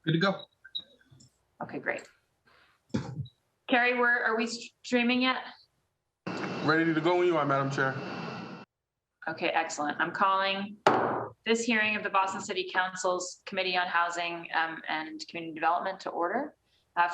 Good to go. Okay, great. Carrie, are we streaming yet? Ready to go when you are, Madam Chair. Okay, excellent. I'm calling this hearing of the Boston City Council's Committee on Housing and Community Development to order.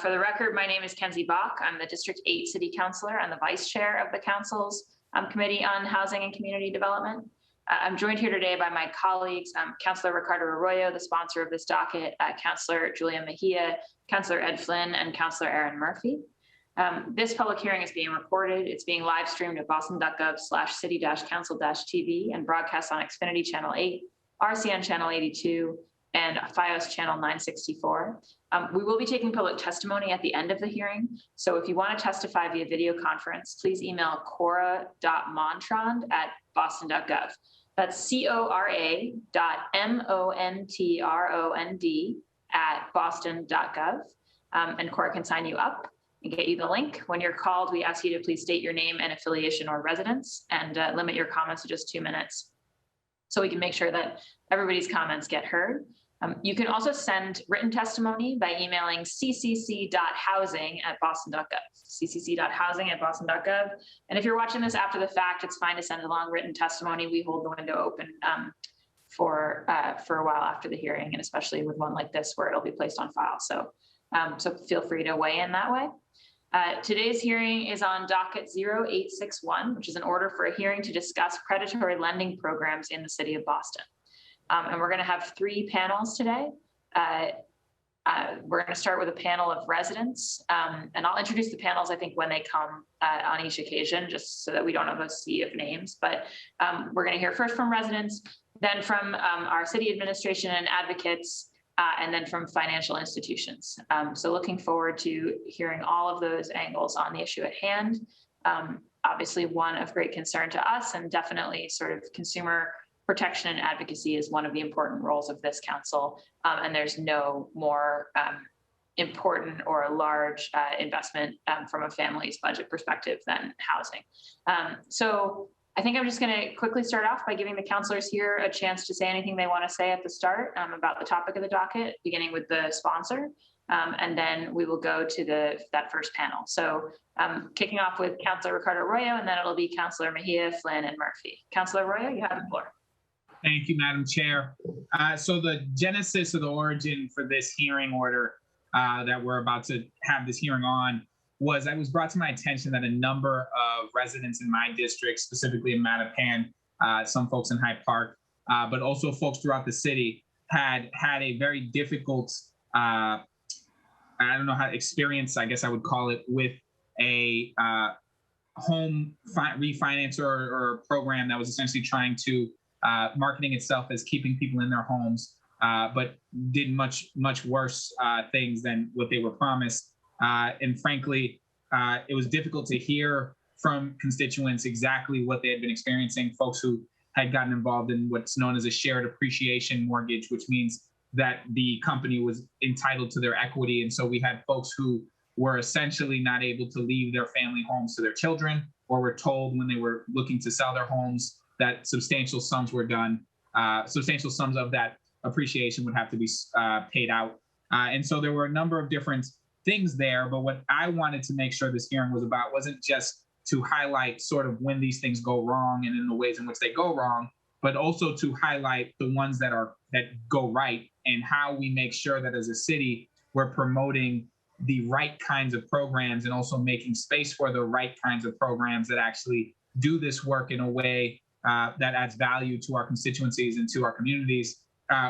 For the record, my name is Kenzie Bach. I'm the District 8 City Councilor and the Vice Chair of the Council's Committee on Housing and Community Development. I'm joined here today by my colleagues, Councilor Ricardo Arroyo, the sponsor of this docket, Councilor Julia Mejia, Councilor Ed Flynn, and Councilor Aaron Murphy. This public hearing is being recorded. It's being live streamed at boston.gov/city-council-tv and broadcast on Xfinity Channel 8, RCN Channel 82, and FiOS Channel 964. We will be taking public testimony at the end of the hearing. So if you want to testify via video conference, please email cora.montrond@boston.gov. That's cora.montrond@boston.gov. And Cora can sign you up and get you the link. When you're called, we ask you to please state your name and affiliation or residence and limit your comments to just 2 minutes so we can make sure that everybody's comments get heard. You can also send written testimony by emailing ccc.housing@boston.gov, ccc.housing@boston.gov. And if you're watching this after the fact, it's fine to send along written testimony. We hold the window open for a while after the hearing, and especially with one like this where it'll be placed on file. So feel free to weigh in that way. Today's hearing is on docket 0861, which is an order for a hearing to discuss predatory lending programs in the city of Boston. And we're going to have 3 panels today. We're going to start with a panel of residents, and I'll introduce the panels, I think, when they come on each occasion, just so that we don't have a sea of names. But we're going to hear first from residents, then from our city administration and advocates, and then from financial institutions. So looking forward to hearing all of those angles on the issue at hand. Obviously, one of great concern to us, and definitely sort of consumer protection and advocacy is one of the important roles of this council, and there's no more important or large investment from a family's budget perspective than housing. So I think I'm just going to quickly start off by giving the councilors here a chance to say anything they want to say at the start about the topic of the docket, beginning with the sponsor, and then we will go to that first panel. So kicking off with Councilor Ricardo Arroyo, and then it'll be Councilor Mejia, Flynn, and Murphy. Councilor Arroyo, you have the floor. Thank you, Madam Chair. So the genesis of the origin for this hearing order that we're about to have this hearing on was it was brought to my attention that a number of residents in my district, specifically in Mattapan, some folks in Hyde Park, but also folks throughout the city had a very difficult, I don't know how experience, I guess I would call it, with a home refinance or program that was essentially trying to marketing itself as keeping people in their homes, but did much worse things than what they were promised. And frankly, it was difficult to hear from constituents exactly what they had been experiencing, folks who had gotten involved in what's known as a shared appreciation mortgage, which means that the company was entitled to their equity. And so we had folks who were essentially not able to leave their family homes to their children, or were told when they were looking to sell their homes that substantial sums were done, substantial sums of that appreciation would have to be paid out. And so there were a number of different things there, but what I wanted to make sure this hearing was about wasn't just to highlight sort of when these things go wrong and in the ways in which they go wrong, but also to highlight the ones that go right, and how we make sure that as a city, we're promoting the right kinds of programs and also making space for the right kinds of programs that actually do this work in a way that adds value to our constituencies and to our communities,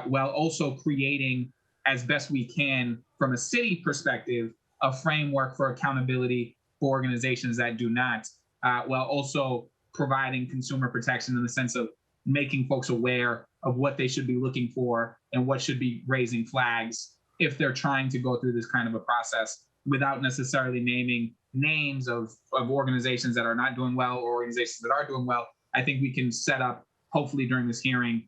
while also creating, as best we can from a city perspective, a framework for accountability for organizations that do not, while also providing consumer protection in the sense of making folks aware of what they should be looking for and what should be raising flags if they're trying to go through this kind of a process, without necessarily naming names of organizations that are not doing well or organizations that are doing well. I think we can set up, hopefully during this hearing,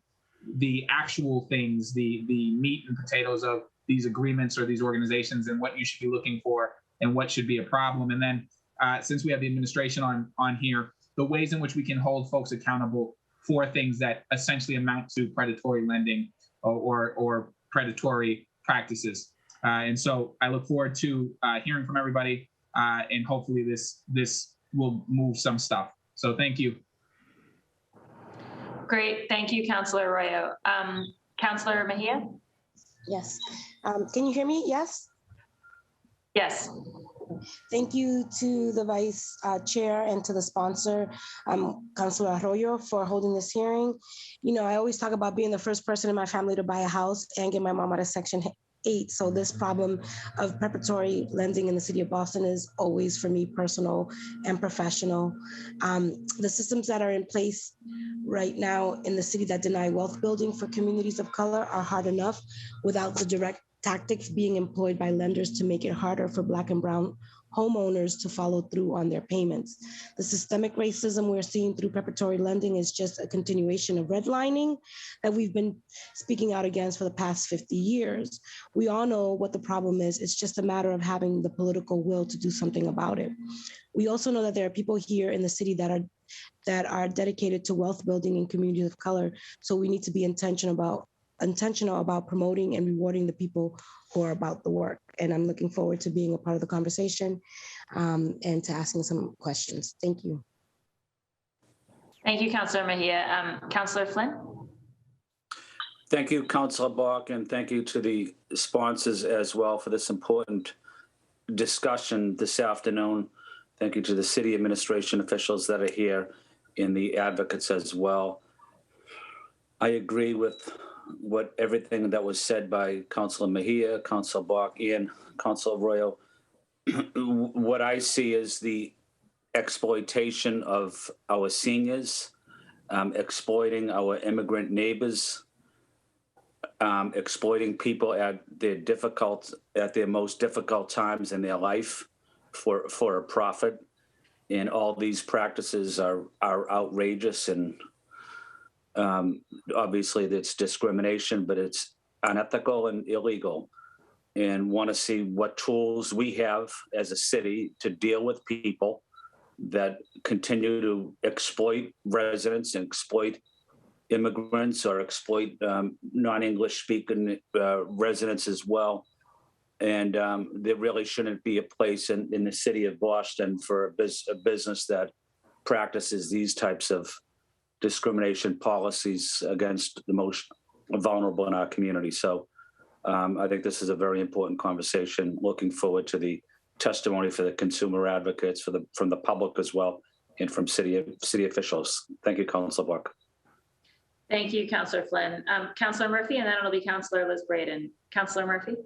the actual things, the meat and potatoes of these agreements or these organizations, and what you should be looking for and what should be a problem. And then since we have the administration on here, the ways in which we can hold folks accountable for things that essentially amount to predatory lending or predatory practices. And so I look forward to hearing from everybody, and hopefully this will move some stuff. So thank you. Great, thank you, Councillor Arroyo. Councillor Mejia? Yes. Can you hear me? Yes? Yes. Thank you to the Vice Chair and to the sponsor, Councilor Arroyo, for holding this hearing. You know, I always talk about being the first person in my family to buy a house and get my mom out of Section 8. So this problem of predatory lending in the city of Boston is always, for me, personal and professional. The systems that are in place right now in the city that deny wealth building for communities of color are hard enough without the direct tactics being employed by lenders to make it harder for Black and Brown homeowners to follow through on their payments. The systemic racism we're seeing through predatory lending is just a continuation of redlining that we've been speaking out against for the past 50 years. We all know what the problem is. It's just a matter of having the political will to do something about it. We also know that there are people here in the city that are dedicated to wealth building in communities of color. So we need to be intentional about promoting and rewarding the people who are about the work. And I'm looking forward to being a part of the conversation and to asking some questions. Thank you. Thank you, Councillor Mejia. Councillor Flynn? Thank you, Councillor Bach, and thank you to the sponsors as well for this important discussion this afternoon. Thank you to the city administration officials that are here and the advocates as well. I agree with everything that was said by Councillor Mejia, Councillor Bach, and Councillor Arroyo. What I see is the exploitation of our seniors, exploiting our immigrant neighbors, exploiting people at their most difficult times in their life for a profit. And all these practices are outrageous, and obviously it's discrimination, but it's unethical and illegal. And want to see what tools we have as a city to deal with people that continue to exploit residents and exploit immigrants or exploit non-English speaking residents as well. And there really shouldn't be a place in the city of Boston for a business that practices these types of discrimination policies against the most vulnerable in our community. So I think this is a very important conversation. Looking forward to the testimony for the consumer advocates, from the public as well, and from city officials. Thank you, Councillor Buck. Thank you, Councillor Flynn. Councillor Murphy, and then it'll be Councillor Liz Braden. Councillor Murphy.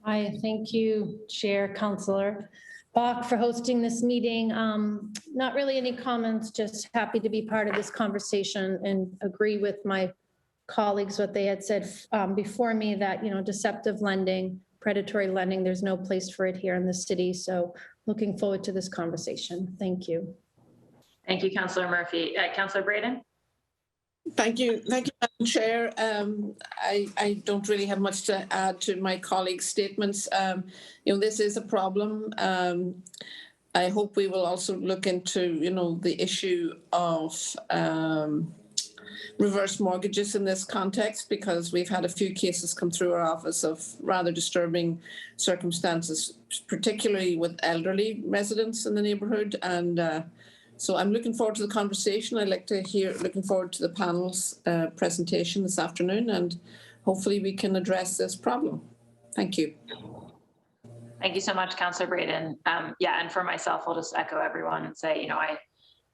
Hi, thank you, Chair, Councillor Bach, for hosting this meeting. Not really any comments, just happy to be part of this conversation and agree with my colleagues, what they had said before me, that, you know, deceptive lending, predatory lending, there's no place for it here in the city. So looking forward to this conversation. Thank you. Thank you, Councillor Murphy. Councillor Braden. Thank you, Madam Chair. I don't really have much to add to my colleagues' statements. You know, this is a problem. I hope we will also look into, you know, the issue of reverse mortgages in this context, because we've had a few cases come through our office of rather disturbing circumstances, particularly with elderly residents in the neighbourhood. And so I'm looking forward to the conversation. Looking forward to the panel's presentation this afternoon, and hopefully we can address this problem. Thank you. Thank you so much, Councillor Braden. Yeah, and for myself, I'll just echo everyone and say, you know,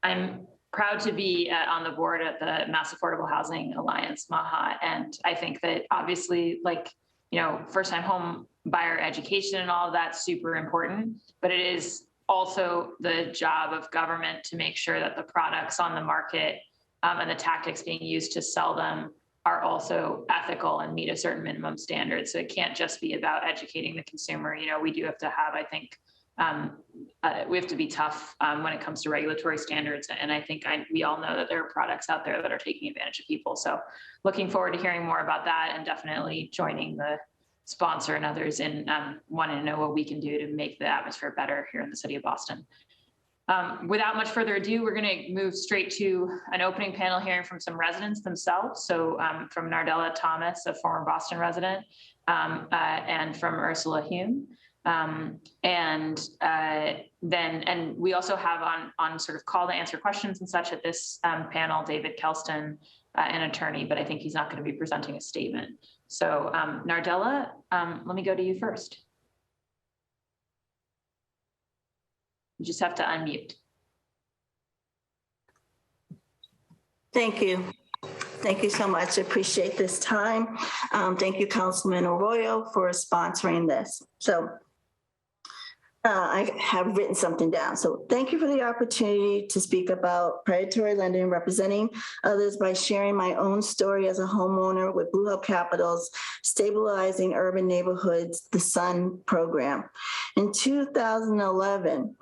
I'm proud to be on the board at the Mass Affordable Housing Alliance, MAHA, and I think that obviously, like, you know, first-time home buyer education and all of that's super important, but it is also the job of government to make sure that the products on the market and the tactics being used to sell them are also ethical and meet a certain minimum standard. So it can't just be about educating the consumer. You know, we do have to have, I think, we have to be tough when it comes to regulatory standards. And I think we all know that there are products out there that are taking advantage of people. So looking forward to hearing more about that, and definitely joining the sponsor and others in wanting to know what we can do to make the atmosphere better here in the city of Boston. Without much further ado, we're going to move straight to an opening panel hearing from some residents themselves. So from Nardella Thomas, a former Boston resident, and from Ursula Hume. And we also have on sort of call to answer questions and such at this panel, David Kelston, an attorney, but I think he's not going to be presenting a statement. So Nardella, let me go to you first. You just have to unmute. Thank you. Thank you so much. I appreciate this time. Thank you, Councilman Arroyo, for sponsoring this. So I have written something down. So thank you for the opportunity to speak about predatory lending, representing others by sharing my own story as a homeowner with Blue Hub Capital's Stabilizing Urban Neighborhoods, the SUN program. In 2011,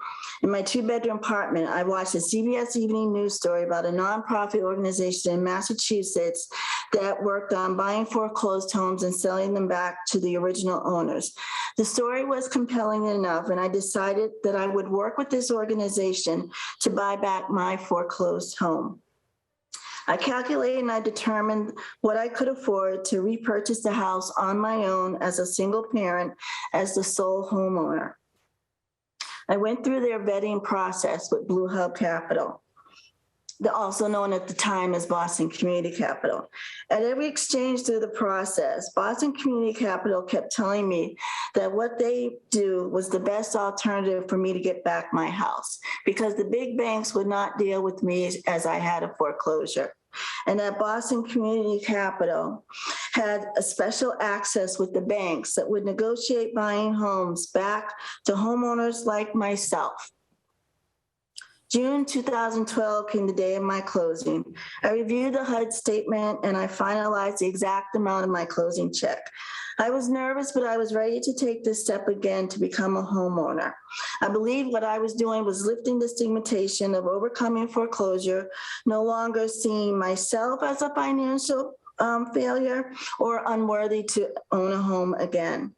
in my 2-bedroom apartment, I watched a CBS Evening News story about a nonprofit organization in Massachusetts that worked on buying foreclosed homes and selling them back to the original owners. The story was compelling enough, and I decided that I would work with this organization to buy back my foreclosed home. I calculated and I determined what I could afford to repurchase the house on my own as a single parent, as the sole homeowner. I went through their vetting process with Blue Hub Capital, also known at the time as Boston Community Capital. At every exchange through the process, Boston Community Capital kept telling me that what they do was the best alternative for me to get back my house, because the big banks would not deal with me as I had a foreclosure. And that Boston Community Capital had a special access with the banks that would negotiate buying homes back to homeowners like myself. June 2012 came the day of my closing. I reviewed the HUD statement and I finalized the exact amount of my closing check. I was nervous, but I was ready to take this step again to become a homeowner. I believed what I was doing was lifting the stigmatization of overcoming foreclosure, no longer seeing myself as a financial failure or unworthy to own a home again.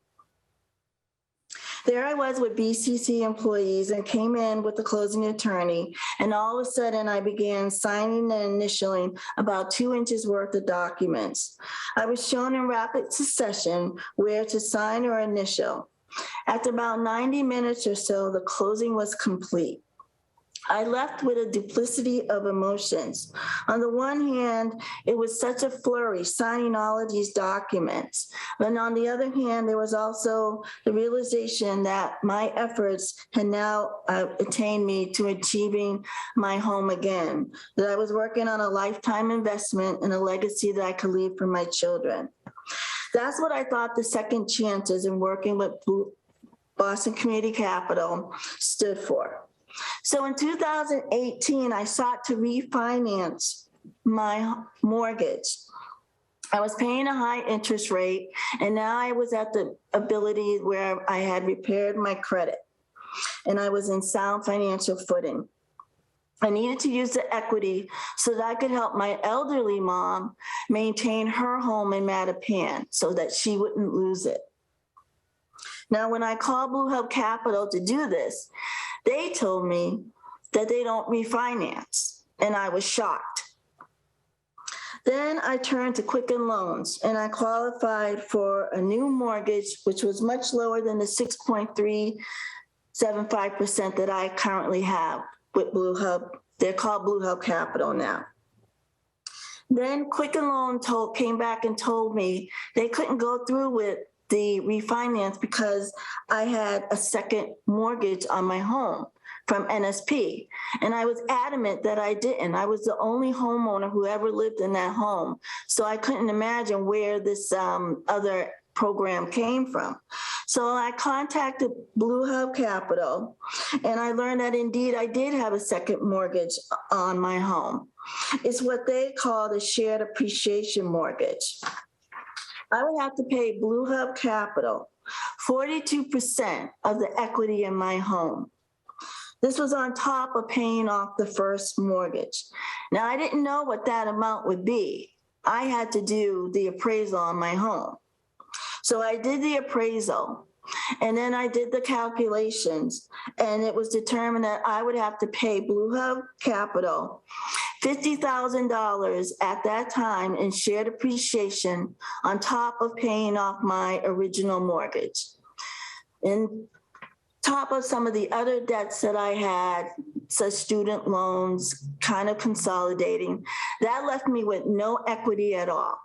There I was with BCC employees and came in with the closing attorney, and all of a sudden I began signing and initialing about 2 inches worth of documents. I was shown in rapid succession where to sign or initial. After about 90 minutes or so, the closing was complete. I left with a duplicity of emotions. On the one hand, it was such a flurry signing all of these documents. But on the other hand, there was also the realization that my efforts had now attained me to achieving my home again, that I was working on a lifetime investment and a legacy that I could leave for my children. That's what I thought the second chances in working with Boston Community Capital stood for. So in 2018, I sought to refinance my mortgage. I was paying a high interest rate, and now I was at the ability where I had repaired my credit, and I was in sound financial footing. I needed to use the equity so that I could help my elderly mom maintain her home in Mattapan so that she wouldn't lose it. Now, when I called Blue Hub Capital to do this, they told me that they don't refinance, and I was shocked. Then I turned to Quicken Loans, and I qualified for a new mortgage, which was much lower than the 6.375% that I currently have with Blue Hub. They're called Blue Hub Capital now. Then Quicken Loan came back and told me they couldn't go through with the refinance because I had a second mortgage on my home from NSP. And I was adamant that I didn't. I was the only homeowner who ever lived in that home. So I couldn't imagine where this other program came from. So I contacted Blue Hub Capital, and I learned that indeed I did have a second mortgage on my home. It's what they call the shared appreciation mortgage. I would have to pay Blue Hub Capital 42% of the equity in my home. This was on top of paying off the first mortgage. Now, I didn't know what that amount would be. I had to do the appraisal on my home. So I did the appraisal, and then I did the calculations, and it was determined that I would have to pay Blue Hub Capital $50,000 at that time in shared appreciation on top of paying off my original mortgage. And top of some of the other debts that I had, such student loans, kind of consolidating, that left me with no equity at all.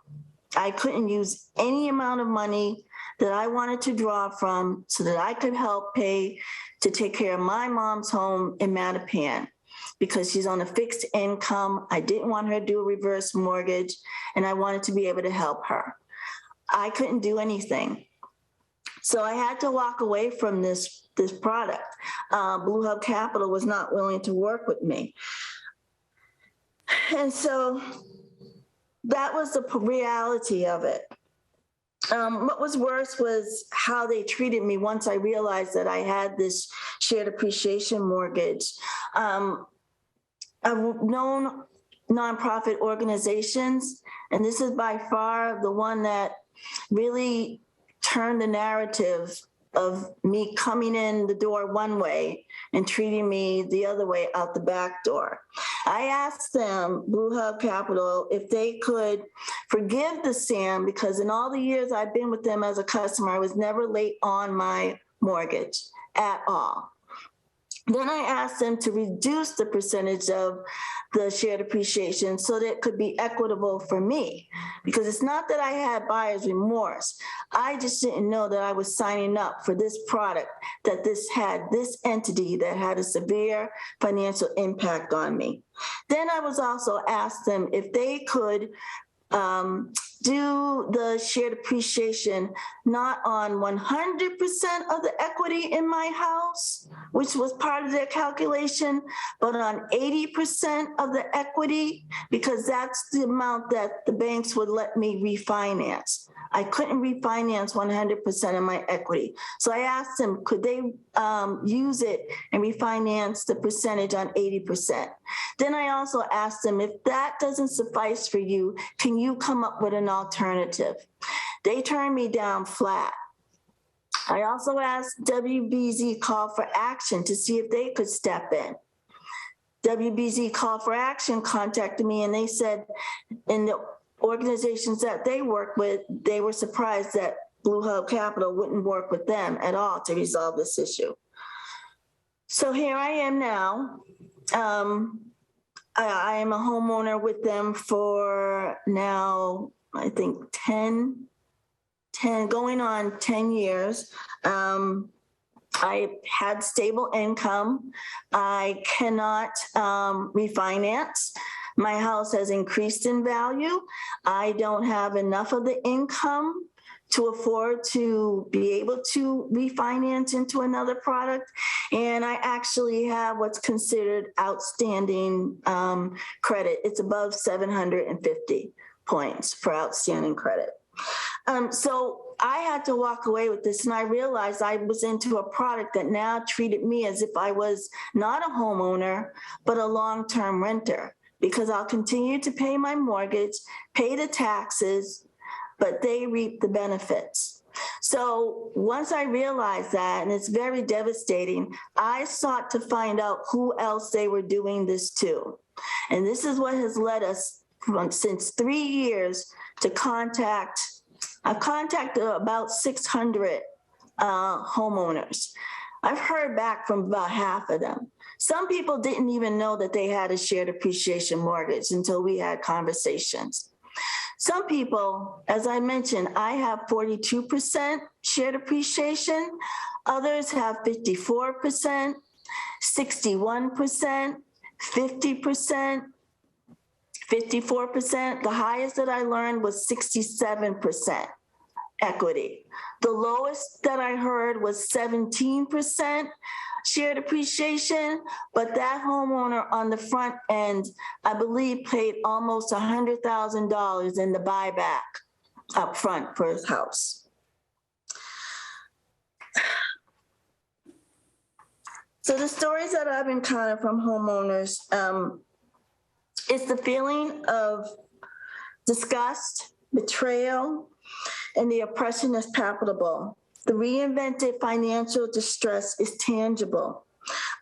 I couldn't use any amount of money that I wanted to draw from so that I could help pay to take care of my mom's home in Mattapan because she's on a fixed income. I didn't want her to do a reverse mortgage, and I wanted to be able to help her. I couldn't do anything. So I had to walk away from this product. Blue Hub Capital was not willing to work with me. And so that was the reality of it. What was worse was how they treated me once I realized that I had this shared appreciation mortgage. I've known nonprofit organizations, and this is by far the one that really turned the narrative of me coming in the door one way and treating me the other way out the back door. I asked them, Blue Hub Capital, if they could forgive the SAM because in all the years I've been with them as a customer, I was never late on my mortgage at all. Then I asked them to reduce the percentage of the shared appreciation so that it could be equitable for me. Because it's not that I had buyer's remorse. I just didn't know that I was signing up for this product, that this had this entity that had a severe financial impact on me. Then I was also asked them if they could do the shared appreciation not on 100% of the equity in my house, which was part of their calculation, but on 80% of the equity, because that's the amount that the banks would let me refinance. I couldn't refinance 100% of my equity. So I asked them, could they use it and refinance the percentage on 80%? Then I also asked them, if that doesn't suffice for you, can you come up with an alternative? They turned me down flat. I also asked WBZ Call for Action to see if they could step in. WBZ Call for Action contacted me and they said in the organizations that they work with, they were surprised that Blue Hub Capital wouldn't work with them at all to resolve this issue. So here I am now. I am a homeowner with them for now, I think 10 going on 10 years. I had stable income. I cannot refinance. My house has increased in value. I don't have enough of the income to afford to be able to refinance into another product. And I actually have what's considered outstanding credit. It's above 750 points for outstanding credit. So I had to walk away with this, and I realized I was into a product that now treated me as if I was not a homeowner, but a long-term renter, because I'll continue to pay my mortgage, pay the taxes, but they reap the benefits. So once I realized that, and it's very devastating, I sought to find out who else they were doing this to. And this is what has led us since 3 years to I've contacted about 600 homeowners. I've heard back from about half of them. Some people didn't even know that they had a shared appreciation mortgage until we had conversations. Some people, as I mentioned, I have 42% shared appreciation. Others have 54%, 61%, 50%, 54%. The highest that I learned was 67% equity. The lowest that I heard was 17% shared appreciation, but that homeowner on the front end, I believe, paid almost $100,000 in the buyback up front for his house. So the stories that I've encountered from homeowners, it's the feeling of disgust, betrayal, and the oppression is palpable. The reinvented financial distress is tangible.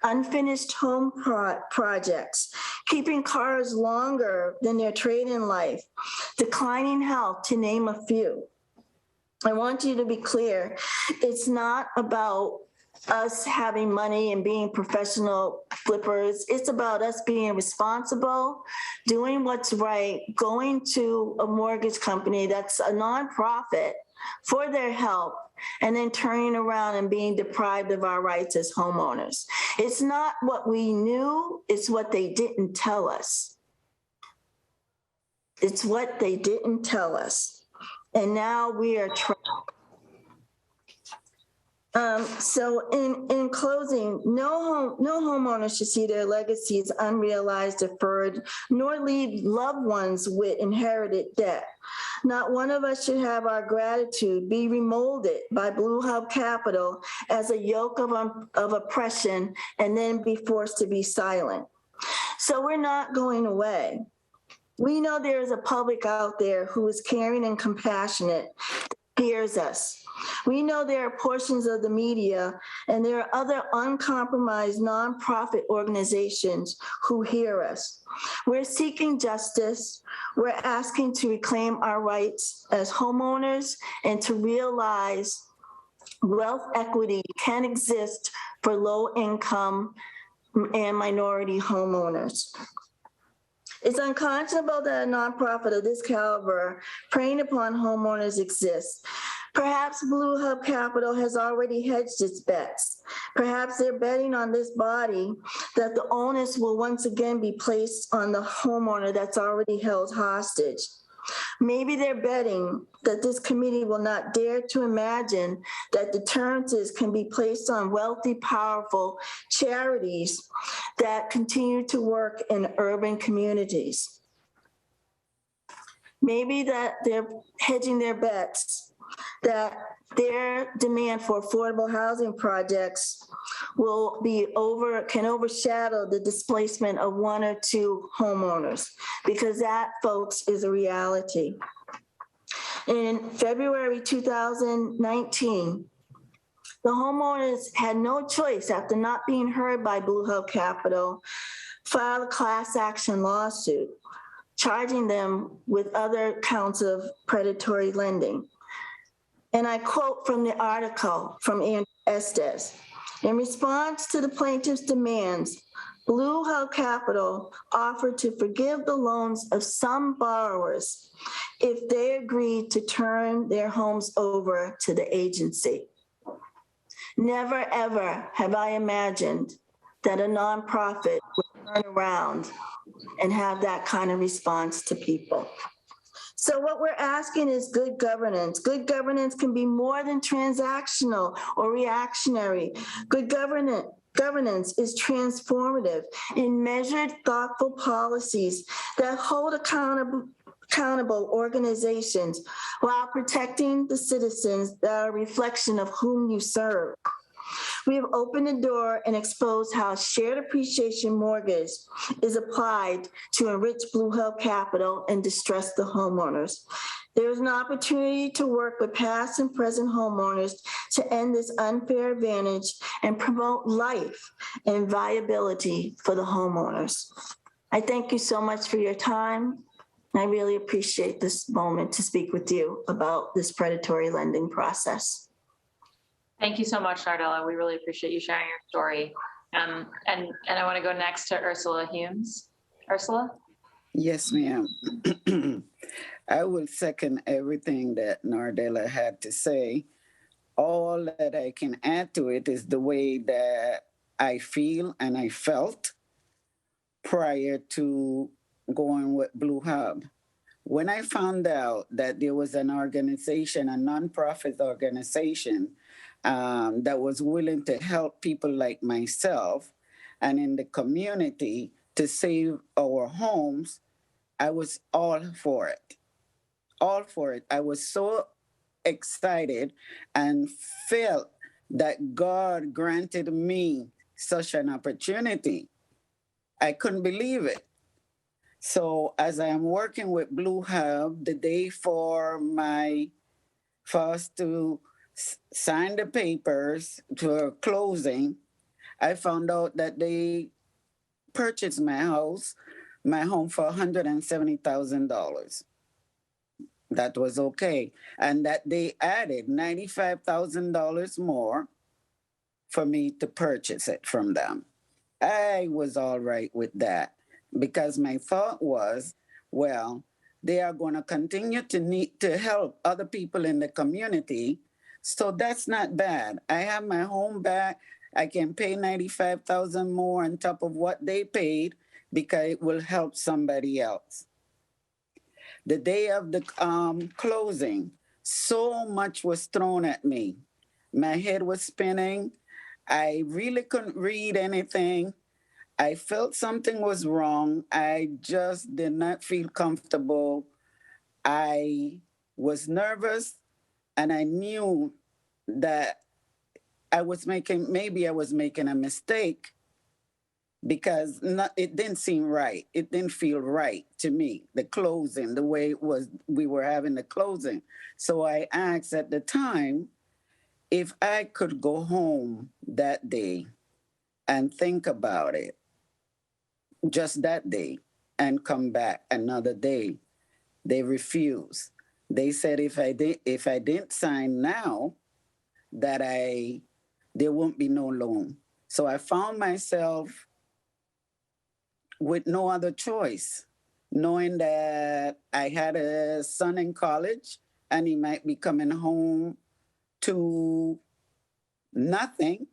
unfinished home projects, keeping cars longer than their trade-in life, declining health, to name a few. I want you to be clear. It's not about us having money and being professional flippers. It's about us being responsible, doing what's right, going to a mortgage company that's a nonprofit for their help, and then turning around and being deprived of our rights as homeowners. It's not what we knew, it's what they didn't tell us. It's what they didn't tell us. And now we are trapped. So in closing, no homeowner should see their legacies unrealized, deferred, nor leave loved ones with inherited debt. Not one of us should have our gratitude be remolded by Blue Hub Capital as a yoke of oppression and then be forced to be silent. So we're not going away. We know there is a public out there who is caring and compassionate, hears us. We know there are portions of the media and there are other uncompromised nonprofit organizations who hear us. We're seeking justice. We're asking to reclaim our rights as homeowners and to realize wealth equity can exist for low income and minority homeowners. It's unconscionable that a nonprofit of this caliber preying upon homeowners exists. Perhaps Blue Hub Capital has already hedged its bets. Perhaps they're betting on this body that the onus will once again be placed on the homeowner that's already held hostage. Maybe they're betting that this committee will not dare to imagine that deterrences can be placed on wealthy, powerful charities that continue to work in urban communities. Maybe that they're hedging their bets, that their demand for affordable housing projects can overshadow the displacement of one or two homeowners, because that, folks, is a reality. In February 2019, the homeowners had no choice, after not being heard by Blue Hub Capital, filed a class action lawsuit, charging them with other counts of predatory lending. And I quote from the article from Andrew Estes. In response to the plaintiff's demands, Blue Hub Capital offered to forgive the loans of some borrowers if they agreed to turn their homes over to the agency. Never, ever have I imagined that a nonprofit would turn around and have that kind of response to people. So what we're asking is good governance. Good governance can be more than transactional or reactionary. Good governance is transformative in measured, thoughtful policies that hold accountable organizations while protecting the citizens that are a reflection of whom you serve. We have opened the door and exposed how shared appreciation mortgage is applied to enrich Blue Hub Capital and distress the homeowners. There is an opportunity to work with past and present homeowners to end this unfair advantage and promote life and viability for the homeowners. I thank you so much for your time. I really appreciate this moment to speak with you about this predatory lending process. Thank you so much, Nardella. We really appreciate you sharing your story. And I want to go next to Ursula Humes. Ursula? Yes, ma'am. I will second everything that Nardella had to say. All that I can add to it is the way that I feel and I felt prior to going with Blue Hub. When I found out that there was an organization, a nonprofit organization, that was willing to help people like myself and in the community to save our homes, I was all for it. All for it. I was so excited and felt that God granted me such an opportunity. I couldn't believe it. So as I am working with Blue Hub, the day for us to sign the papers to closing, I found out that they purchased my home for $170,000. That was okay. And that they added $95,000 more for me to purchase it from them. I was all right with that because my thought was, well, they are going to continue to need to help other people in the community. So that's not bad. I have my home back. I can pay 95,000 more on top of what they paid because it will help somebody else. The day of the closing, so much was thrown at me. My head was spinning. I really couldn't read anything. I felt something was wrong. I just did not feel comfortable. I was nervous and I knew that maybe I was making a mistake because it didn't seem right. It didn't feel right to me, the closing, the way it was, we were having the closing. So I asked at the time if I could go home that day and think about it, just that day, and come back another day. They refused. They said if I didn't sign now, that there won't be no loan. So I found myself with no other choice, knowing that I had a son in college and he might be coming home to nothing.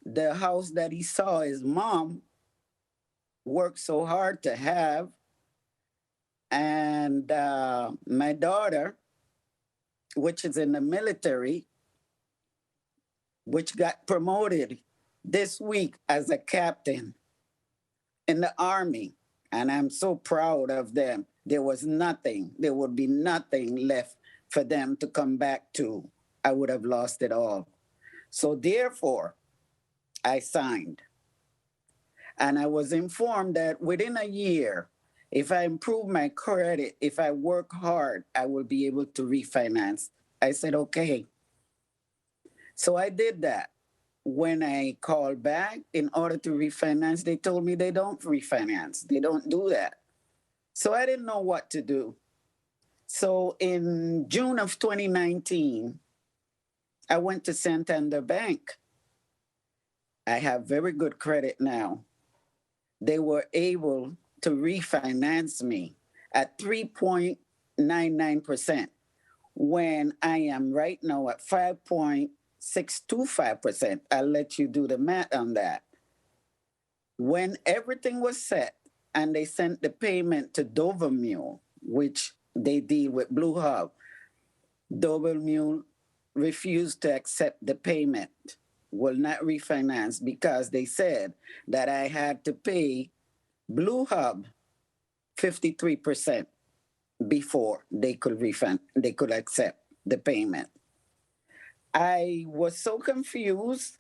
The house that he saw his mom worked so hard to have, and my daughter, which is in the military, which got promoted this week as a captain in the Army. And I'm so proud of them. There would be nothing left for them to come back to. I would have lost it all. So therefore, I signed. And I was informed that within a year, if I improve my credit, if I work hard, I will be able to refinance. I said, okay. So I did that. When I called back in order to refinance, they told me they don't refinance. They don't do that. So I didn't know what to do. So in June of 2019, I went to Santander Bank. I have very good credit now. They were able to refinance me at 3.99% when I am right now at 5.625%. I'll let you do the math on that. When everything was set and they sent the payment to Dover Mule, which they deal with Blue Hub, Dover Mule refused to accept the payment, will not refinance because they said that I had to pay Blue Hub 53% before they could accept the payment. I was so confused.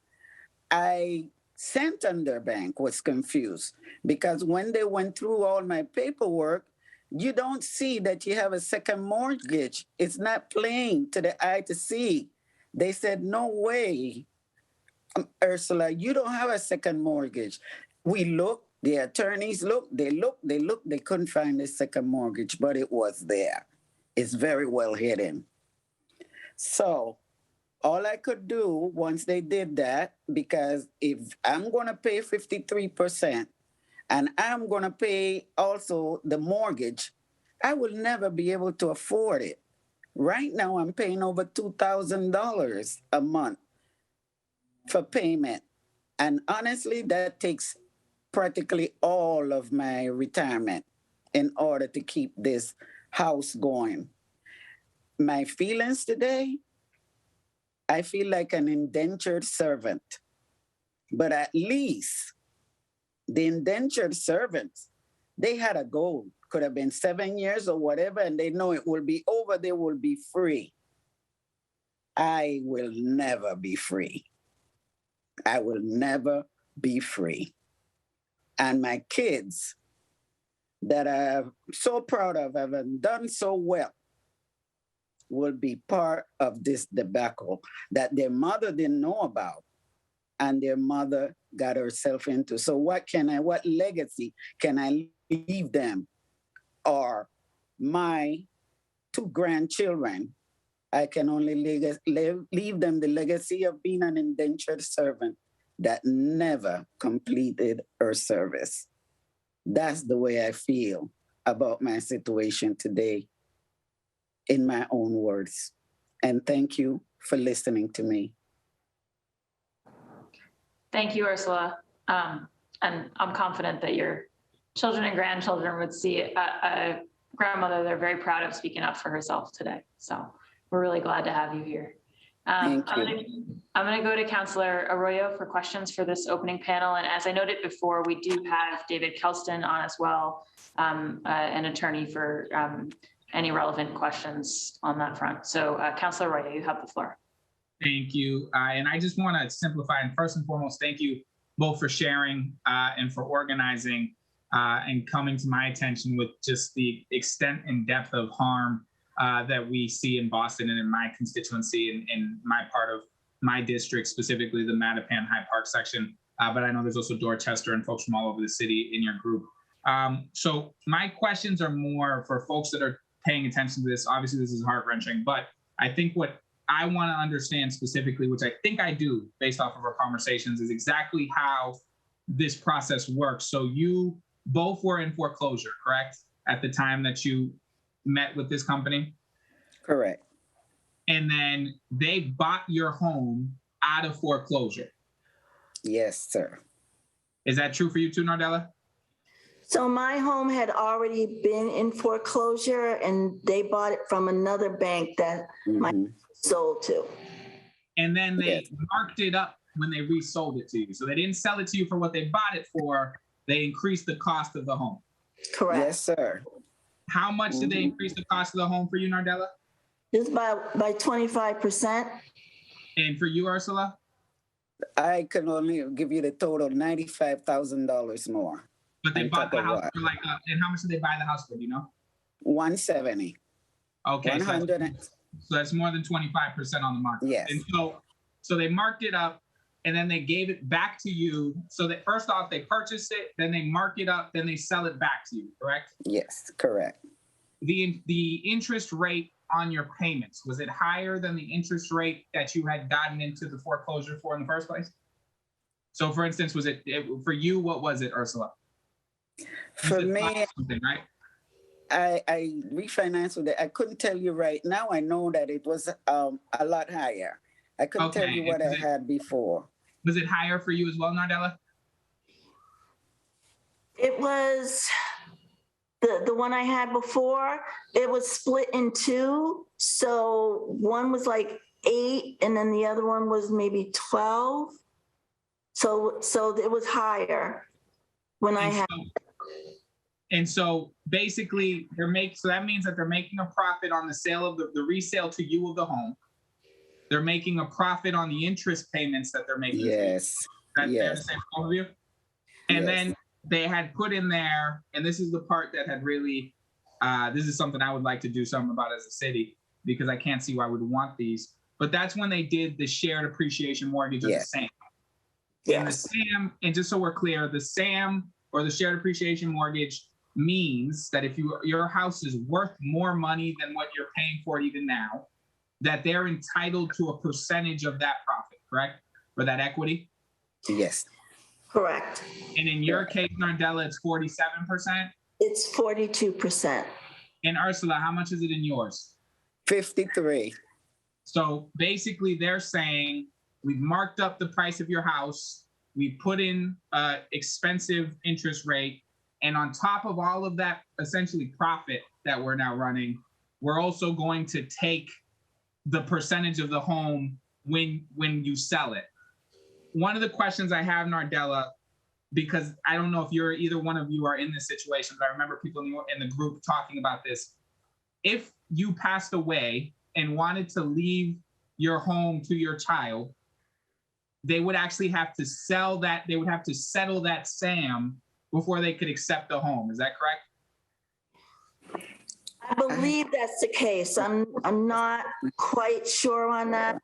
Santander Bank was confused because when they went through all my paperwork, you don't see that you have a second mortgage. It's not plain to the eye to see. They said, no way, Ursula, you don't have a second mortgage. We looked, the attorneys looked, they couldn't find a second mortgage, but it was there. It's very well hidden. So all I could do once they did that, because if I'm going to pay 53% and I'm going to pay also the mortgage, I will never be able to afford it. Right now, I'm paying over $2,000 a month for payment. And honestly, that takes practically all of my retirement in order to keep this house going. My feelings today, I feel like an indentured servant. But at least the indentured servants, they had a goal. Could have been 7 years or whatever, and they know it will be over. They will be free. I will never be free. I will never be free. And my kids that I'm so proud of, having done so well, will be part of this debacle that their mother didn't know about. and their mother got herself into. So what legacy can I leave them or my 2 grandchildren? I can only leave them the legacy of being an indentured servant that never completed her service. That's the way I feel about my situation today, in my own words. And thank you for listening to me. Thank you, Ursula. And I'm confident that your children and grandchildren would see a grandmother they're very proud of speaking up for herself today. So we're really glad to have you here. I'm going to go to Councillor Arroyo for questions for this opening panel. And as I noted before, we do have David Kelston on as well, an attorney for any relevant questions on that front. So Councillor Arroyo, you have the floor. Thank you. And I just want to simplify, and first and foremost, thank you both for sharing and for organizing and coming to my attention with just the extent and depth of harm that we see in Boston and in my constituency and in my part of my district, specifically the Mattapan High Park section. But I know there's also Dorchester and folks from all over the city in your group. So my questions are more for folks that are paying attention to this. Obviously, this is heart-wrenching, but I think what I want to understand specifically, which I think I do based off of our conversations, is exactly how this process works. So you both were in foreclosure, correct? At the time that you met with this company? Correct. And then they bought your home out of foreclosure. Yes, sir. Is that true for you too, Nardella? So my home had already been in foreclosure and they bought it from another bank that my sold to. And then they marked it up when they resold it to you. So they didn't sell it to you for what they bought it for. They increased the cost of the home. Correct. Yes, sir. How much did they increase the cost of the home for you, Nardella? Just by 25%. And for you, Ursula? I can only give you the total $95,000 more. But they bought the house for like, and how much did they buy the house for, do you know? 170. Okay. 100. So that's more than 25% on the market. Yes. And so they marked it up and then they gave it back to you. So that first off, they purchased it, then they mark it up, then they sell it back to you, correct? Yes, correct. The interest rate on your payments, was it higher than the interest rate that you had gotten into the foreclosure for in the first place? So for instance, was it for you, what was it, Ursula? For me, right? I refinanced with it. I couldn't tell you right now. I know that it was a lot higher. I couldn't tell you what I had before. Was it higher for you as well, Nardella? It was the one I had before. It was split in two. So one was like 8 and then the other one was maybe 12. So it was higher when I had. And so basically so that means that they're making a profit on the sale of the resale to you of the home. They're making a profit on the interest payments that they're making. Yes. That's fair to say for both of you? And then they had put in there, and this is the part that had really, this is something I would like to do something about as a city, because I can't see why we would want these. But that's when they did the shared appreciation mortgage of the SAM. And the SAM, and just so we're clear, the SAM or the shared appreciation mortgage means that if your house is worth more money than what you're paying for it even now, that they're entitled to a percentage of that profit, correct? Or that equity? Yes. Correct. And in your case, Nardella, it's 47%? It's 42%. And Ursula, how much is it in yours? 53. So basically they're saying, we've marked up the price of your house, we put in expensive interest rate, and on top of all of that essentially profit that we're now running, we're also going to take the percentage of the home when you sell it. One of the questions I have, Nardella, because I don't know if either one of you are in this situation, but I remember people in the group talking about this. If you passed away and wanted to leave your home to your child, they would actually have to sell that, they would have to settle that SAM before they could accept the home. Is that correct? I believe that's the case. I'm not quite sure on that.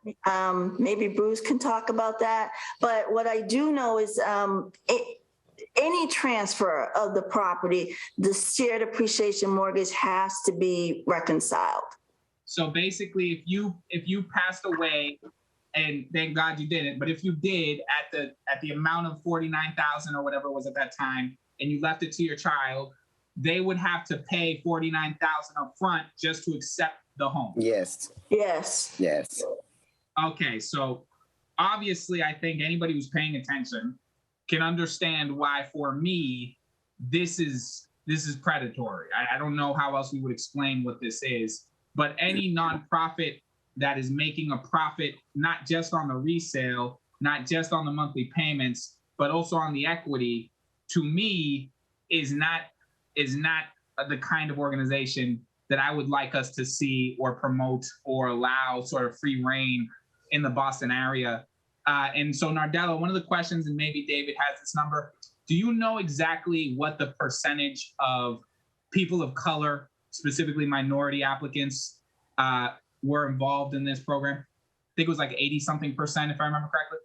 Maybe Bruce can talk about that. But what I do know is any transfer of the property, the shared appreciation mortgage has to be reconciled. So basically, if you passed away, and thank God you didn't, but if you did at the amount of 49,000 or whatever it was at that time, and you left it to your child, they would have to pay 49,000 up front just to accept the home. Yes. Yes. Yes. Okay, so obviously, I think anybody who's paying attention can understand why, for me, this is predatory. I don't know how else we would explain what this is, but any nonprofit that is making a profit, not just on the resale, not just on the monthly payments, but also on the equity, to me, is not the kind of organization that I would like us to see or promote or allow sort of free reign in the Boston area. And so, Nardella, one of the questions, and maybe David has this number, do you know exactly what the percentage of people of color, specifically minority applicants, were involved in this program? I think it was like 80-something%, if I remember correctly.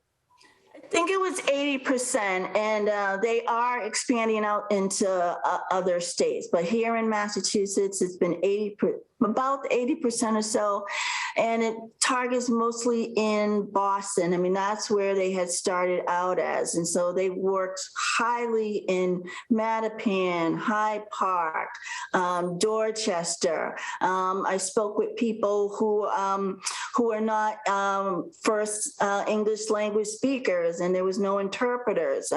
I think it was 80%, and they are expanding out into other states. But here in Massachusetts, it's been about 80% or so, and it targets mostly in Boston. I mean, that's where they had started out as, and so they worked highly in Mattapan, Hyde Park, Dorchester. I spoke with people who are not first English language speakers, and there was no interpreters.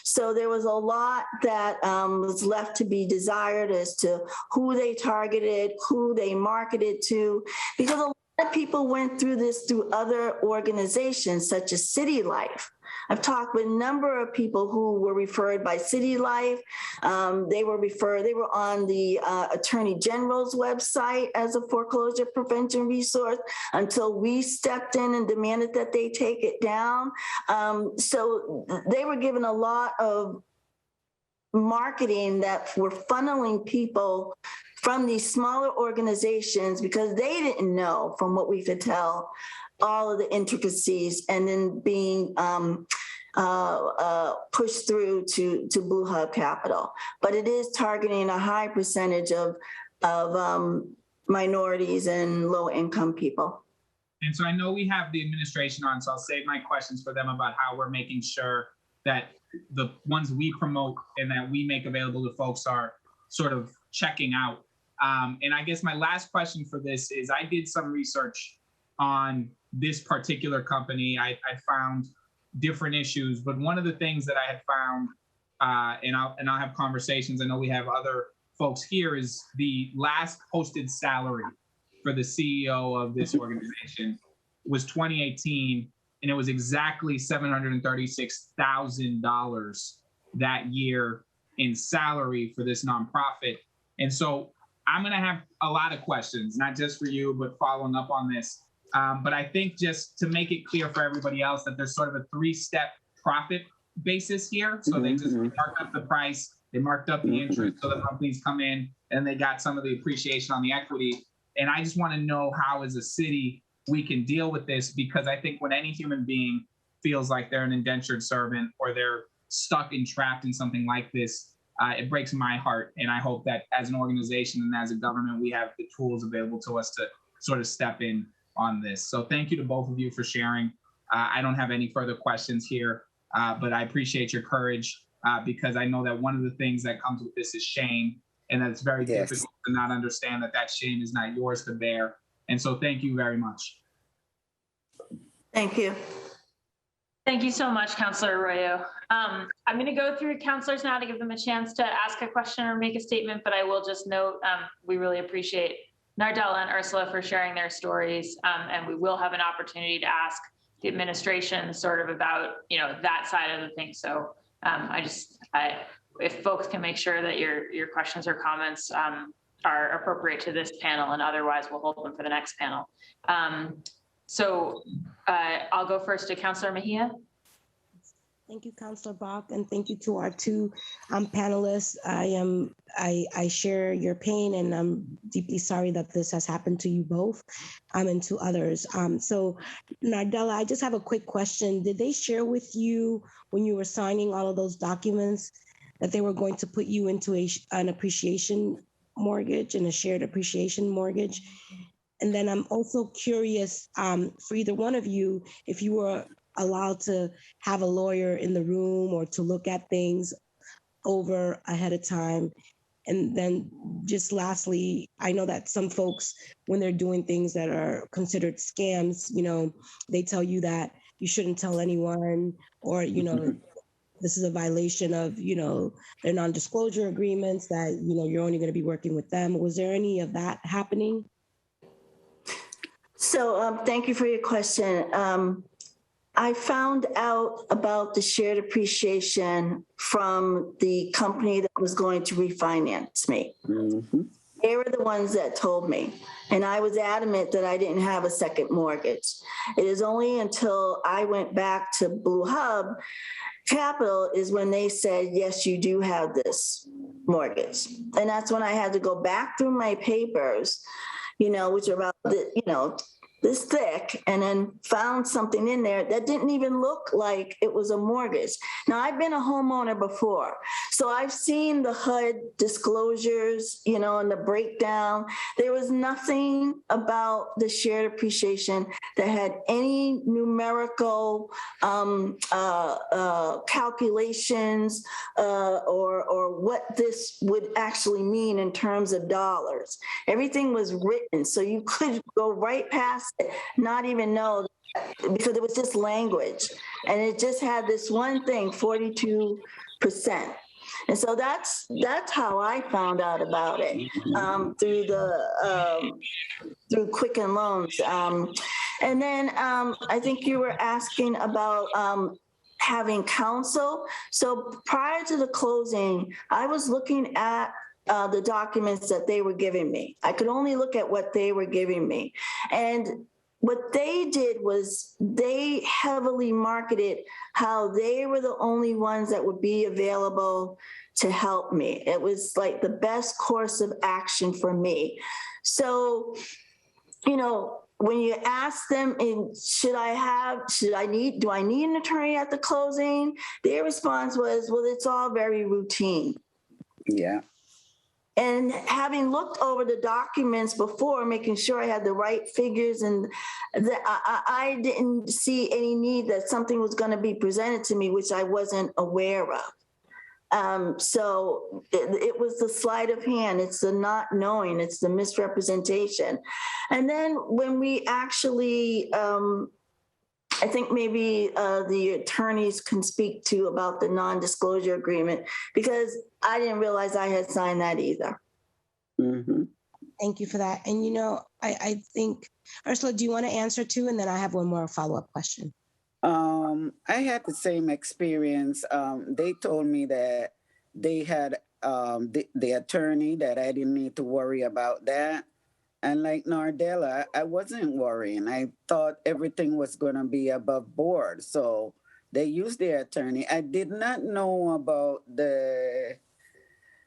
So there was a lot that was left to be desired as to who they targeted, who they marketed to, because a lot of people went through this through other organizations such as City Life. I've talked with a number of people who were referred by City Life. They were on the Attorney General's website as a foreclosure prevention resource until we stepped in and demanded that they take it down. So they were given a lot of marketing that were funneling people from these smaller organizations because they didn't know, from what we could tell, all of the intricacies, and then being pushed through to Blue Hub Capital. But it is targeting a high percentage of minorities and low-income people. And so I know we have the administration on, so I'll save my questions for them about how we're making sure that the ones we promote and that we make available to folks are sort of checking out. And I guess my last question for this is, I did some research on this particular company. I found different issues, but one of the things that I had found, and I'll have conversations, I know we have other folks here, is the last posted salary for the CEO of this organization was 2018, and it was exactly $736,000 that year in salary for this nonprofit. And so I'm going to have a lot of questions, not just for you, but following up on this. But I think just to make it clear for everybody else that there's sort of a 3-step profit basis here. So they just marked up the price, they marked up the interest, so the monthlies come in, and they got some of the appreciation on the equity. And I just want to know how, as a city, we can deal with this, because I think when any human being feels like they're an indentured servant or they're stuck and trapped in something like this, it breaks my heart. And I hope that as an organization and as a government, we have the tools available to us to sort of step in on this. So thank you to both of you for sharing. I don't have any further questions here, but I appreciate your courage, because I know that one of the things that comes with this is shame, and that it's very difficult to not understand that that shame is not yours to bear. And so thank you very much. Thank you. Thank you so much, Councillor Arroyo. I'm going to go through councillors now to give them a chance to ask a question or make a statement, but I will just note we really appreciate Nardella and Ursula for sharing their stories, and we will have an opportunity to ask the administration sort of about, that side of the thing. So if folks can make sure that your questions or comments are appropriate to this panel, and otherwise we'll hold them for the next panel. So I'll go first to Councillor Mejia. Thank you, Councilor Bach, and thank you to our two panelists. I share your pain, and I'm deeply sorry that this has happened to you both, and to others. So, Nardella, I just have a quick question. Did they share with you when you were signing all of those documents that they were going to put you into an appreciation mortgage and a shared appreciation mortgage? And then I'm also curious for either one of you, if you were allowed to have a lawyer in the room or to look at things over ahead of time. And then just lastly, I know that some folks, when they're doing things that are considered scams, they tell you that you shouldn't tell anyone, or, this is a violation of, their non-disclosure agreements, that, you're only going to be working with them. Was there any of that happening? So thank you for your question. I found out about the shared appreciation from the company that was going to refinance me. Mm-hmm. They were the ones that told me. And I was adamant that I didn't have a second mortgage. It is only until I went back to Blue Hub Capital is when they said, yes, you do have this mortgage. And that's when I had to go back through my papers, which are about, this thick, and then found something in there that didn't even look like it was a mortgage. Now, I've been a homeowner before, so I've seen the HUD disclosures, and the breakdown. There was nothing about the shared appreciation that had any numerical calculations or what this would actually mean in terms of dollars. Everything was written, so you could go right past it, not even know, because it was just language. And it just had this one thing, 42%. And so that's how I found out about it, through Quicken Loans. And then I think you were asking about having counsel. So prior to the closing, I was looking at the documents that they were giving me. I could only look at what they were giving me. And what they did was they heavily marketed how they were the only ones that would be available to help me. It was like the best course of action for me. So, when you ask them, do I need an attorney at the closing? Their response was, well, it's all very routine. Yeah. And having looked over the documents before, making sure I had the right figures, and that I didn't see any need that something was going to be presented to me, which I wasn't aware of. So it was the sleight of hand. It's the not knowing. It's the misrepresentation. And then when we actually, I think maybe the attorneys can speak to about the non-disclosure agreement, because I didn't realize I had signed that either. Mm-hmm. Thank you for that. And, I think, Ursula, do you want to answer too? And then I have one more follow-up question. I had the same experience. They told me that they had the attorney, that I didn't need to worry about that. And like Nardella, I wasn't worrying. I thought everything was going to be above board. So they used their attorney. I did not know about the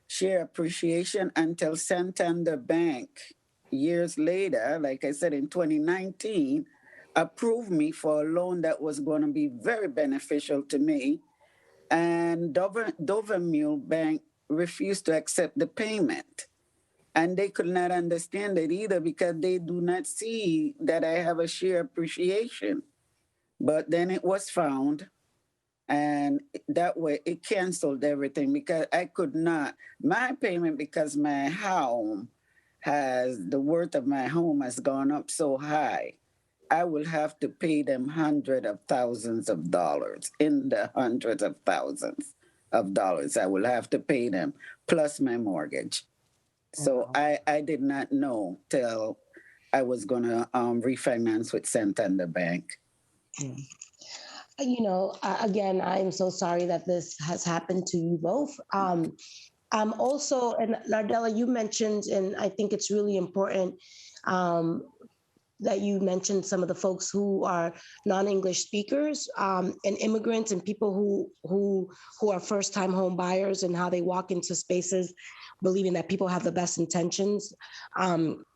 share appreciation until Santander Bank years later, like I said, in 2019, approved me for a loan that was going to be very beneficial to me. And Dovermule Bank refused to accept the payment. And they could not understand it either, because they do not see that I have a share appreciation. But then it was found, and that way it canceled everything, because I could not, my payment, because my home the worth of my home has gone up so high, I will have to pay them hundreds of thousands of dollars, in the hundreds of thousands of dollars I will have to pay them, plus my mortgage. So I did not know till I was going to refinance with Santander Bank. Again, I'm so sorry that this has happened to you both. Also, and Nardella, you mentioned, and I think it's really important, that you mentioned some of the folks who are non-English speakers, and immigrants and people who are first-time home buyers, and how they walk into spaces believing that people have the best intentions.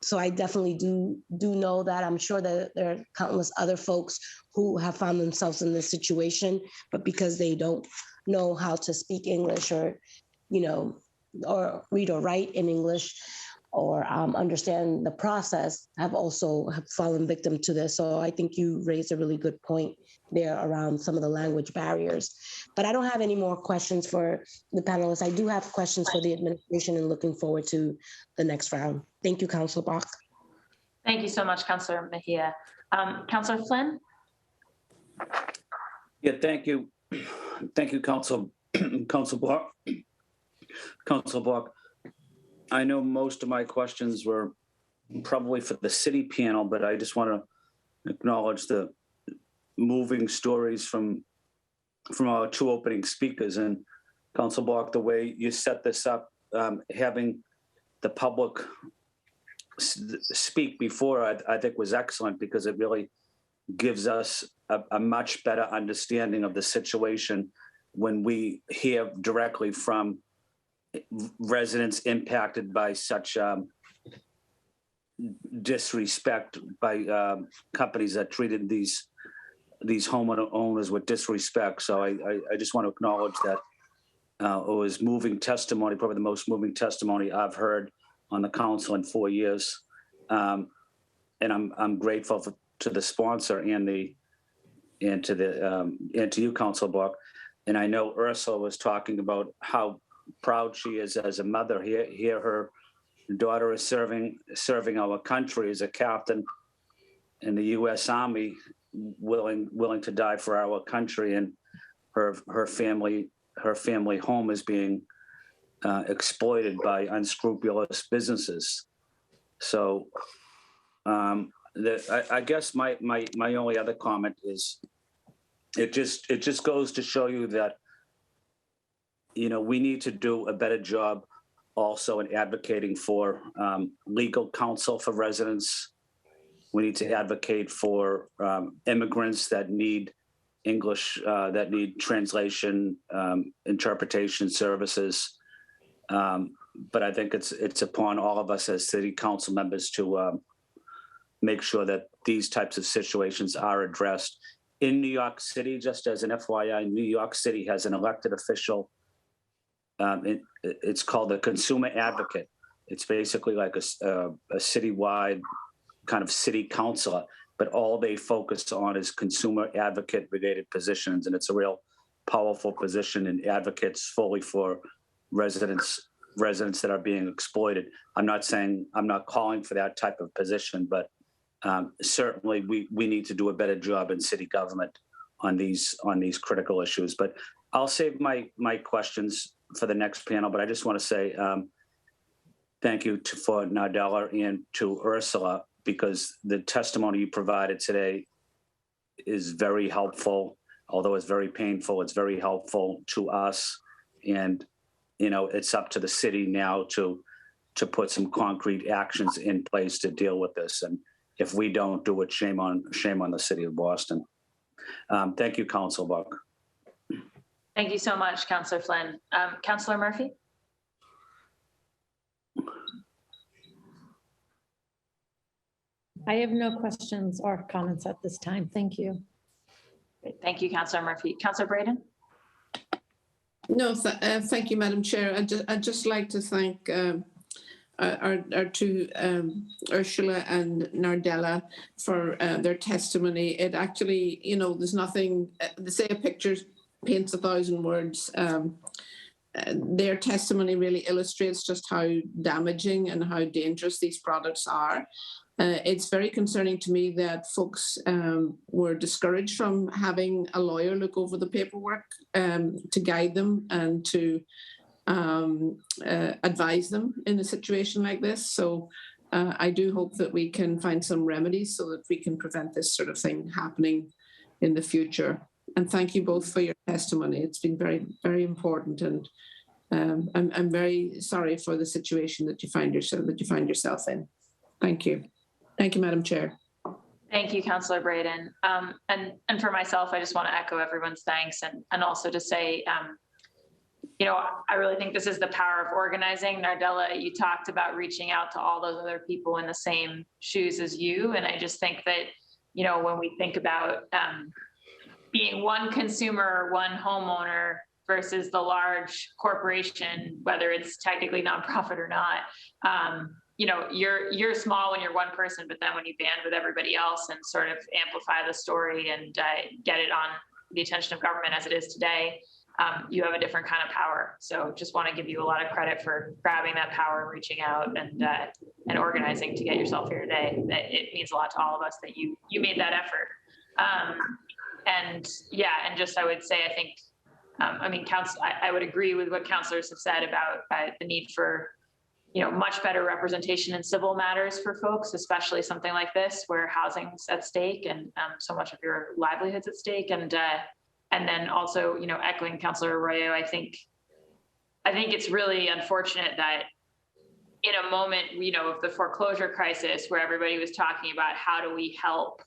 So I definitely do know that. I'm sure that there are countless other folks who have found themselves in this situation, but because they don't know how to speak English, or, or read or write in English, or understand the process, have fallen victim to this. So I think you raised a really good point there around some of the language barriers. But I don't have any more questions for the panelists. I do have questions for the administration, and looking forward to the next round. Thank you, Councilor Bach. Thank you so much, Councilor Mejia. Councilor Flynn? Yeah, thank you. Thank you, Council Block. Council Block. I know most of my questions were probably for the city panel, but I just want to acknowledge the moving stories from our two opening speakers. And Council Block, the way you set this up, having the public speak before, I think was excellent, because it really gives us a much better understanding of the situation when we hear directly from residents impacted by such disrespect by companies that treated these homeowners with disrespect. So I just want to acknowledge that it was moving testimony, probably the most moving testimony I've heard on the council in 4 years, and I'm grateful to the sponsor and to you, Council Block. And I know Ursula was talking about how proud she is as a mother. Here her daughter is serving our country as a captain in the U.S. Army, willing to die for our country, and her family home is being exploited by unscrupulous businesses. So I guess my only other comment is it just goes to show you that we need to do a better job also in advocating for legal counsel for residents. We need to advocate for immigrants that need English, that need translation, interpretation services. But I think it's upon all of us as city council members to make sure that these types of situations are addressed. In New York City, just as an FYI, New York City has an elected official. It's called the consumer advocate. It's basically like a citywide kind of city councilor, but all they focus on is consumer advocate related positions. And it's a real powerful position, and advocates fully for residents that are being exploited. I'm not calling for that type of position, but certainly we need to do a better job in city government on these critical issues. But I'll save my questions for the next panel, but I just want to say thank you for Nardella and to Ursula, because the testimony you provided today is very helpful. Although it's very painful, it's very helpful to us. And it's up to the city now to put some concrete actions in place to deal with this. And if we don't do it, shame on the city of Boston. Thank you, Council Buck. Thank you so much, Councillor Flynn. Councillor Murphy? I have no questions or comments at this time. Thank you. Great. Thank you, Councillor Murphy. Councillor Braden? No, thank you, Madam Chair. I'd just like to thank our two, Ursula and Nardella, for their testimony. It actually, there's nothing, they say a picture paints 1,000 words. Their testimony really illustrates just how damaging and how dangerous these products are. It's very concerning to me that folks were discouraged from having a lawyer look over the paperwork to guide them and to advise them in a situation like this. So I do hope that we can find some remedies so that we can prevent this sort of thing happening in the future. And thank you both for your testimony. It's been very, very important. And I'm very sorry for the situation that you find yourself in. Thank you. Thank you, Madam Chair. Thank you, Councillor Braden. And for myself, I just want to echo everyone's thanks and also to say, you know, I really think this is the power of organizing. Nardella, you talked about reaching out to all those other people in the same shoes as you. And I just think that, you know, when we think about being one consumer, one homeowner versus the large corporation, whether it's technically nonprofit or not, you know, you're small when you're one person, but then when you band with everybody else and sort of amplify the story and get it on the attention of government as it is today, you have a different kind of power. So just want to give you a lot of credit for grabbing that power and reaching out and organizing to get yourself here today. It means a lot to all of us that you made that effort. And yeah, and just I would say, I think, I mean, I would agree with what councilors have said about the need for, you know, much better representation in civil matters for folks, especially something like this where housing's at stake and so much of your livelihood's at stake. And then also, you know, echoing Councilor Arroyo, I think it's really unfortunate that in a moment, you know, of the foreclosure crisis where everybody was talking about how do we help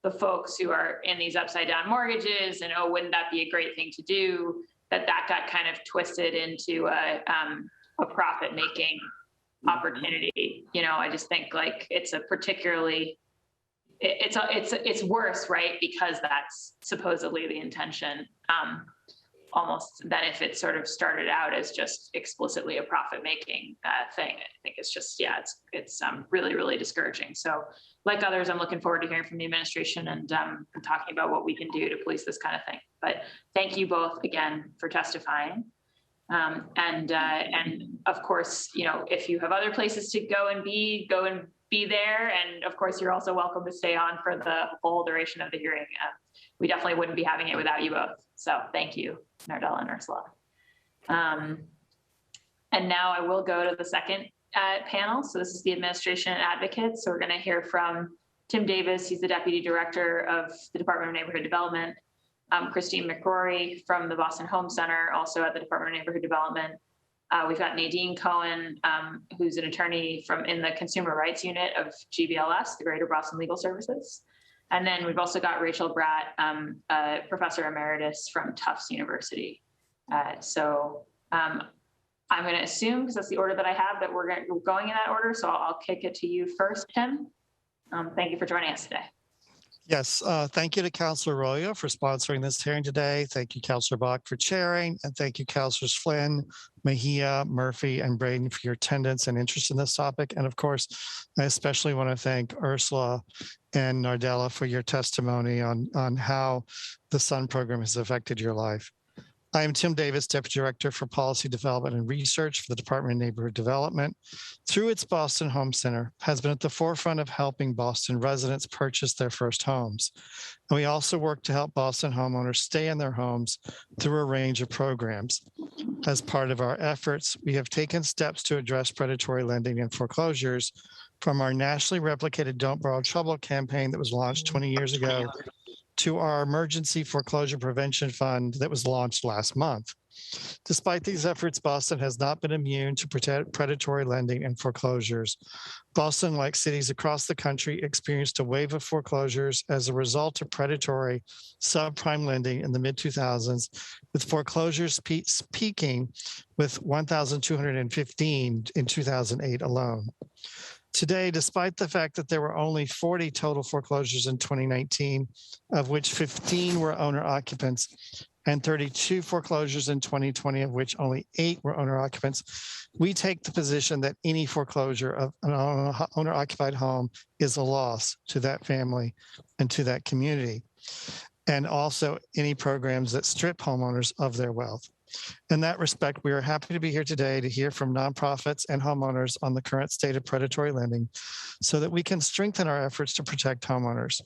the folks who are in these upside down mortgages and, oh, wouldn't that be a great thing to do, that got kind of twisted into a profit making opportunity. You know, I just think like it's a particularly, it's worse, right? Because that's supposedly the intention, almost than if it sort of started out as just explicitly a profit-making thing. I think it's just, yeah, it's really, really discouraging. So like others, I'm looking forward to hearing from the administration and talking about what we can do to police this kind of thing. But thank you both again for testifying. And of course, you know, if you have other places to go and be there. And of course, you're also welcome to stay on for the whole duration of the hearing. We definitely wouldn't be having it without you both. So thank you, Nardella and Ursula. And now I will go to the second panel. So this is the administration and advocates. So we're going to hear from Tim Davis. He's the Deputy Director of the Department of Neighborhood Development. Christine McCrory from the Boston Home Center, also at the Department of Neighborhood Development. We've got Nadine Cohen, who's an attorney in the Consumer Rights Unit of GBLS, the Greater Boston Legal Services. And then we've also got Rachel Bratt, Professor Emeritus from Tufts University. So I'm going to assume, because that's the order that I have, that we're going in that order. So I'll kick it to you first, Tim. Thank you for joining us today. Yes, thank you to Councilor Arroyo for sponsoring this hearing today. Thank you, Councilor Bach, for chairing, and thank you, Councilors Flynn, Mejia, Murphy, and Braden for your attendance and interest in this topic. And of course, I especially want to thank Ursula and Nardella for your testimony on how the SUN program has affected your life. I am Tim Davis, Deputy Director for Policy Development and Research for the Department of Neighborhood Development. Through its Boston Home Center, has been at the forefront of helping Boston residents purchase their first homes. And we also work to help Boston homeowners stay in their homes through a range of programs. As part of our efforts, we have taken steps to address predatory lending and foreclosures, from our nationally replicated Don't Borrow Trouble campaign that was launched 20 years ago to our emergency foreclosure prevention fund that was launched last month. Despite these efforts, Boston has not been immune to predatory lending and foreclosures. Boston, like cities across the country, experienced a wave of foreclosures as a result of predatory subprime lending in the mid-2000s, with foreclosures peaking with 1,215 in 2008 alone. Today, despite the fact that there were only 40 total foreclosures in 2019, of which 15 were owner occupants, and 32 foreclosures in 2020, of which only 8 were owner occupants, we take the position that any foreclosure of an owner occupied home is a loss to that family and to that community, and also any programs that strip homeowners of their wealth. In that respect, we are happy to be here today to hear from nonprofits and homeowners on the current state of predatory lending so that we can strengthen our efforts to protect homeowners.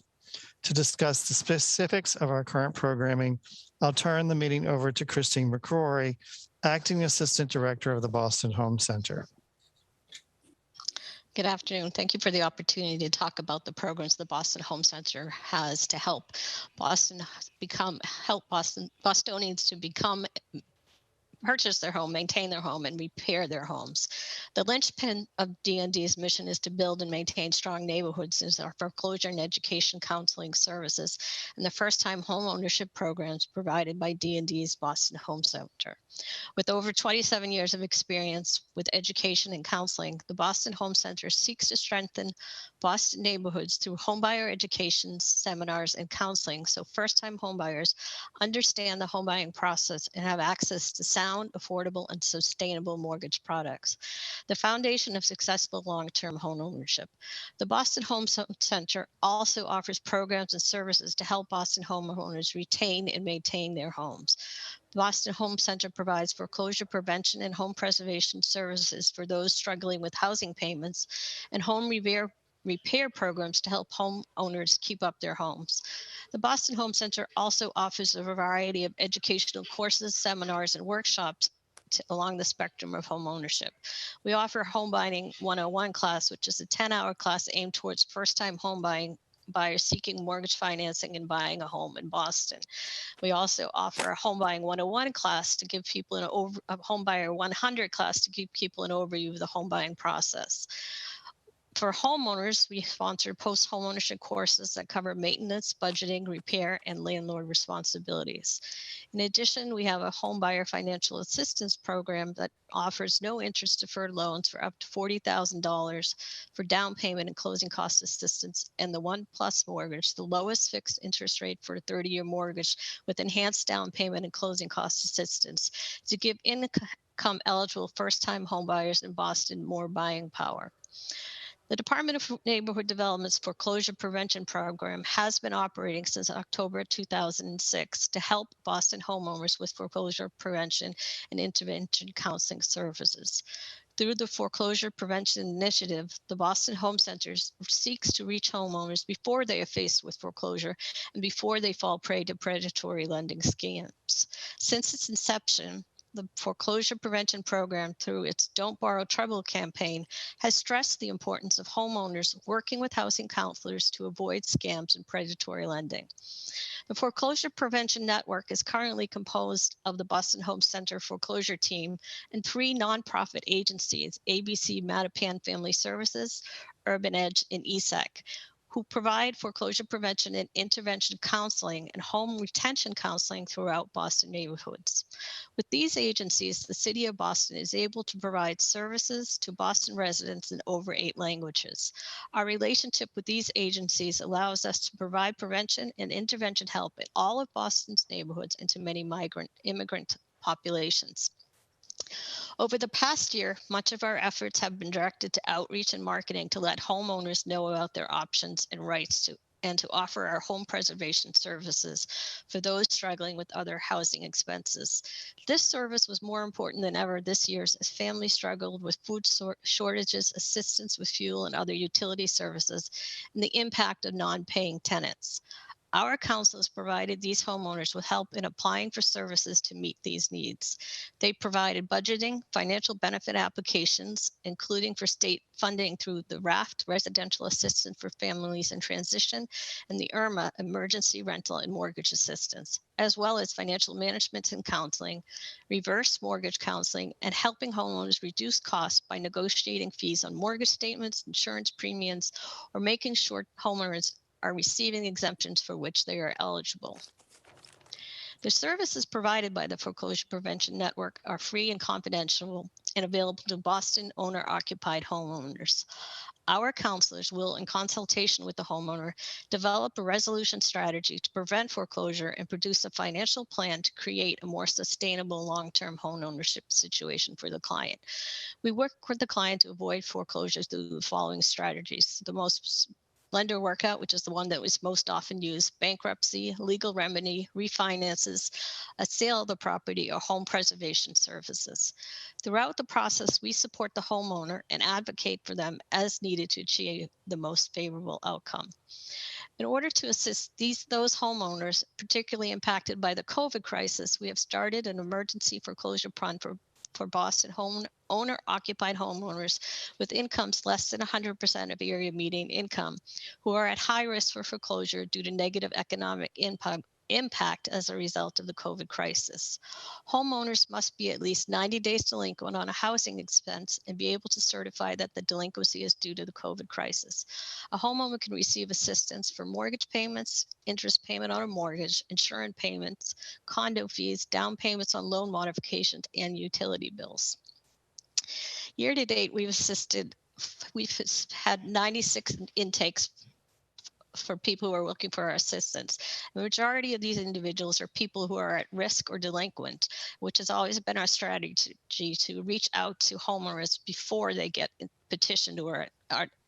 To discuss the specifics of our current programming, I'll turn the meeting over to Christine McCrory, Acting Assistant Director of the Boston Home Center. Good afternoon. Thank you for the opportunity to talk about the programs the Boston Home Center has to help Bostonians to become purchase their home, maintain their home, and repair their homes. The linchpin of D&D's mission is to build and maintain strong neighborhoods as our foreclosure and education counseling services and the first-time home ownership programs provided by D&D's Boston Home Center. With over 27 years of experience with education and counseling, the Boston Home Center seeks to strengthen Boston neighborhoods through homebuyer education, seminars, and counseling so first-time homebuyers understand the home buying process and have access to sound, affordable, and sustainable mortgage products. The foundation of successful long-term home ownership. The Boston Home Center also offers programs and services to help Boston homeowners retain and maintain their homes. The Boston Home Center provides foreclosure prevention and home preservation services for those struggling with housing payments and home repair programs to help homeowners keep up their homes. The Boston Home Center also offers a variety of educational courses, seminars, and workshops along the spectrum of home ownership. We offer Home Buying 101 class, which is a 10-hour class aimed towards first-time home buyers seeking mortgage financing and buying a home in Boston. We also offer a Home Buying 101 class to give people a Home Buyer 100 class to give people an overview of the home buying process. For homeowners, we sponsor post-home ownership courses that cover maintenance, budgeting, repair, and landlord responsibilities. In addition, we have a home buyer financial assistance program that offers no interest deferred loans for up to $40,000 for down payment and closing cost assistance, and the 1+ mortgage, the lowest fixed interest rate for a 30-year mortgage with enhanced down payment and closing cost assistance to give income eligible first-time home buyers in Boston more buying power. The Department of Neighborhood Development's foreclosure prevention program has been operating since October 2006 to help Boston homeowners with foreclosure prevention and intervention counseling services. Through the Foreclosure Prevention Initiative, the Boston Home Center seeks to reach homeowners before they are faced with foreclosure and before they fall prey to predatory lending scams. Since its inception, the Foreclosure Prevention Program, through its Don't Borrow Trouble campaign, has stressed the importance of homeowners working with housing counselors to avoid scams and predatory lending. The Foreclosure Prevention Network is currently composed of the Boston Home Center foreclosure team and 3 nonprofit agencies, ABC Mattapan Family Services, Urban Edge, and ESEC, who provide foreclosure prevention and intervention counseling and home retention counseling throughout Boston neighborhoods. With these agencies, the City of Boston is able to provide services to Boston residents in over 8 languages. Our relationship with these agencies allows us to provide prevention and intervention help in all of Boston's neighborhoods and to many immigrant populations. Over the past year, much of our efforts have been directed to outreach and marketing to let homeowners know about their options and rights and to offer our home preservation services for those struggling with other housing expenses. This service was more important than ever this year as families struggled with food shortages, assistance with fuel and other utility services, and the impact of non-paying tenants. Our counselors provided these homeowners with help in applying for services to meet these needs. They provided budgeting, financial benefit applications, including for state funding through the RAFT, Residential Assistance for Families in Transition, and the IRMA, Emergency Rental and Mortgage Assistance, as well as financial management and counseling, reverse mortgage counseling, and helping homeowners reduce costs by negotiating fees on mortgage statements, insurance premiums, or making sure homeowners are receiving exemptions for which they are eligible. The services provided by the Foreclosure Prevention Network are free and confidential and available to Boston owner-occupied homeowners. Our counselors will, in consultation with the homeowner, develop a resolution strategy to prevent foreclosure and produce a financial plan to create a more sustainable long-term home ownership situation for the client. We work with the client to avoid foreclosures through the following strategies. The most lender workout, which is the one that was most often used, bankruptcy, legal remedy, refinances, a sale of the property, or home preservation services. Throughout the process, we support the homeowner and advocate for them as needed to achieve the most favorable outcome. In order to assist those homeowners particularly impacted by the COVID crisis, we have started an emergency foreclosure fund for Boston owner-occupied homeowners with incomes less than 100% of area median income who are at high risk for foreclosure due to negative economic impact as a result of the COVID crisis. Homeowners must be at least 90 days delinquent on a housing expense and be able to certify that the delinquency is due to the COVID crisis. A homeowner can receive assistance for mortgage payments, interest payment on a mortgage, insurance payments, condo fees, down payments on loan modifications, and utility bills. Year to date, we've had 96 intakes for people who are looking for our assistance. The majority of these individuals are people who are at risk or delinquent, which has always been our strategy to reach out to homeowners before they get petitioned or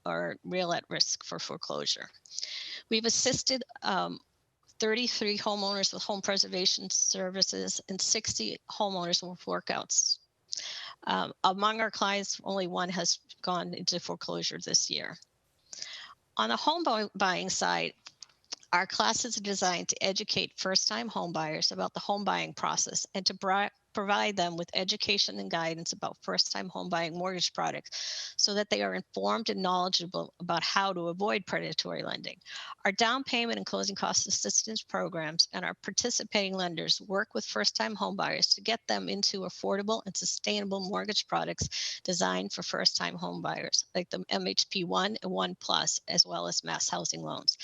are real at risk for foreclosure. We've assisted 33 homeowners with home preservation services and 60 homeowners with workouts. Among our clients, only one has gone into foreclosure this year. On the home buying side, our classes are designed to educate first-time home buyers about the home buying process and to provide them with education and guidance about first-time home buying mortgage products so that they are informed and knowledgeable about how to avoid predatory lending. Our down payment and closing cost assistance programs and our participating lenders work with first-time home buyers to get them into affordable and sustainable mortgage products designed for first-time home buyers, like the MHP 1 and 1 Plus, as well as mass housing loans.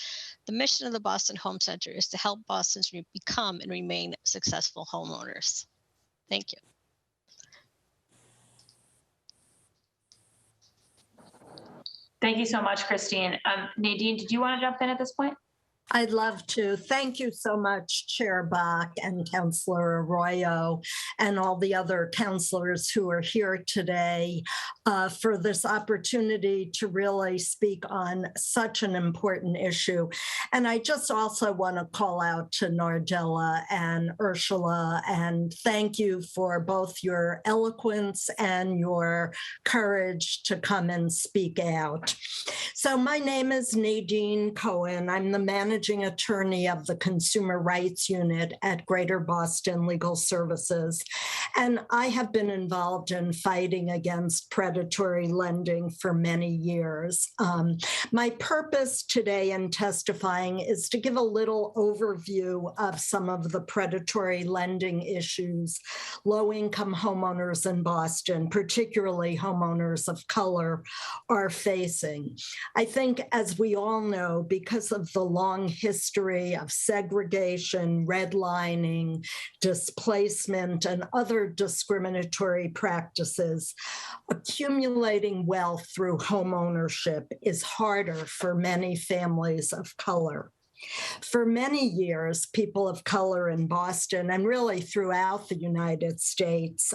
The mission of the Boston Home Center is to help Bostons become and remain successful homeowners. Thank you. Thank you so much, Christine. Nadine, did you want to jump in at this point? I'd love to. Thank you so much, Chair Bach and Councillor Arroyo and all the other councillors who are here today for this opportunity to really speak on such an important issue. And I just also want to call out to Nardella and Ursula and thank you for both your eloquence and your courage to come and speak out. So my name is Nadine Cohen. I'm the managing attorney of the Consumer Rights Unit at Greater Boston Legal Services. And I have been involved in fighting against predatory lending for many years. My purpose today in testifying is to give a little overview of some of the predatory lending issues low-income homeowners in Boston, particularly homeowners of color, are facing. I think, as we all know, because of the long history of segregation, redlining, displacement, and other discriminatory practices, accumulating wealth through home ownership is harder for many families of color. For many years, people of color in Boston and really throughout the United States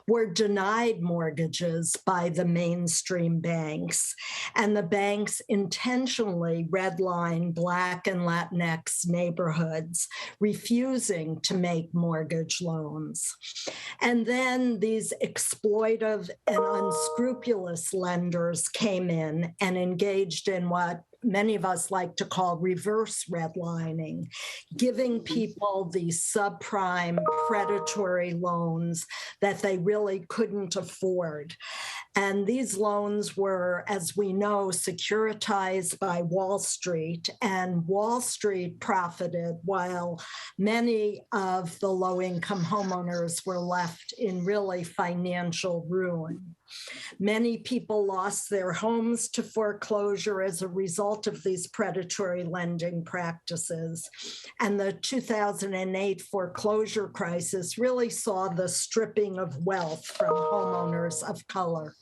were denied mortgages by the mainstream banks. And the banks intentionally redlined Black and Latinx neighborhoods, refusing to make mortgage loans. And then these exploitive and unscrupulous lenders came in and engaged in what many of us like to call reverse redlining, giving people these subprime predatory loans that they really couldn't afford. And these loans were, as we know, securitized by Wall Street, and Wall Street profited while many of the low-income homeowners were left in really financial ruin. Many people lost their homes to foreclosure as a result of these predatory lending practices. And the 2008 foreclosure crisis really saw the stripping of wealth from homeowners of color.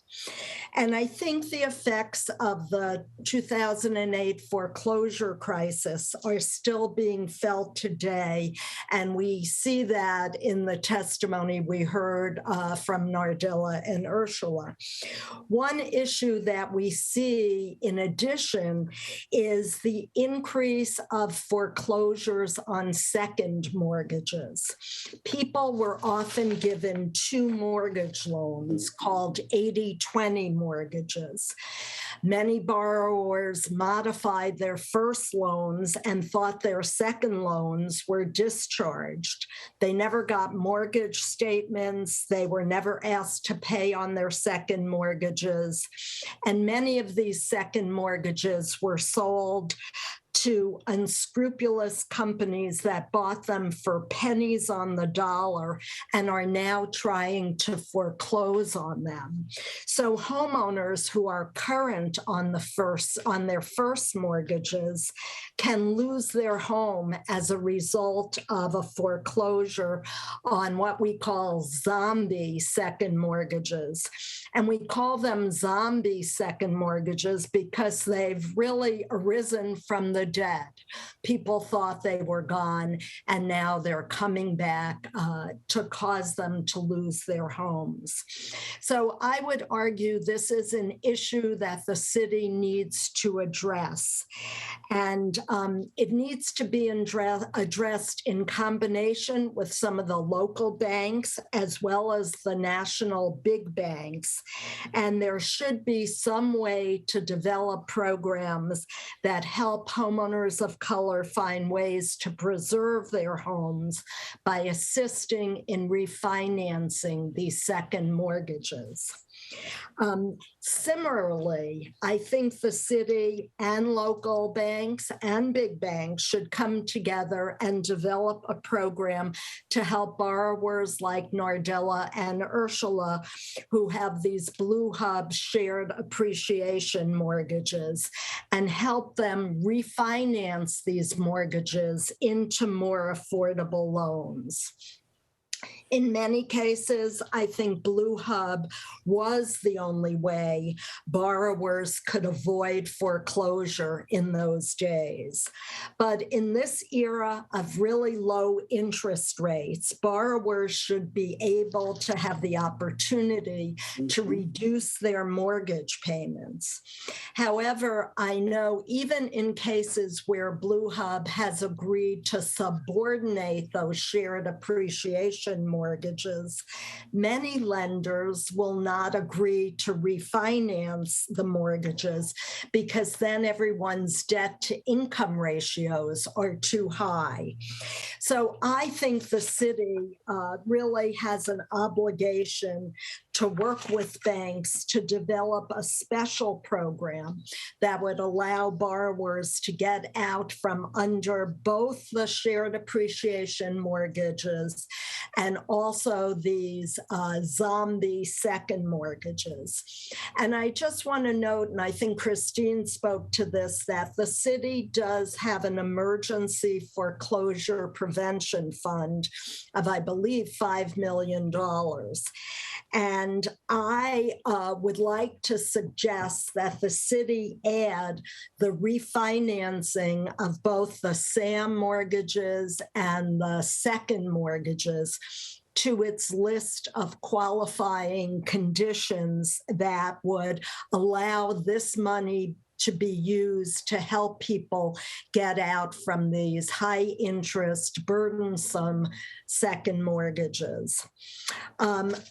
And I think the effects of the 2008 foreclosure crisis are still being felt today. And we see that in the testimony we heard from Nardella and Ursula. One issue that we see in addition is the increase of foreclosures on second mortgages. People were often given two mortgage loans called 80-20 mortgages. Many borrowers modified their first loans and thought their second loans were discharged. They never got mortgage statements. They were never asked to pay on their second mortgages. And many of these second mortgages were sold to unscrupulous companies that bought them for pennies on the dollar and are now trying to foreclose on them. So homeowners who are current on their first mortgages can lose their home as a result of a foreclosure on what we call zombie second mortgages. And we call them zombie second mortgages because they've really arisen from the dead. People thought they were gone, and now they're coming back to cause them to lose their homes. So I would argue this is an issue that the city needs to address. And it needs to be addressed in combination with some of the local banks as well as the national big banks. And there should be some way to develop programs that help homeowners of color find ways to preserve their homes by assisting in refinancing these second mortgages. Similarly, I think the city and local banks and big banks should come together and develop a program to help borrowers like Nardella and Ursula who have these Blue Hub shared appreciation mortgages and help them refinance these mortgages into more affordable loans. In many cases, I think Blue Hub was the only way borrowers could avoid foreclosure in those days. But in this era of really low interest rates, borrowers should be able to have the opportunity to reduce their mortgage payments. However, I know even in cases where Blue Hub has agreed to subordinate those shared appreciation mortgages, many lenders will not agree to refinance the mortgages because then everyone's debt to income ratios are too high. So I think the city really has an obligation to work with banks to develop a special program that would allow borrowers to get out from under both the shared appreciation mortgages and also these zombie second mortgages. And I just want to note, and I think Christine spoke to this, that the city does have an emergency foreclosure prevention fund of, I believe, $5 million. And I would like to suggest that the city add the refinancing of both the SAM mortgages and the second mortgages to its list of qualifying conditions that would allow this money to be used to help people get out from these high interest, burdensome second mortgages.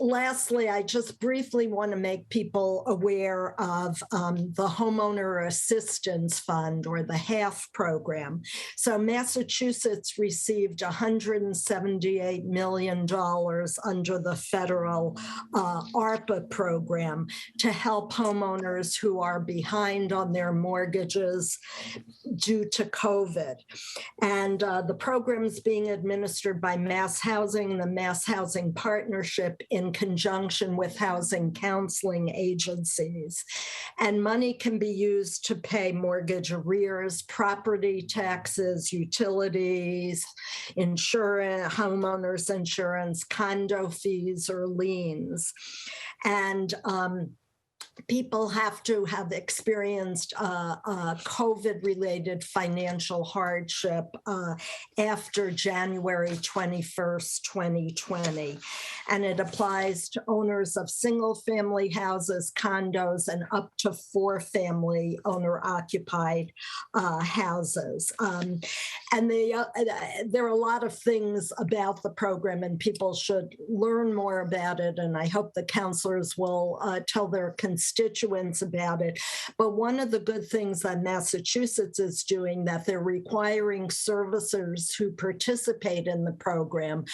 Lastly, I just briefly want to make people aware of the Homeowner Assistance Fund, or the HALF program. So Massachusetts received $178 million under the federal ARPA program to help homeowners who are behind on their mortgages due to COVID. And the program is being administered by Mass Housing, the Mass Housing Partnership, in conjunction with housing counseling agencies. And money can be used to pay mortgage arrears, property taxes, utilities, insurance, homeowners insurance, condo fees, or liens. And people have to have experienced COVID-related financial hardship after January 21st, 2020. And it applies to owners of single-family houses, condos, and up to 4-family owner-occupied houses. And there are a lot of things about the program, and people should learn more about it. And I hope the counselors will tell their constituents constituents about it. But one of the good things that Massachusetts is doing, that they're requiring servicers who participate in the program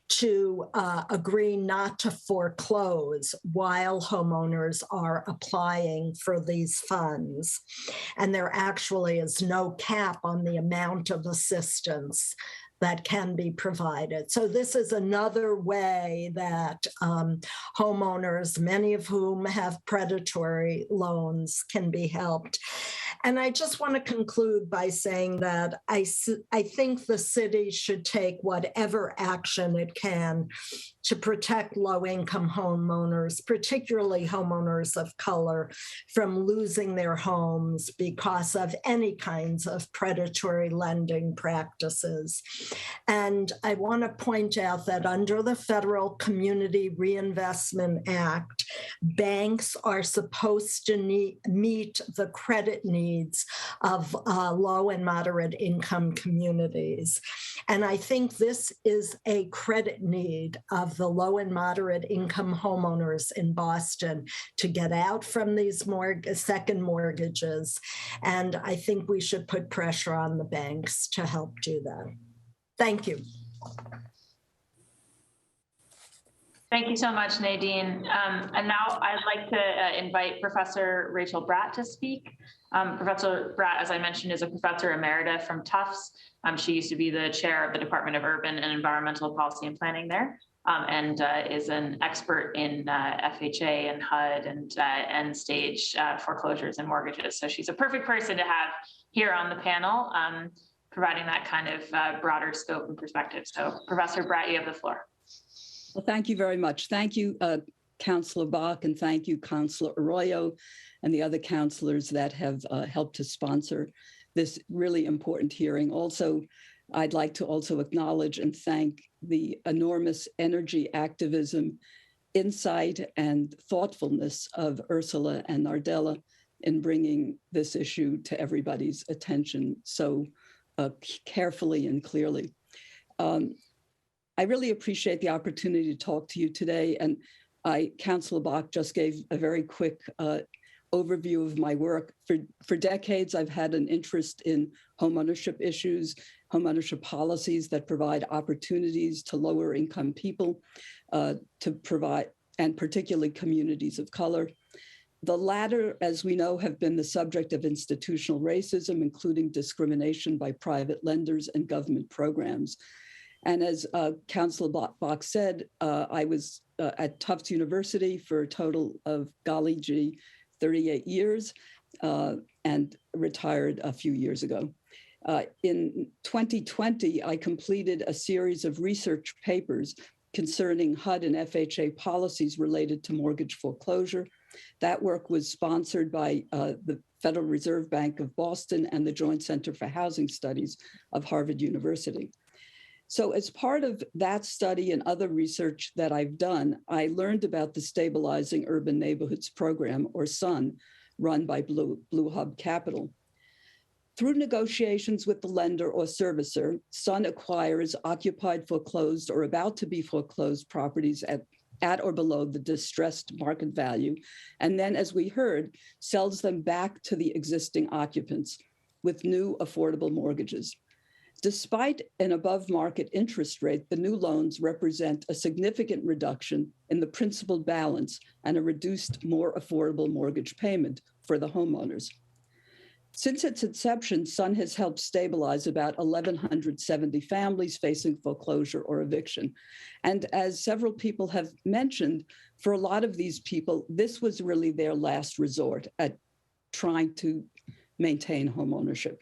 to agree not to foreclose while homeowners are applying for these funds. And there actually is no cap on the amount of assistance that can be provided. So this is another way that homeowners, many of whom have predatory loans, can be helped. And I just want to conclude by saying that I think the city should take whatever action it can to protect low-income homeowners, particularly homeowners of color, from losing their homes because of any kinds of predatory lending practices. And I want to point out that under the Federal Community Reinvestment Act, banks are supposed to meet the credit needs of low and moderate income communities. And I think this is a credit need of the low and moderate income homeowners in Boston to get out from these second mortgages. And I think we should put pressure on the banks to help do that. Thank you. Thank you so much, Nadine. And now I'd like to invite Professor Rachel Bratt to speak. Professor Bratt, as I mentioned, is a professor emerita from Tufts. She used to be the chair of the Department of Urban and Environmental Policy and Planning there, and is an expert in FHA and HUD and end stage foreclosures and mortgages. So she's a perfect person to have here on the panel, providing that kind of broader scope and perspective. So Professor Bratt, you have the floor. Well, thank you very much. Thank you, Councillor Bach, and thank you, Councillor Arroyo, and the other councillors that have helped to sponsor this really important hearing. Also, I'd like to also acknowledge and thank the enormous energy, activism, insight, and thoughtfulness of Ursula and Nardella in bringing this issue to everybody's attention so carefully and clearly. I really appreciate the opportunity to talk to you today. And Councillor Bach just gave a very quick overview of my work. For decades, I've had an interest in homeownership issues, homeownership policies that provide opportunities to lower income people to provide, and particularly communities of color. The latter, as we know, have been the subject of institutional racism, including discrimination by private lenders and government programs. And as Councillor Bach said, I was at Tufts University for a total of, 38 years and retired a few years ago. In 2020, I completed a series of research papers concerning HUD and FHA policies related to mortgage foreclosure. That work was sponsored by the Federal Reserve Bank of Boston and the Joint Center for Housing Studies of Harvard University. So as part of that study and other research that I've done, I learned about the Stabilizing Urban Neighborhoods Program, or SUN, run by Blue Hub Capital. Through negotiations with the lender or servicer, SUN acquires occupied, foreclosed, or about to be foreclosed properties at or below the distressed market value, and then, as we heard, sells them back to the existing occupants with new affordable mortgages. Despite an above-market interest rate, the new loans represent a significant reduction in the principal balance and a reduced, more affordable mortgage payment for the homeowners. Since its inception, SUN has helped stabilize about 1,170 families facing foreclosure or eviction. And as several people have mentioned, for a lot of these people, this was really their last resort at trying to maintain homeownership.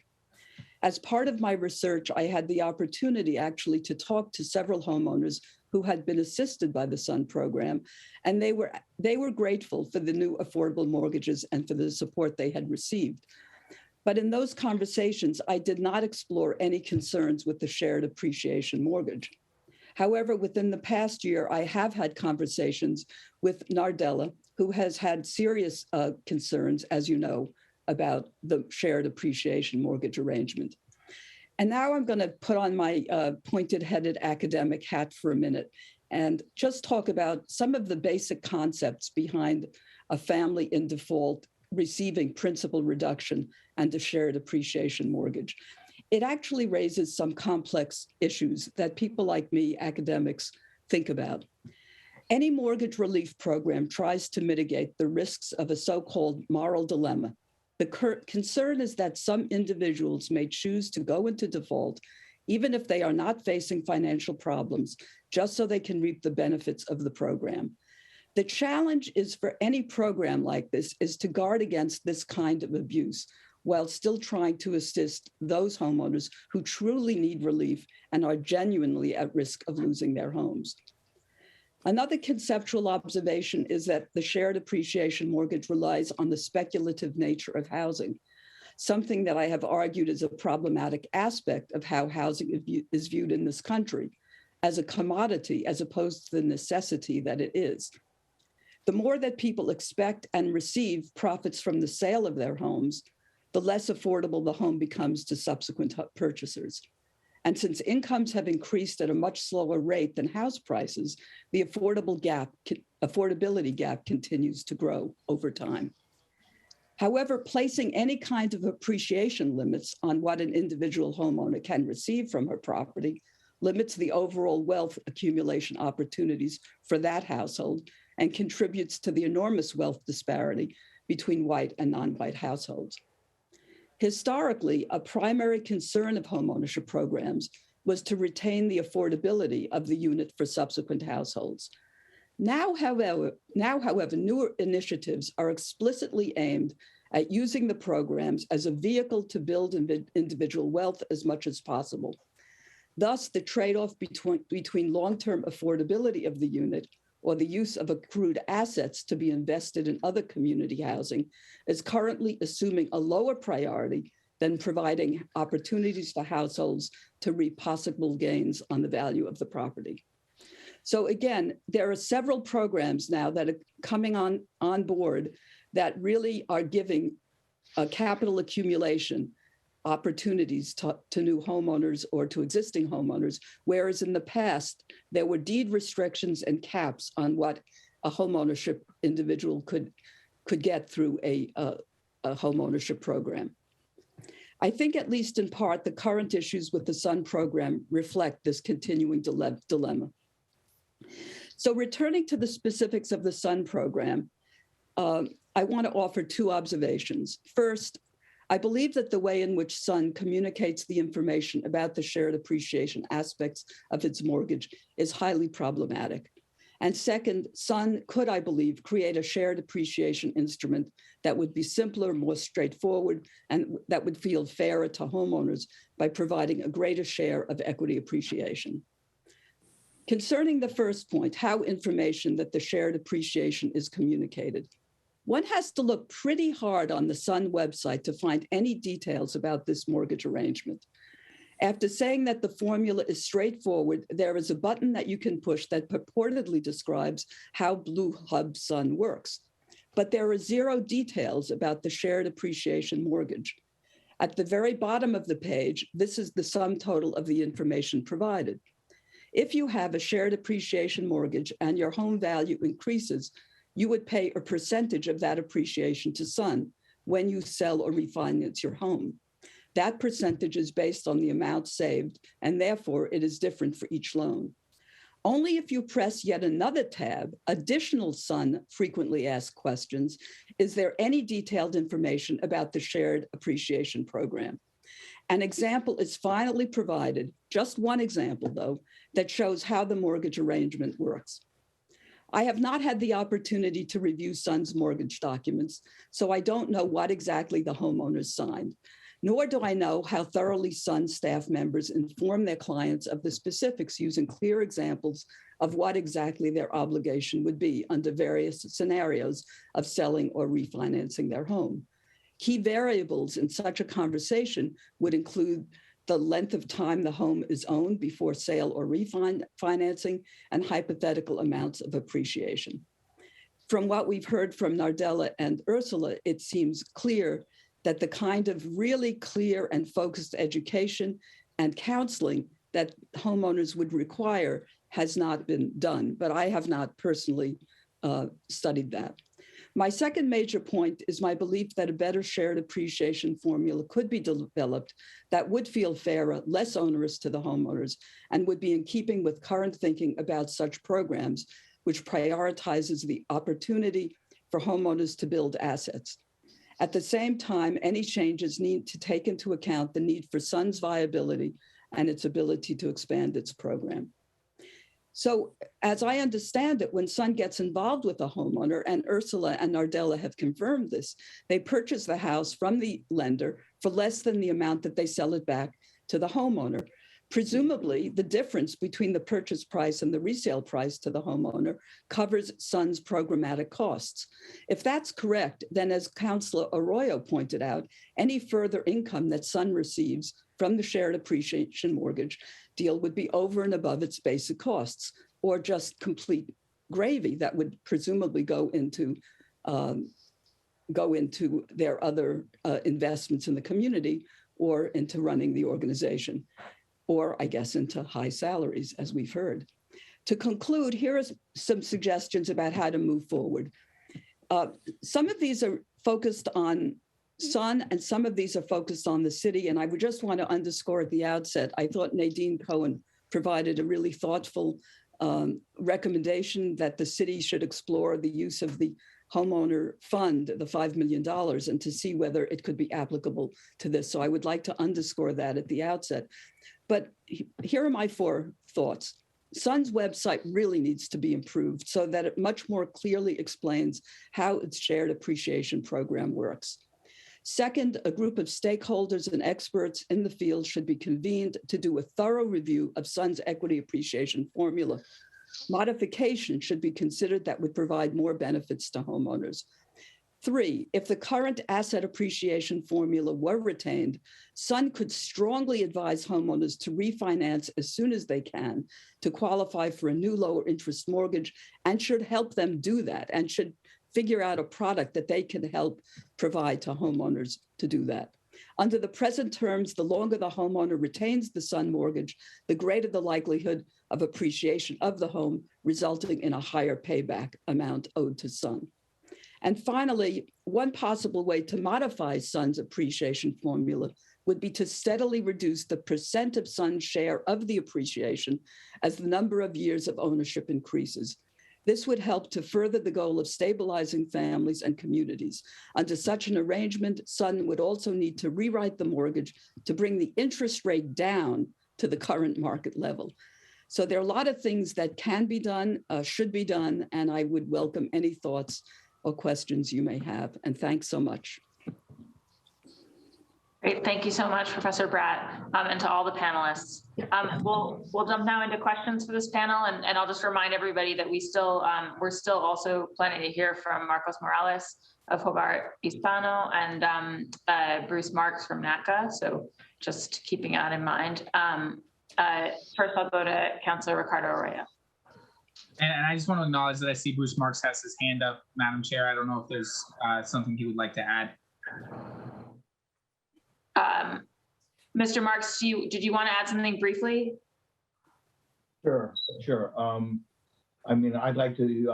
As part of my research, I had the opportunity actually to talk to several homeowners who had been assisted by the SUN program, and they were grateful for the new affordable mortgages and for the support they had received. But in those conversations, I did not explore any concerns with the shared appreciation mortgage. However, within the past year, I have had conversations with Nardella, who has had serious concerns, as you know, about the shared appreciation mortgage arrangement. And now I'm going to put on my pointed-headed academic hat for a minute and just talk about some of the basic concepts behind a family in default receiving principal reduction and a shared appreciation mortgage. It actually raises some complex issues that people like me, academics, think about. Any mortgage relief program tries to mitigate the risks of a so-called moral dilemma. The concern is that some individuals may choose to go into default, even if they are not facing financial problems, just so they can reap the benefits of the program. The challenge is for any program like this is to guard against this kind of abuse while still trying to assist those homeowners who truly need relief and are genuinely at risk of losing their homes. Another conceptual observation is that the shared appreciation mortgage relies on the speculative nature of housing, something that I have argued is a problematic aspect of how housing is viewed in this country, as a commodity as opposed to the necessity that it is. The more that people expect and receive profits from the sale of their homes, the less affordable the home becomes to subsequent purchasers. And since incomes have increased at a much slower rate than house prices, the affordability gap continues to grow over time. However, placing any kind of appreciation limits on what an individual homeowner can receive from her property limits the overall wealth accumulation opportunities for that household and contributes to the enormous wealth disparity between white and non-white households. Historically, a primary concern of homeownership programs was to retain the affordability of the unit for subsequent households. Now, however, newer initiatives are explicitly aimed at using the programs as a vehicle to build individual wealth as much as possible. Thus, the trade-off between long-term affordability of the unit or the use of accrued assets to be invested in other community housing is currently assuming a lower priority than providing opportunities for households to reap possible gains on the value of the property. So again, there are several programs now that are coming on board that really are giving capital accumulation opportunities to new homeowners or to existing homeowners, whereas in the past, there were deed restrictions and caps on what a homeownership individual could get through a homeownership program. I think at least in part, the current issues with the SUN program reflect this continuing dilemma. So returning to the specifics of the SUN program, I want to offer two observations. First, I believe that the way in which SUN communicates the information about the shared appreciation aspects of its mortgage is highly problematic. And second, SUN could, I believe, create a shared appreciation instrument that would be simpler, more straightforward, and that would feel fairer to homeowners by providing a greater share of equity appreciation. Concerning the first point, how information that the shared appreciation is communicated, one has to look pretty hard on the SUN website to find any details about this mortgage arrangement. After saying that the formula is straightforward, there is a button that you can push that purportedly describes how Blue Hub SUN works. But there are zero details about the shared appreciation mortgage. At the very bottom of the page, this is the sum total of the information provided. If you have a shared appreciation mortgage and your home value increases, you would pay a percentage of that appreciation to SUN when you sell or refinance your home. That percentage is based on the amount saved, and therefore it is different for each loan. Only if you press yet another tab, additional SUN frequently asked questions, is there any detailed information about the shared appreciation program. An example is finally provided, just one example though, that shows how the mortgage arrangement works. I have not had the opportunity to review SUN's mortgage documents, so I don't know what exactly the homeowners signed, nor do I know how thoroughly SUN staff members inform their clients of the specifics using clear examples of what exactly their obligation would be under various scenarios of selling or refinancing their home. Key variables in such a conversation would include the length of time the home is owned before sale or refinancing, and hypothetical amounts of appreciation. From what we've heard from Nardella and Ursula, it seems clear that the kind of really clear and focused education and counseling that homeowners would require has not been done, but I have not personally studied that. My second major point is my belief that a better shared appreciation formula could be developed that would feel fairer, less onerous to the homeowners, and would be in keeping with current thinking about such programs, which prioritizes the opportunity for homeowners to build assets. At the same time, any changes need to take into account the need for SUN's viability and its ability to expand its program. So as I understand it, when SUN gets involved with a homeowner, and Ursula and Nardella have confirmed this, they purchase the house from the lender for less than the amount that they sell it back to the homeowner. Presumably, the difference between the purchase price and the resale price to the homeowner covers SUN's programmatic costs. If that's correct, then as Councilor Arroyo pointed out, any further income that SUN receives from the shared appreciation mortgage deal would be over and above its basic costs, or just complete gravy that would presumably go into their other investments in the community or into running the organization, or I guess into high salaries, as we've heard. To conclude, here are some suggestions about how to move forward. Some of these are focused on SUN, and some of these are focused on the city. And I would just want to underscore at the outset, I thought Nadine Cohen provided a really thoughtful recommendation that the city should explore the use of the homeowner fund, the $5 million, and to see whether it could be applicable to this. So I would like to underscore that at the outset. But here are my 4 thoughts. SUN's website really needs to be improved so that it much more clearly explains how its shared appreciation program works. Second, a group of stakeholders and experts in the field should be convened to do a thorough review of SUN's equity appreciation formula. Modification should be considered that would provide more benefits to homeowners. 3, if the current asset appreciation formula were retained, SUN could strongly advise homeowners to refinance as soon as they can to qualify for a new lower interest mortgage, and should help them do that, and should figure out a product that they can help provide to homeowners to do that. Under the present terms, the longer the homeowner retains the SUN mortgage, the greater the likelihood of appreciation of the home, resulting in a higher payback amount owed to SUN. And finally, one possible way to modify SUN's appreciation formula would be to steadily reduce the percent of SUN's share of the appreciation as the number of years of ownership increases. This would help to further the goal of stabilizing families and communities. Under such an arrangement, SUN would also need to rewrite the mortgage to bring the interest rate down to the current market level. So there are a lot of things that can be done, should be done, and I would welcome any thoughts or questions you may have. And thanks so much. Great, thank you so much, Professor Bratt, and to all the panelists. We'll jump now into questions for this panel, and I'll just remind everybody that we're still also planning to hear from Marcos Morales of Hobart Hispano and Bruce Marks from NACA, so just keeping that in mind. First, I'll go to Councilor Ricardo Arroyo. And I just want to acknowledge that I see Bruce Marks has his hand up, Madam Chair. I don't know if there's something he would like to add. Mr. Marks, did you want to add something briefly? Sure. I mean, I'd like to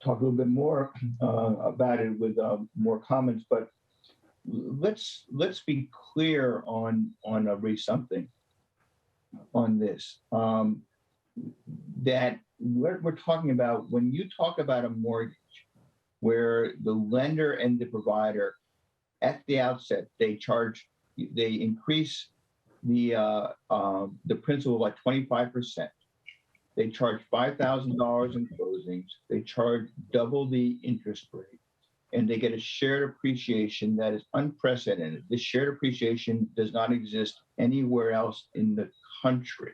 talk a little bit more about it with more comments, but let's be clear on something on this. That what we're talking about, when you talk about a mortgage where the lender and the provider at the outset, they increase the principal by 25%. They charge $5,000 in closings. They charge double the interest rate, and they get a shared appreciation that is unprecedented. This shared appreciation does not exist anywhere else in the country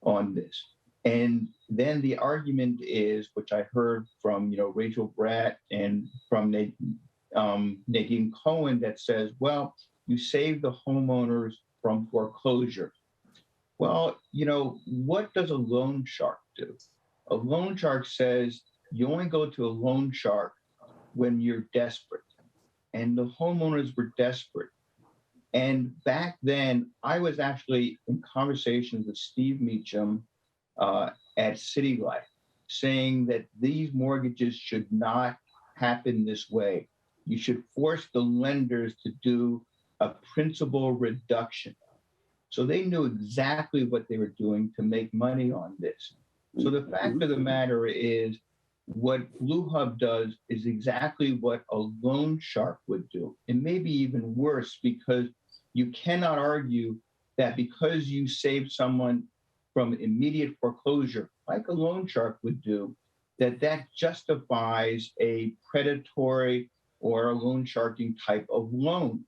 on this. And then the argument is, which I heard from Rachel Bratt and from Nadine Cohen, that says, well, you save the homeowners from foreclosure. Well, what does a loan shark do? A loan shark says you only go to a loan shark when you're desperate. And the homeowners were desperate. And back then, I was actually in conversations with Steve Meacham at City Life, saying that these mortgages should not happen this way. You should force the lenders to do a principal reduction. So they knew exactly what they were doing to make money on this. So the fact of the matter is, what Blue Hub does is exactly what a loan shark would do, and maybe even worse, because you cannot argue that because you save someone from immediate foreclosure, like a loan shark would do, that justifies a predatory or a loan sharking type of loan.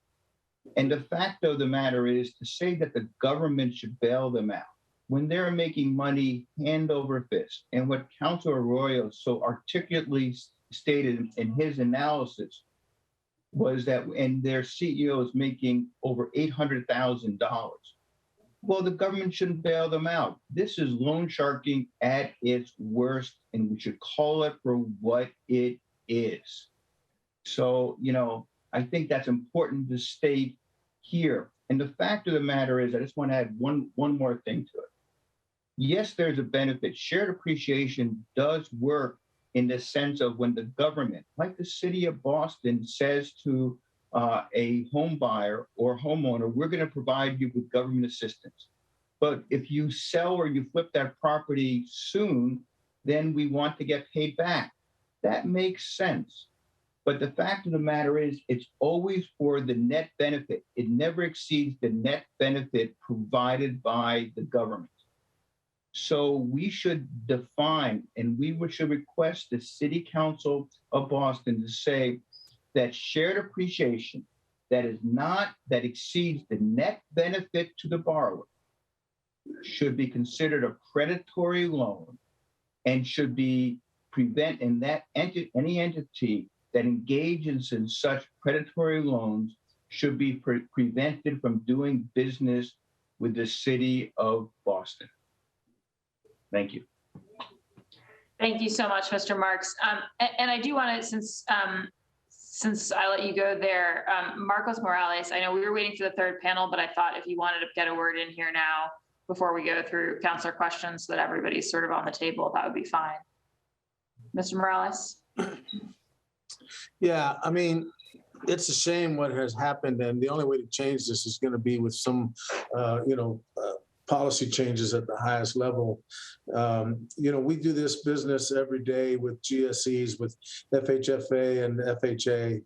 And the fact of the matter is, to say that the government should bail them out when they're making money hand over fist, and what Councilor Arroyo so articulately stated in his analysis was that, and their CEO is making over $800,000. Well, the government shouldn't bail them out. This is loan sharking at its worst, and we should call it for what it is. So, I think that's important to state here. And the fact of the matter is, I just want to add one more thing to it. Yes, there's a benefit. Shared appreciation does work in the sense of when the government, like the city of Boston, says to a home buyer or homeowner, we're going to provide you with government assistance. But if you sell or you flip that property soon, then we want to get paid back. That makes sense. But the fact of the matter is, it's always for the net benefit. It never exceeds the net benefit provided by the government. So we should define, and we should request the City Council of Boston to say that shared appreciation that exceeds the net benefit to the borrower should be considered a predatory loan and should be any entity that engages in such predatory loans should be prevented from doing business with the City of Boston. Thank you. Thank you so much, Mr. Marks. And I do want to, since I let you go there, Marcos Morales, I know we were waiting for the third panel, but I thought if you wanted to get a word in here now before we go through counselor questions so that everybody's sort of on the table, that would be fine. Mr. Morales? Yeah, I mean, it's a shame what has happened, and the only way to change this is going to be with some, policy changes at the highest level. We do this business every day with GSEs, with FHFA and FHA.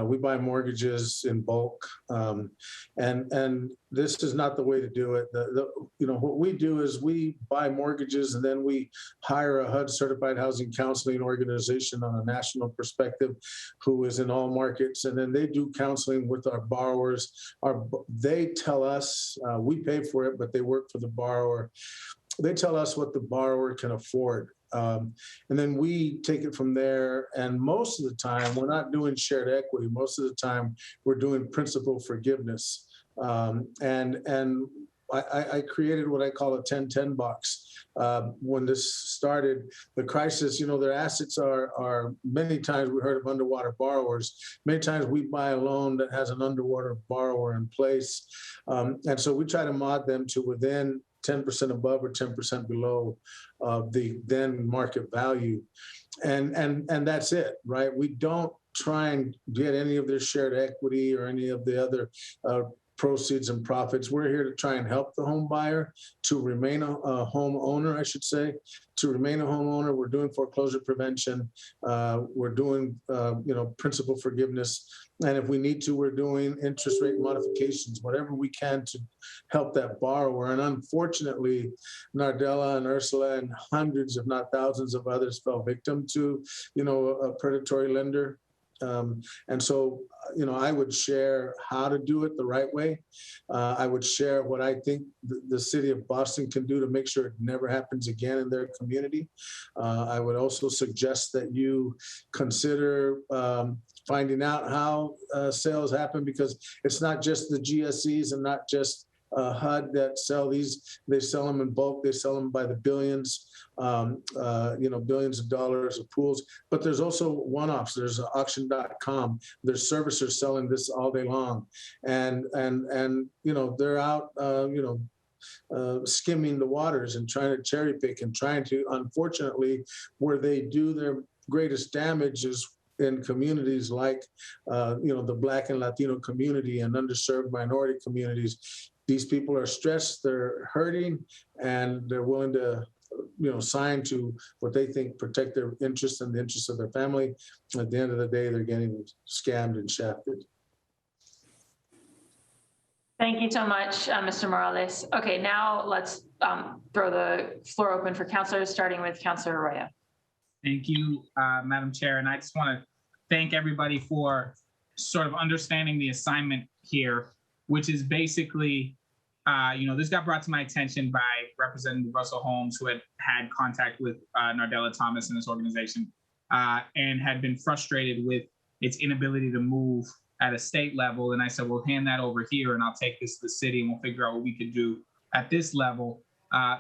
We buy mortgages in bulk, and this is not the way to do it. What we do is we buy mortgages and then we hire a HUD certified housing counseling organization on a national perspective, who is in all markets, and then they do counseling with our borrowers. They tell us, we pay for it, but they work for the borrower. They tell us what the borrower can afford. And then we take it from there. And most of the time, we're not doing shared equity. Most of the time, we're doing principal forgiveness. And I created what I call a 10-10 box. When this started, the crisis, their assets are many times we heard of underwater borrowers. Many times we buy a loan that has an underwater borrower in place. And so we try to mod them to within 10% above or 10% below the then market value. And that's it, right? We don't try and get any of their shared equity or any of the other proceeds and profits. We're here to try and help the home buyer to remain a home owner, I should say, to remain a homeowner. We're doing foreclosure prevention. We're doing, principal forgiveness. And if we need to, we're doing interest rate modifications, whatever we can to help that borrower. And unfortunately, Nardella and Ursula and hundreds, if not thousands of others fell victim to, a predatory lender. And so, I would share how to do it the right way. I would share what I think the city of Boston can do to make sure it never happens again in their community. I would also suggest that you consider finding out how sales happen, because it's not just the GSEs and not just HUD that sell these. They sell them in bulk. They sell them by the billions. Billions of dollars of pools, but there's also one-offs. There's auction.com. There's servicers selling this all day long, and they're out, skimming the waters and trying to cherry pick and trying to, unfortunately, where they do their greatest damage is in communities like, the Black and Latino community and underserved minority communities. These people are stressed, they're hurting, and they're willing to, sign to what they think protect their interests and the interests of their family. At the end of the day, they're getting scammed and shafted. Thank you so much, Mr. Morales. Okay, now let's throw the floor open for councilors, starting with Councilor Arroyo. Thank you, Madam Chair. And I just want to thank everybody for sort of understanding the assignment here, which is basically, this got brought to my attention by Representative Russell Holmes, who had contact with Nardella Thomas and this organization, and had been frustrated with its inability to move at a state level. And I said, well, hand that over here and I'll take this to the city and we'll figure out what we could do at this level.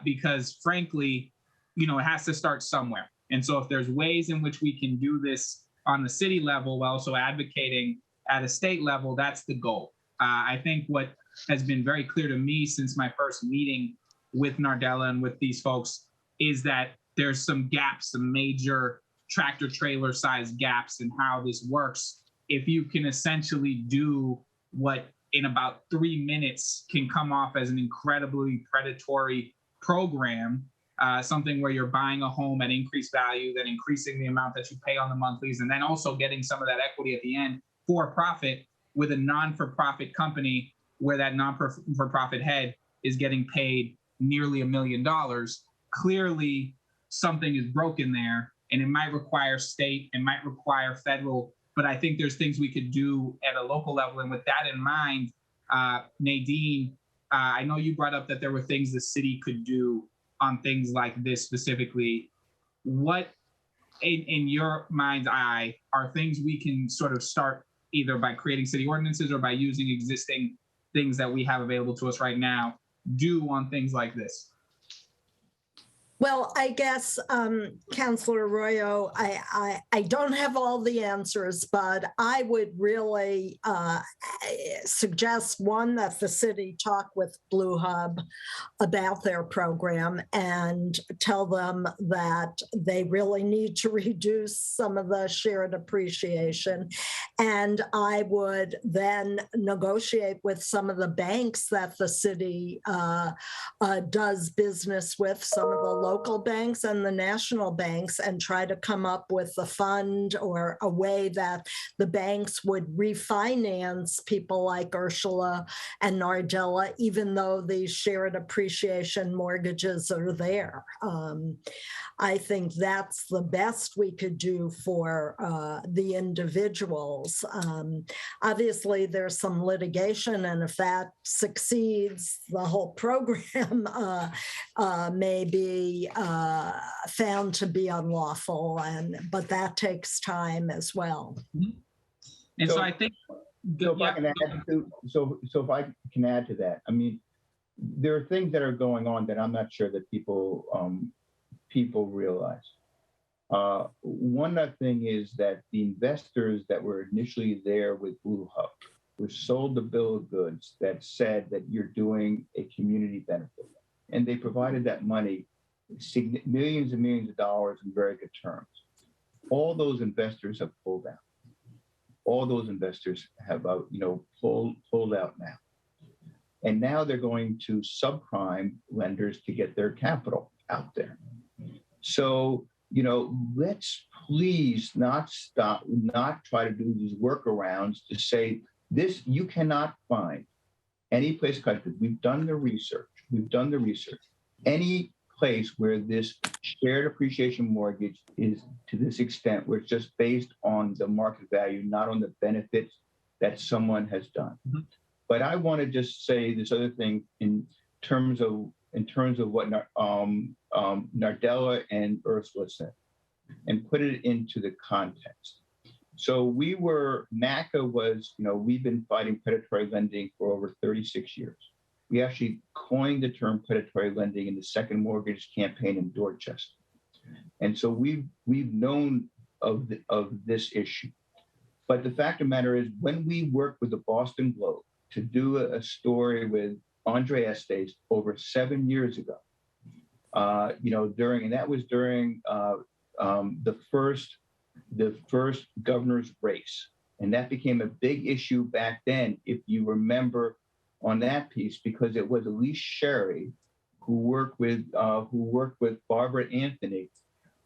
Because frankly, it has to start somewhere. And so if there's ways in which we can do this on the city level while also advocating at a state level, that's the goal. I think what has been very clear to me since my first meeting with Nardella and with these folks is that there's some gaps, some major tractor trailer size gaps in how this works. If you can essentially do what in about 3 minutes can come off as an incredibly predatory program, something where you're buying a home at increased value, then increasing the amount that you pay on the monthlies, and then also getting some of that equity at the end for profit with a non-for-profit company where that non-for-profit head is getting paid nearly $1 million. Clearly, something is broken there, and it might require state, it might require federal, but I think there's things we could do at a local level. And with that in mind, Nadine, I know you brought up that there were things the city could do on things like this specifically. What, in your mind's eye, are things we can sort of start either by creating city ordinances or by using existing things that we have available to us right now, do on things like this? Well, I guess, Councilor Arroyo, I don't have all the answers, but I would really suggest, one, that the city talk with Blue Hub about their program and tell them that they really need to reduce some of the shared appreciation. And I would then negotiate with some of the banks that the city does business with, some of the local banks and the national banks, and try to come up with a fund or a way that the banks would refinance people like Ursula and Nardella, even though these shared appreciation mortgages are there. I think that's the best we could do for the individuals. Obviously, there's some litigation, and if that succeeds, the whole program may be found to be unlawful, but that takes time as well. And so I think, so if I can add to that, I mean, there are things that are going on that I'm not sure that people realize. One thing is that the investors that were initially there with Blue Hub were sold the bill of goods that said that you're doing a community benefit, and they provided that money, millions and millions of dollars in very good terms. All those investors have pulled out. All those investors have, pulled out now. And now they're going to subprime lenders to get their capital out there. So, let's please not try to do these workarounds to say this, you cannot find any place, because we've done the research. Any place where this shared appreciation mortgage is to this extent, where it's just based on the market value, not on the benefits that someone has done. Mm-hmm. But I want to just say this other thing in terms of what Nardella and Ursula said, and put it into the context. So NACA was, we've been fighting predatory lending for over 36 years. We actually coined the term predatory lending in the second mortgage campaign in Dorchester. And so we've known of this issue. But the fact of the matter is, when we worked with the Boston Globe to do a story with Andre Estes over 7 years ago, during the first the first governor's race. And that became a big issue back then, if you remember on that piece, because it was Elise Sherry who worked with Barbara Anthony,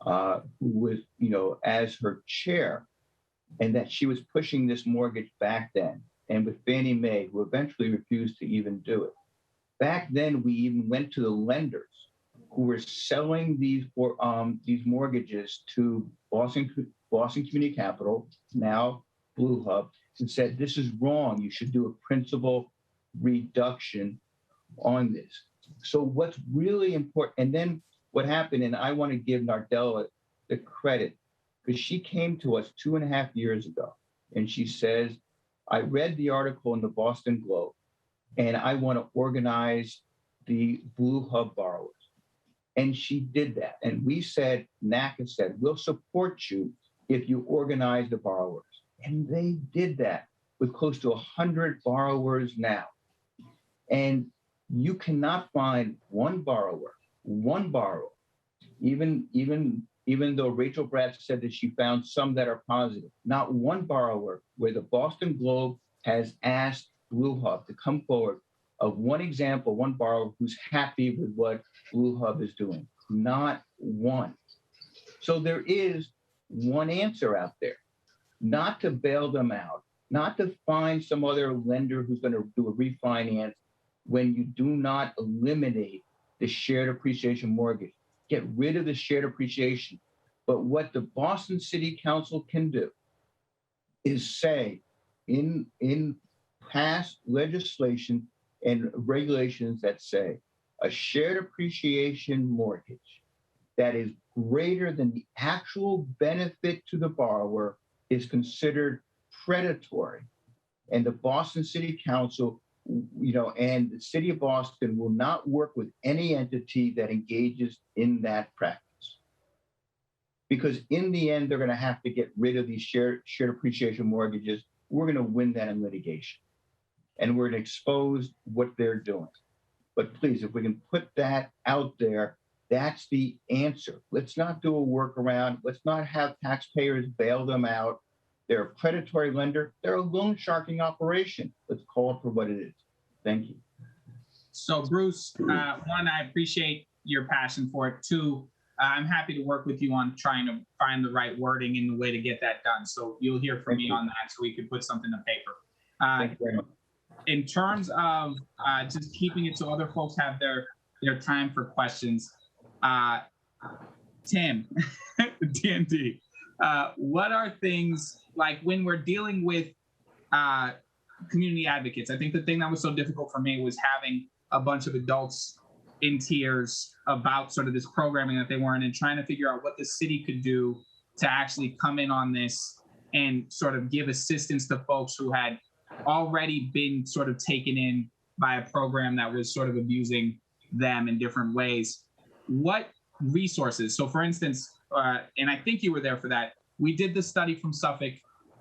who was, as her chair, and that she was pushing this mortgage back then, and with Fannie Mae, who eventually refused to even do it. Back then, we even went to the lenders who were selling these mortgages to Boston Community Capital, now Blue Hub, and said, this is wrong. You should do a principal reduction on this. So what's really important, and then what happened, and I want to give Nardella the credit, because she came to us 2.5 years ago, and she says, I read the article in the Boston Globe, and I want to organize the Blue Hub borrowers. And she did that. And we said, NACA said, we'll support you if you organize the borrowers. And they did that with close to 100 borrowers now. And you cannot find one borrower, even though Rachel Bratt said that she found some that are positive, not one borrower where the Boston Globe has asked Blue Hub to come forward of one example, one borrower who's happy with what Blue Hub is doing. Not one. So there is one answer out there, not to bail them out, not to find some other lender who's going to do a refinance when you do not eliminate the shared appreciation mortgage. Get rid of the shared appreciation. But what the Boston City Council can do is say in past legislation and regulations that say a shared appreciation mortgage that is greater than the actual benefit to the borrower is considered predatory. And the Boston City Council, and the City of Boston will not work with any entity that engages in that practice. Because in the end, they're going to have to get rid of these shared appreciation mortgages. We're going to win that in litigation. And we're going to expose what they're doing. But please, if we can put that out there, that's the answer. Let's not do a workaround. Let's not have taxpayers bail them out. They're a predatory lender. They're a loan sharking operation. Let's call it for what it is. Thank you. So Bruce, one, I appreciate your passion for it. Two, I'm happy to work with you on trying to find the right wording and the way to get that done. So you'll hear from me on that so we can put something to paper. Thank you very much. In terms of just keeping it so other folks have their time for questions, Tim, D&D, what are things like when we're dealing with community advocates? I think the thing that was so difficult for me was having a bunch of adults in tears about sort of this programming that they weren't, and trying to figure out what the city could do to actually come in on this and sort of give assistance to folks who had already been sort of taken in by a program that was sort of abusing them in different ways. What resources? So for instance, and I think you were there for that, we did the study from Suffolk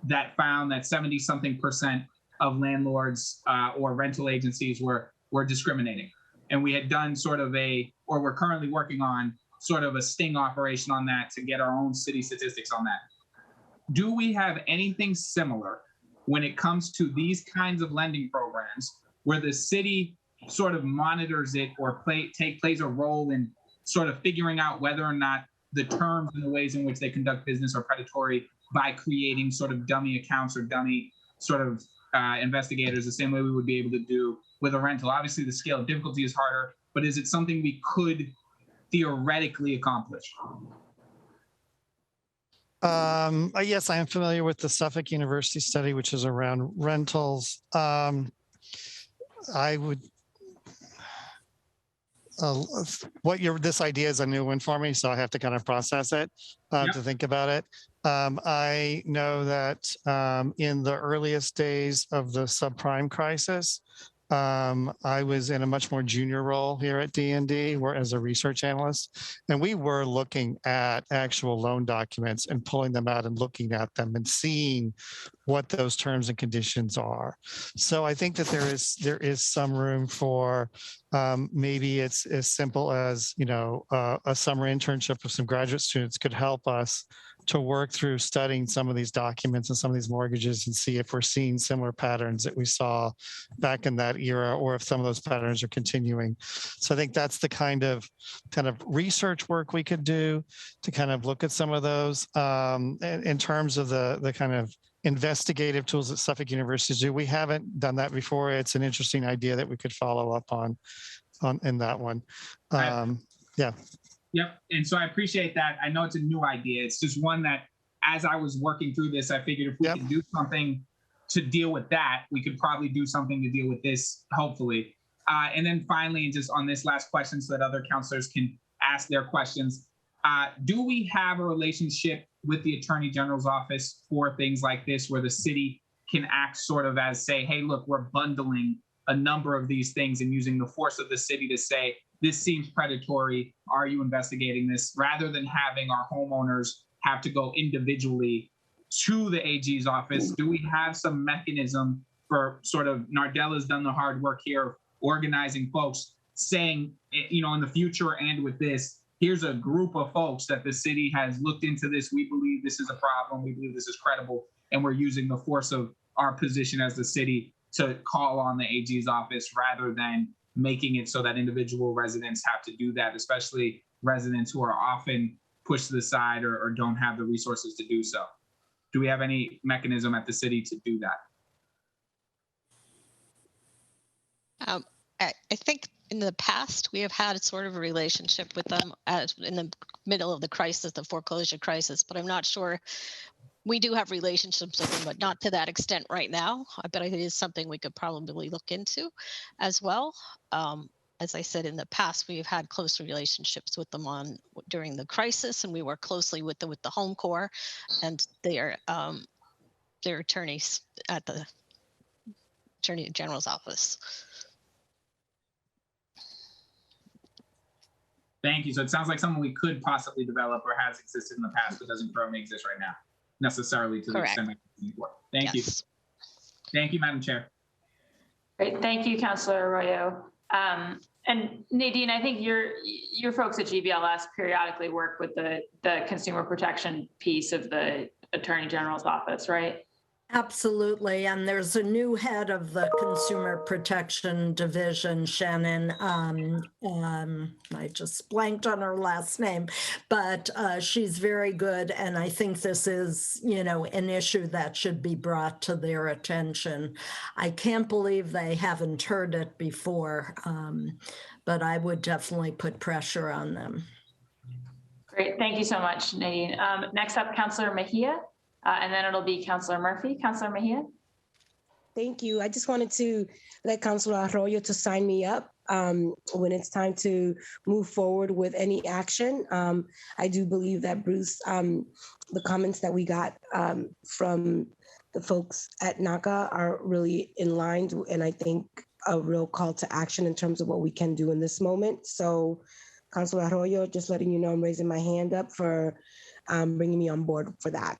that found that 70-something% of landlords or rental agencies were discriminating. And we had done sort of or we're currently working on sort of a sting operation on that to get our own city statistics on that. Do we have anything similar when it comes to these kinds of lending programs where the city sort of monitors it or plays a role in sort of figuring out whether or not the terms and the ways in which they conduct business are predatory by creating sort of dummy accounts or dummy sort of investigators, the same way we would be able to do with a rental? Obviously, the scale of difficulty is harder, but is it something we could theoretically accomplish? Yes, I am familiar with the Suffolk University study, which is around rentals. I would, this idea is a new one for me, so I have to kind of process it to think about it. I know that in the earliest days of the subprime crisis, I was in a much more junior role here at D&D, as a research analyst, and we were looking at actual loan documents and pulling them out and looking at them and seeing what those terms and conditions are. So I think that there is some room for maybe it's as simple as, you know, a summer internship with some graduate students could help us to work through studying some of these documents and some of these mortgages and see if we're seeing similar patterns that we saw back in that era, or if some of those patterns are continuing. So I think that's the kind of research work we could do to kind of look at some of those in terms of the kind of investigative tools that Suffolk University do. We haven't done that before. It's an interesting idea that we could follow up on in that one. Yeah. Yep. And so I appreciate that. I know it's a new idea. It's just one that, as I was working through this, I figured if we could do something to deal with that, we could probably do something to deal with this, hopefully. And then finally, just on this last question so that other counselors can ask their questions, do we have a relationship with the Attorney General's office for things like this, where the city can act sort of as, say, hey, look, we're bundling a number of these things and using the force of the city to say, this seems predatory, are you investigating this? Rather than having our homeowners have to go individually to the AG's office, do we have some mechanism for sort of, Nardella's done the hard work here, organizing folks, saying, you know, in the future and with this, here's a group of folks that the city has looked into this. We believe this is a problem. We believe this is credible. And we're using the force of our position as the city to call on the AG's office, rather than making it so that individual residents have to do that, especially residents who are often pushed to the side or don't have the resources to do so. Do we have any mechanism at the city to do that? I think in the past, we have had sort of a relationship with them as in the middle of the crisis, the foreclosure crisis, but I'm not sure. We do have relationships with them, but not to that extent right now. But it is something we could probably look into as well. As I said, in the past, we've had close relationships with them during the crisis, and we work closely with the Home Corps and their attorneys at the Attorney General's office. Thank you. So it sounds like something we could possibly develop or has existed in the past, but doesn't currently exist right now, necessarily to the extent that it's important. Thank you. Thank you, Madam Chair. Great. Thank you, Councilor Arroyo. And Nadine, I think your folks at GBLS periodically work with the consumer protection piece of the Attorney General's office, right? Absolutely. And there's a new head of the Consumer Protection Division, Shannon. I just blanked on her last name, but she's very good. And I think this is, you know, an issue that should be brought to their attention. I can't believe they haven't heard it before, but I would definitely put pressure on them. Great. Thank you so much, Nadine. Next up, Councilor Mejia. And then it'll be Councilor Murphy. Councilor Mejia. Thank you. I just wanted to let Councilor Arroyo to sign me up when it's time to move forward with any action. I do believe that Bruce, the comments that we got from the folks at NACA are really in line, and I think a real call to action in terms of what we can do in this moment. So Councilor Arroyo, just letting you know I'm raising my hand up for bringing me on board for that.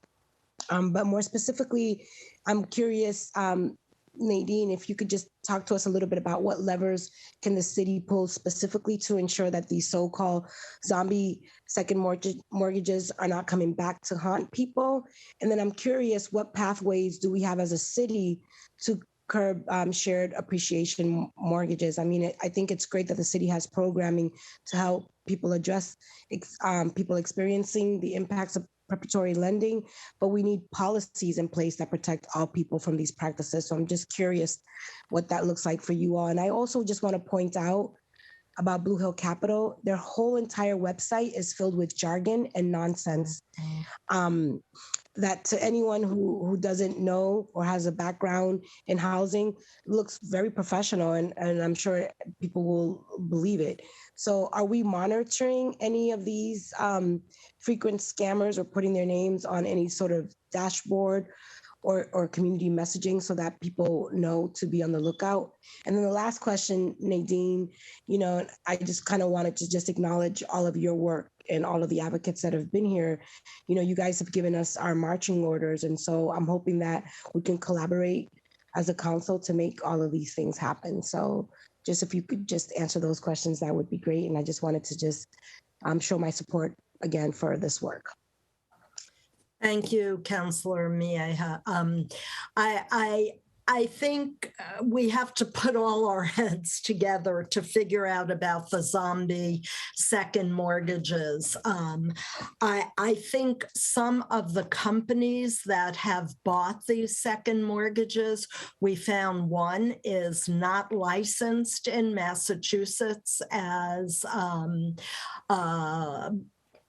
But more specifically, I'm curious, Nadine, if you could just talk to us a little bit about what levers can the city pull specifically to ensure that these so-called zombie second mortgages are not coming back to haunt people. And then I'm curious, what pathways do we have as a city to curb shared appreciation mortgages? I mean, I think it's great that the city has programming to help people address people experiencing the impacts of predatory lending, but we need policies in place that protect all people from these practices. So I'm just curious what that looks like for you all. And I also just want to point out about Blue Hill Capital, their whole entire website is filled with jargon and nonsense. That to anyone who doesn't know or has a background in housing looks very professional, and I'm sure people will believe it. So are we monitoring any of these frequent scammers or putting their names on any sort of dashboard or community messaging so that people know to be on the lookout? And then the last question, Nadine, you know, I just kind of wanted to just acknowledge all of your work and all of the advocates that have been here, you guys have given us our marching orders. And so I'm hoping that we can collaborate as a council to make all of these things happen. So just if you could just answer those questions, that would be great. And I just wanted to just show my support again for this work. Thank you, Councillor Mieha. I think we have to put all our heads together to figure out about the zombie second mortgages. I think some of the companies that have bought these second mortgages, we found one is not licensed in Massachusetts as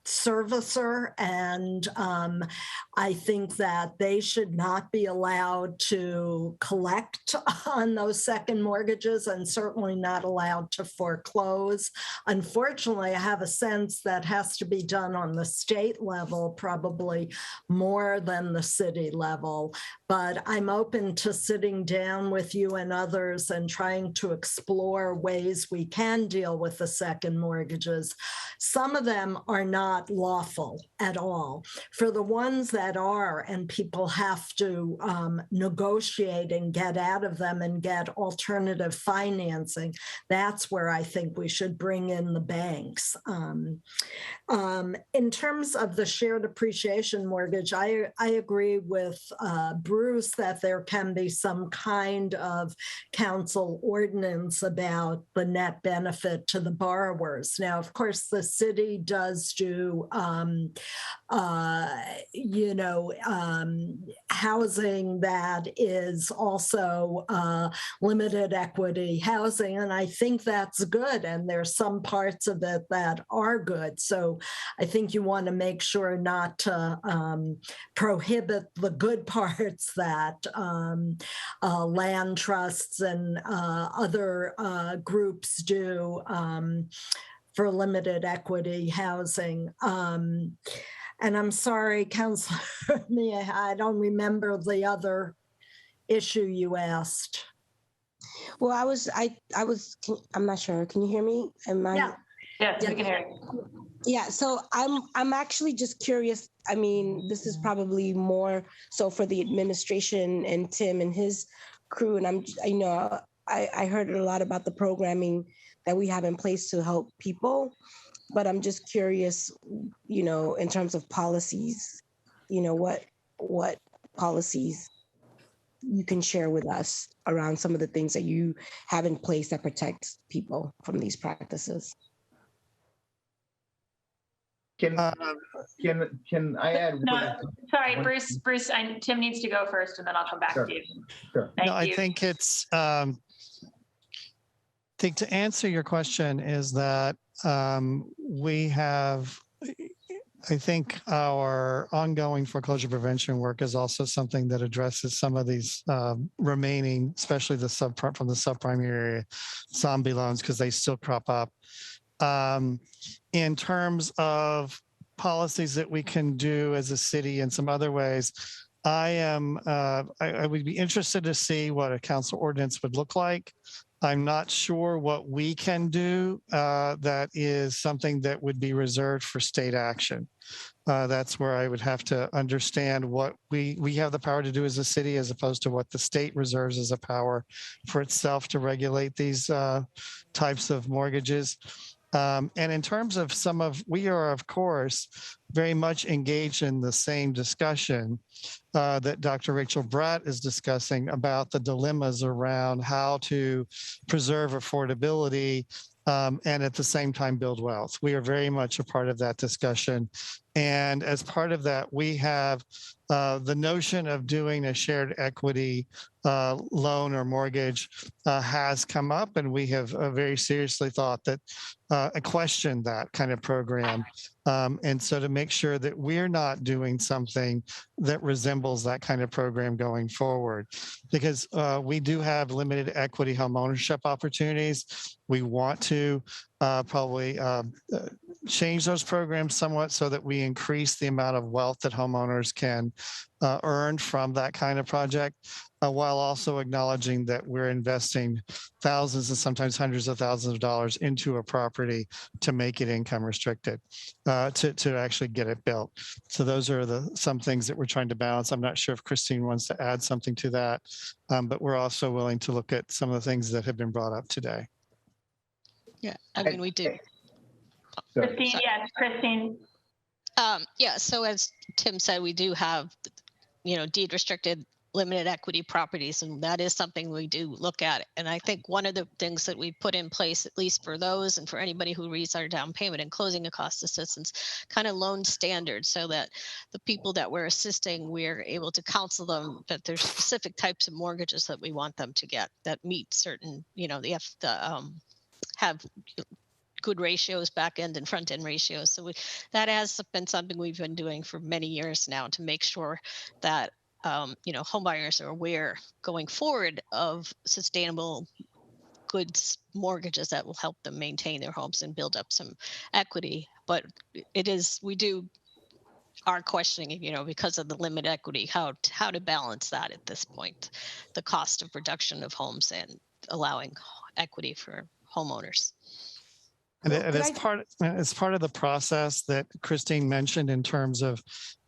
servicer, and I think that they should not be allowed to collect on those second mortgages and certainly not allowed to foreclose. Unfortunately, I have a sense that has to be done on the state level, probably more than the city level, but I'm open to sitting down with you and others and trying to explore ways we can deal with the second mortgages. Some of them are not lawful at all. For the ones that are, and people have to negotiate and get out of them and get alternative financing, that's where I think we should bring in the banks. In terms of the shared appreciation mortgage, I agree with Bruce that there can be some kind of council ordinance about the net benefit to the borrowers. Now, of course, the city does do housing that is also limited equity housing, and I think that's good, and there's some parts of it that are good. So I think you want to make sure not to prohibit the good parts that land trusts and other groups do for limited equity housing. And I'm sorry, Councilor Mia, I don't remember the other issue you asked. Well, I'm not sure. Can you hear me? Yeah, we can hear you. Yeah, so I'm actually just curious. I mean, this is probably more so for the administration and Tim and his crew. And I heard a lot about the programming that we have in place to help people, but I'm just curious, in terms of policies, what policies you can share with us around some of the things that you have in place that protect people from these practices. Can I add? No, sorry, Bruce, Tim needs to go first, and then I'll come back to you. Sure. Thank you. I think it's, I think to answer your question is that we have, I think our ongoing foreclosure prevention work is also something that addresses some of these remaining, especially the from the subprime area zombie loans, because they still crop up. In terms of policies that we can do as a city in some other ways, I would be interested to see what a council ordinance would look like. I'm not sure what we can do that is something that would be reserved for state action. That's where I would have to understand what we have the power to do as a city, as opposed to what the state reserves as a power for itself to regulate these types of mortgages. And in terms of we are, of course, very much engaged in the same discussion that Dr. Rachel Bratt is discussing about the dilemmas around how to preserve affordability and at the same time build wealth. We are very much a part of that discussion. And as part of that, we have the notion of doing a shared equity loan or mortgage has come up, and we have very seriously thought that questioned that kind of program. And so to make sure that we're not doing something that resembles that kind of program going forward, because we do have limited equity home ownership opportunities. We want to probably change those programs somewhat so that we increase the amount of wealth that homeowners can earn from that kind of project, while also acknowledging that we're investing thousands and sometimes hundreds of thousands of dollars into a property to make it income restricted, to actually get it built. So those are some things that we're trying to balance. I'm not sure if Christine wants to add something to that, but we're also willing to look at some of the things that have been brought up today. Yeah, I mean, we do. Christine, yes, Christine. Yeah, so as Tim said, we do have, deed restricted limited equity properties, and that is something we do look at. And I think one of the things that we put in place, at least for those and for anybody who reads our down payment and closing cost assistance, kind of loan standards, so that the people that we're assisting, we're able to counsel them that there's specific types of mortgages that we want them to get that meet certain, they have to have good ratios, back end and front end ratios. So that has been something we've been doing for many years now to make sure that home buyers are aware going forward of sustainable goods mortgages that will help them maintain their homes and build up some equity. But we are questioning, because of the limited equity, how to balance that at this point, the cost of production of homes and allowing equity for homeowners. And it's part of the process that Christine mentioned in terms of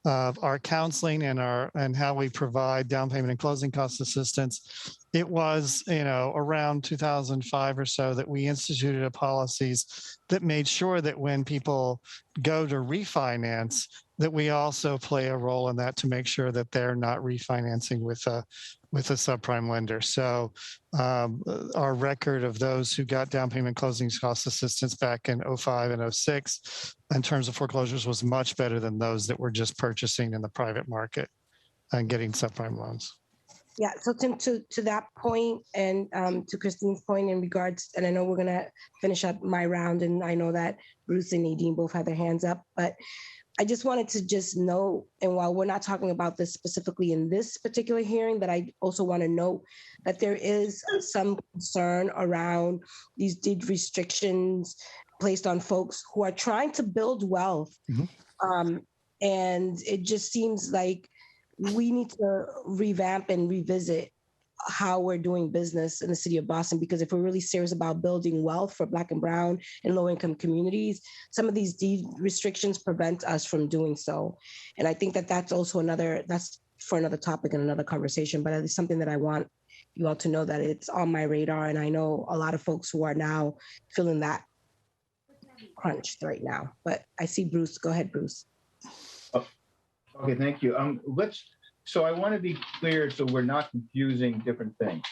our counseling and how we provide down payment and closing cost assistance. It was, around 2005 or so that we instituted policies that made sure that when people go to refinance, that we also play a role in that to make sure that they're not refinancing with a subprime lender. So our record of those who got down payment closing cost assistance back in 05 and 06 in terms of foreclosures was much better than those that were just purchasing in the private market and getting subprime loans. Yeah, so Tim, to that point and to Christine's point in regards, and I know we're gonna finish up my round, and I know that Bruce and Nadine both had their hands up, but I just wanted to just know, and while we're not talking about this specifically in this particular hearing, that I also want to note that there is some concern around these deed restrictions placed on folks who are trying to build wealth. Mm-hmm. And it just seems like we need to revamp and revisit how we're doing business in the city of Boston, because if we're really serious about building wealth for Black and Brown and low-income communities, some of these deed restrictions prevent us from doing so. And I think that that's also that's for another topic and another conversation, but it's something that I want you all to know that it's on my radar. And I know a lot of folks who are now feeling that crunch right now. But I see Bruce. Go ahead, Bruce. Okay, thank you. So I want to be clear so we're not confusing different things.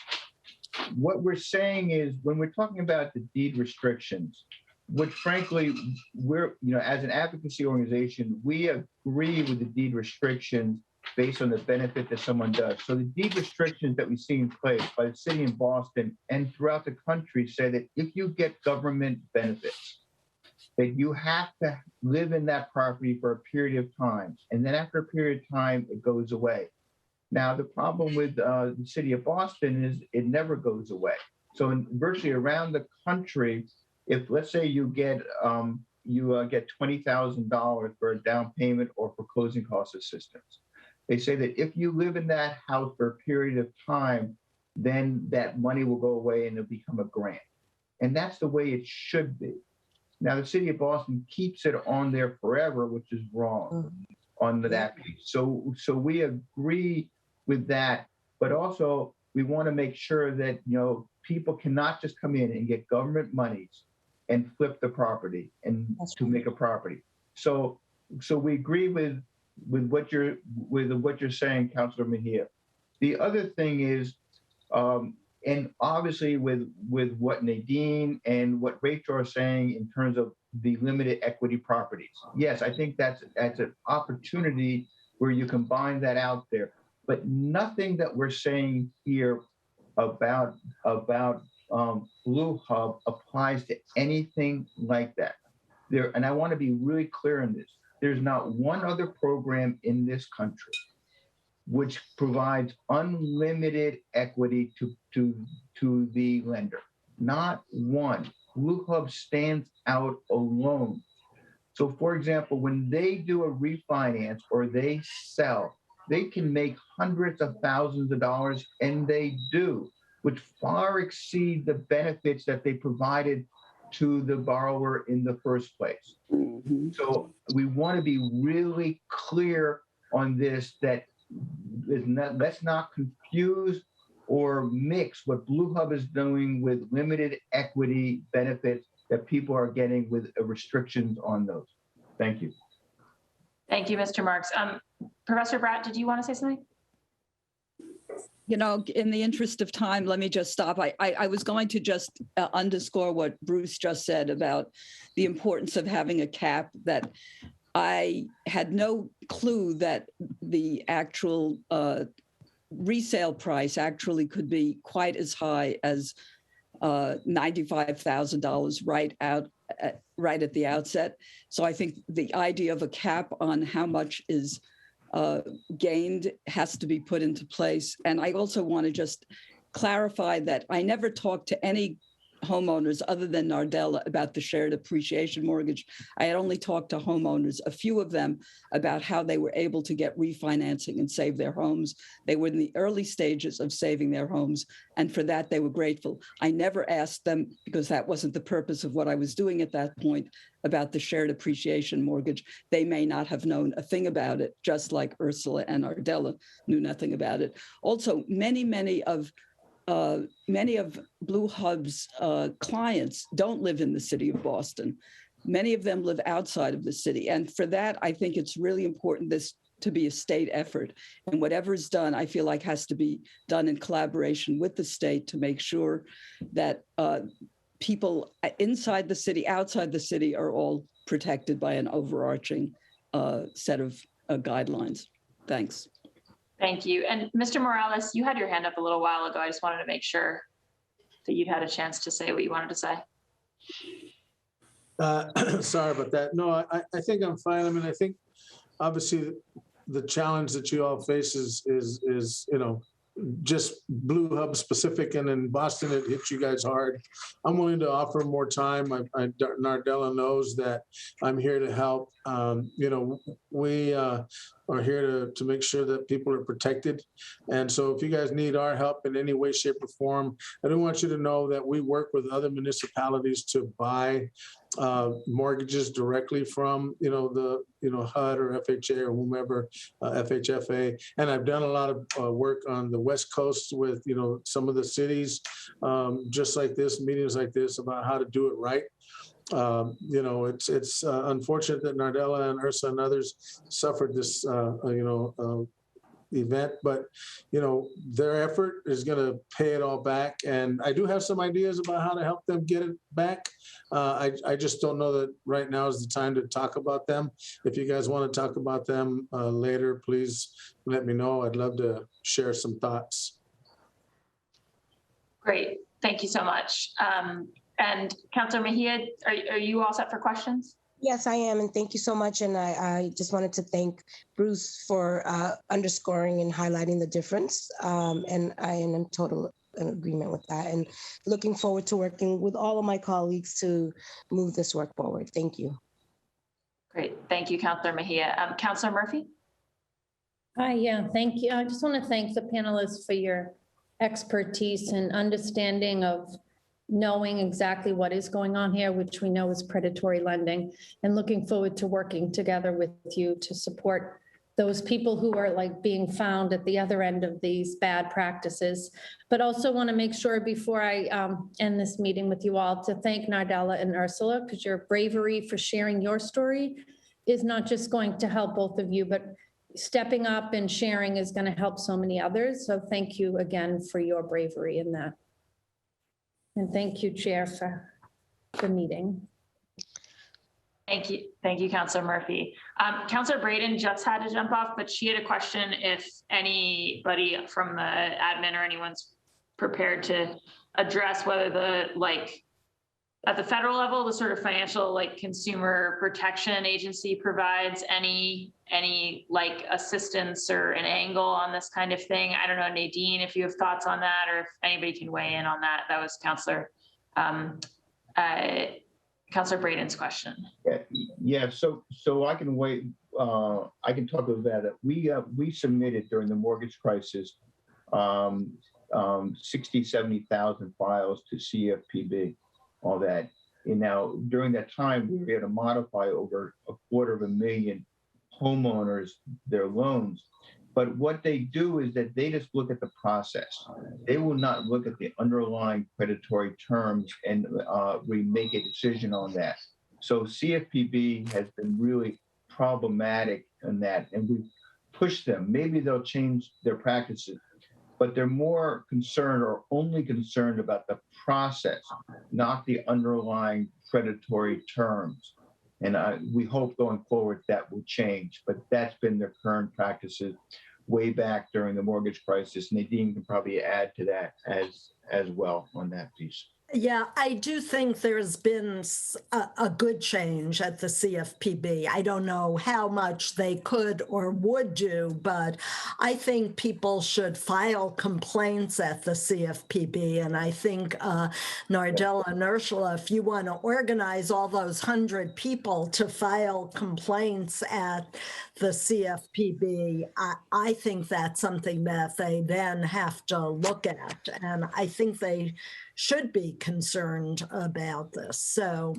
What we're saying is when we're talking about the deed restrictions, which frankly, we're, as an advocacy organization, we agree with the deed restrictions based on the benefit that someone does. So the deed restrictions that we see in place by the city of Boston and throughout the country say that if you get government benefits, that you have to live in that property for a period of time. And then after a period of time, it goes away. Now, the problem with the city of Boston is it never goes away. So virtually around the country, if let's say you get $20,000 for a down payment or for closing cost assistance, they say that if you live in that house for a period of time, then that money will go away and it'll become a grant. And that's the way it should be. Now, the city of Boston keeps it on there forever, which is wrong on that piece. So we agree with that, but also we want to make sure that, people cannot just come in and get government monies and flip the property and to make a property. So we agree with what you're saying, Councilor Mejia. The other thing is, and obviously with what Nadine and what Rachel are saying in terms of the limited equity properties. Yes, I think that's an opportunity where you combine that out there, but nothing that we're saying here about Blue Hub applies to anything like that. And I want to be really clear on this. There's not one other program in this country which provides unlimited equity to the lender. Not one. Blue Hub stands out alone. So for example, when they do a refinance or they sell, they can make hundreds of thousands of dollars, and they do, which far exceed the benefits that they provided to the borrower in the first place. So we want to be really clear on this, that let's not confuse or mix what Blue Hub is doing with limited equity benefits that people are getting with restrictions on those. Thank you. Thank you, Mr. Marks. Professor Bratt, did you want to say something? You know, in the interest of time, let me just stop. I was going to just underscore what Bruce just said about the importance of having a cap. That I had no clue that the actual resale price actually could be quite as high as $95,000 right at the outset. So I think the idea of a cap on how much is gained has to be put into place. And I also want to just clarify that I never talked to any homeowners other than Nardella about the shared appreciation mortgage. I had only talked to homeowners, a few of them, about how they were able to get refinancing and save their homes. They were in the early stages of saving their homes, and for that they were grateful. I never asked them, because that wasn't the purpose of what I was doing at that point, about the shared appreciation mortgage. They may not have known a thing about it, just like Ursula and Nardella knew nothing about it. Also, many of Blue Hub's clients don't live in the city of Boston. Many of them live outside of the city. And for that, I think it's really important this to be a state effort. And whatever is done, I feel like has to be done in collaboration with the state to make sure that people inside the city, outside the city are all protected by an overarching set of guidelines. Thanks. Thank you. And Mr. Morales, you had your hand up a little while ago. I just wanted to make sure that you'd had a chance to say what you wanted to say. Sorry about that. No, I think I'm fine. I mean, I think obviously the challenge that you all face is you know, just Blue Hub specific, and in Boston it hits you guys hard. I'm willing to offer more time. Nardella knows that I'm here to help. You know, we are here to make sure that people are protected. And so if you guys need our help in any way, shape, or form, I do want you to know that we work with other municipalities to buy mortgages directly from, you know, the, you know, HUD or FHA or whomever, FHFA. And I've done a lot of work on the West Coast with, you know, some of the cities, just like this, meetings like this, about how to do it right. You know, it's unfortunate that Nardella and Ursa and others suffered this, you know, event, but you know, their effort is going to pay it all back. And I do have some ideas about how to help them get it back. I just don't know that right now is the time to talk about them. If you guys want to talk about them later, please let me know. I'd love to share some thoughts. Great. Thank you so much. And Councilor Mejia, are you all set for questions? Yes, I am. And thank you so much. And I just wanted to thank Bruce for underscoring and highlighting the difference. And I am in total agreement with that, and looking forward to working with all of my colleagues to move this work forward. Thank you. Great. Thank you, Councilor Mejia. Councilor Murphy? Hi, yeah, thank you. I just want to thank the panelists for your expertise and understanding of knowing exactly what is going on here, which we know is predatory lending, and looking forward to working together with you to support those people who are like being found at the other end of these bad practices. But also want to make sure before I end this meeting with you all to thank Nardella and Ursula, because your bravery for sharing your story is not just going to help both of you, but stepping up and sharing is going to help so many others. So thank you again for your bravery in that. And thank you, Chair, for the meeting. Thank you. Thank you, Councilor Murphy. Councilor Braden just had to jump off, but she had a question if anybody from the admin or anyone's prepared to address whether the, like, at the federal level, the sort of financial, like, consumer protection agency provides any like assistance or an angle on this kind of thing. I don't know, Nadine, if you have thoughts on that, or if anybody can weigh in on that. That was Councilor Councilor Braden's question. Yeah. So I can wait. I can talk about that. We submitted during the mortgage crisis 60, 70,000 files to CFPB, all that. And now during that time, we were able to modify over 250,000 homeowners, their loans. But what they do is that they just look at the process. They will not look at the underlying predatory terms and make a decision on that. So CFPB has been really problematic in that, and we've pushed them. Maybe they'll change their practices, but they're more concerned or only concerned about the process, not the underlying predatory terms. And we hope going forward that will change, but that's been their current practices way back during the mortgage crisis. Nadine can probably add to that as well on that piece. Yeah, I do think there's been a good change at the CFPB. I don't know how much they could or would do, but I think people should file complaints at the CFPB. And I think, Nardella and Ursula, if you want to organize all those 100 people to file complaints at the CFPB, I think that's something that they then have to look at. And I think they should be concerned about this. So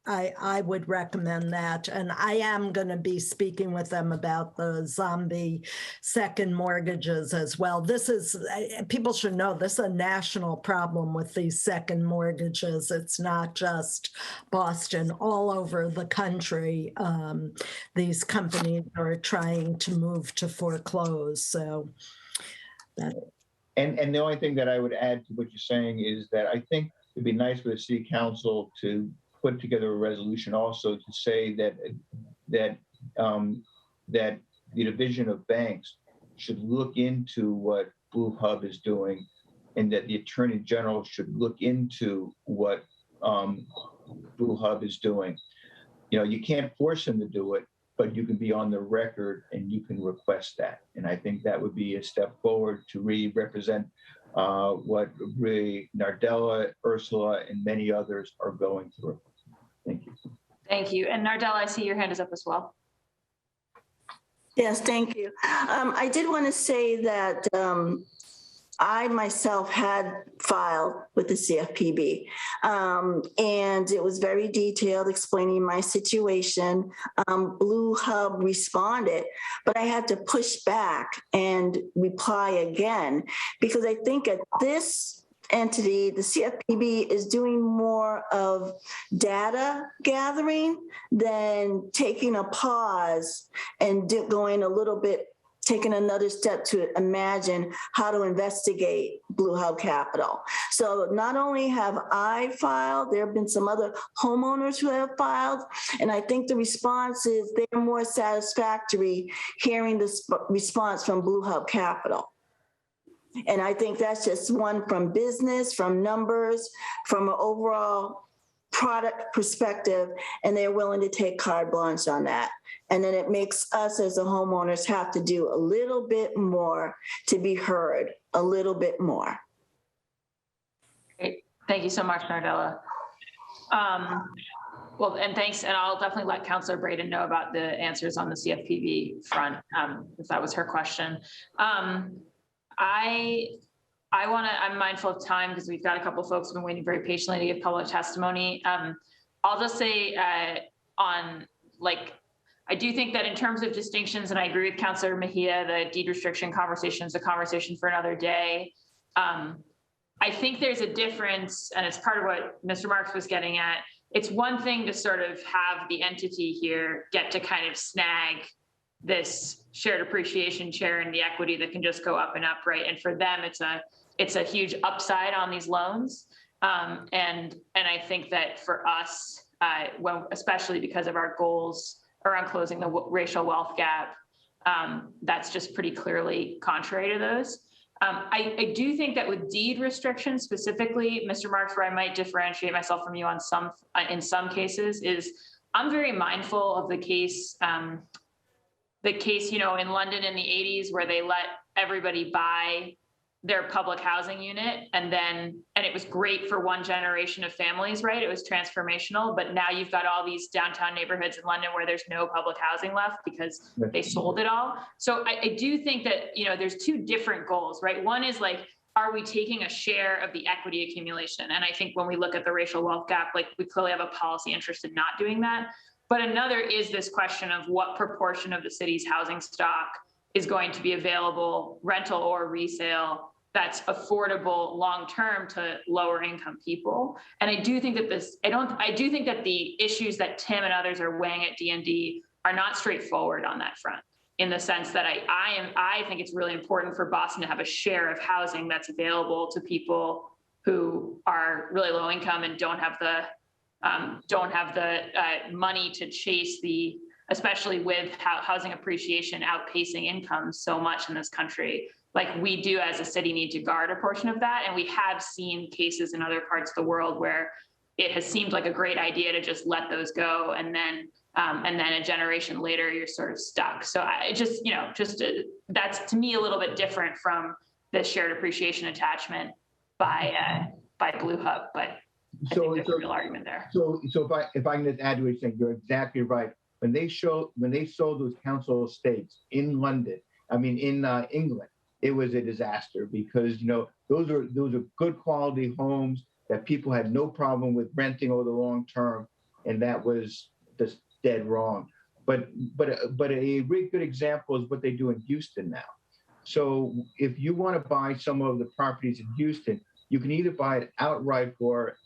I would recommend that. And I am going to be speaking with them about the zombie second mortgages as well. This is, people should know, this is a national problem with these second mortgages. It's not just Boston, all over the country. These companies are trying to move to foreclose. So that. And the only thing that I would add to what you're saying is that I think it'd be nice for the city council to put together a resolution also to say that the Division of Banks should look into what Blue Hub is doing, and that the Attorney General should look into what Blue Hub is doing. You know, you can't force them to do it, but you can be on the record and you can request that. And I think that would be a step forward to really represent what really Nardella, Ursula, and many others are going through. Thank you. Thank you. And Nardella, I see your hand is up as well. Yes, thank you. I did want to say that I myself had filed with the CFPB, and it was very detailed, explaining my situation. Blue Hub responded, but I had to push back and reply again, because I think at this entity, the CFPB is doing more of data gathering than taking a pause and going a little bit, taking another step to imagine how to investigate Blue Hub Capital. So not only have I filed, there have been some other homeowners who have filed, and I think the response is they're more satisfactory hearing the response from Blue Hub Capital. And I think that's just one from business, from numbers, from an overall product perspective, and they're willing to take carte blanche on that. And then it makes us as the homeowners have to do a little bit more to be heard, a little bit more. Great. Thank you so much, Nardella. Well, and thanks, and I'll definitely let Councilor Braden know about the answers on the CFPB front, if that was her question. I'm mindful of time because we've got a couple of folks who've been waiting very patiently to give public testimony. I'll just say I do think that in terms of distinctions, and I agree with Councilor Mejia, the deed restriction conversation is a conversation for another day. I think there's a difference, and it's part of what Mr. Marks was getting at. It's one thing to sort of have the entity here get to kind of snag this shared appreciation share and the equity that can just go up and up, right? And for them, it's a huge upside on these loans. And I think that for us, especially because of our goals around closing the racial wealth gap, that's just pretty clearly contrary to those. I do think that with deed restrictions specifically, Mr. Marks, where I might differentiate myself from you on in some cases is I'm very mindful of the case, in London in the 80s where they let everybody buy their public housing unit, and it was great for one generation of families, right? It was transformational, but now you've got all these downtown neighborhoods in London where there's no public housing left because they sold it all. So I do think that, there's two different goals, right? One is like, are we taking a share of the equity accumulation? And I think when we look at the racial wealth gap, like we clearly have a policy interest in not doing that. But another is this question of what proportion of the city's housing stock is going to be available, rental or resale, that's affordable long-term to lower income people. And I do think that the issues that Tim and others are weighing at D&D are not straightforward on that front, in the sense that I think it's really important for Boston to have a share of housing that's available to people who are really low income and don't have the money to chase especially with housing appreciation outpacing income so much in this country. Like we do as a city need to guard a portion of that. And we have seen cases in other parts of the world where it has seemed like a great idea to just let those go. And then a generation later, you're sort of stuck. So that's to me a little bit different from the shared appreciation attachment by Blue Hub, but I think there's a real argument there. So if I can just add to what you're saying, you're exactly right. When they sold those council estates in London, in England, it was a disaster because those are good quality homes that people had no problem with renting over the long term, and that was just dead wrong. But a really good example is what they do in Houston now. So if you want to buy some of the properties in Houston, you can either buy it outright for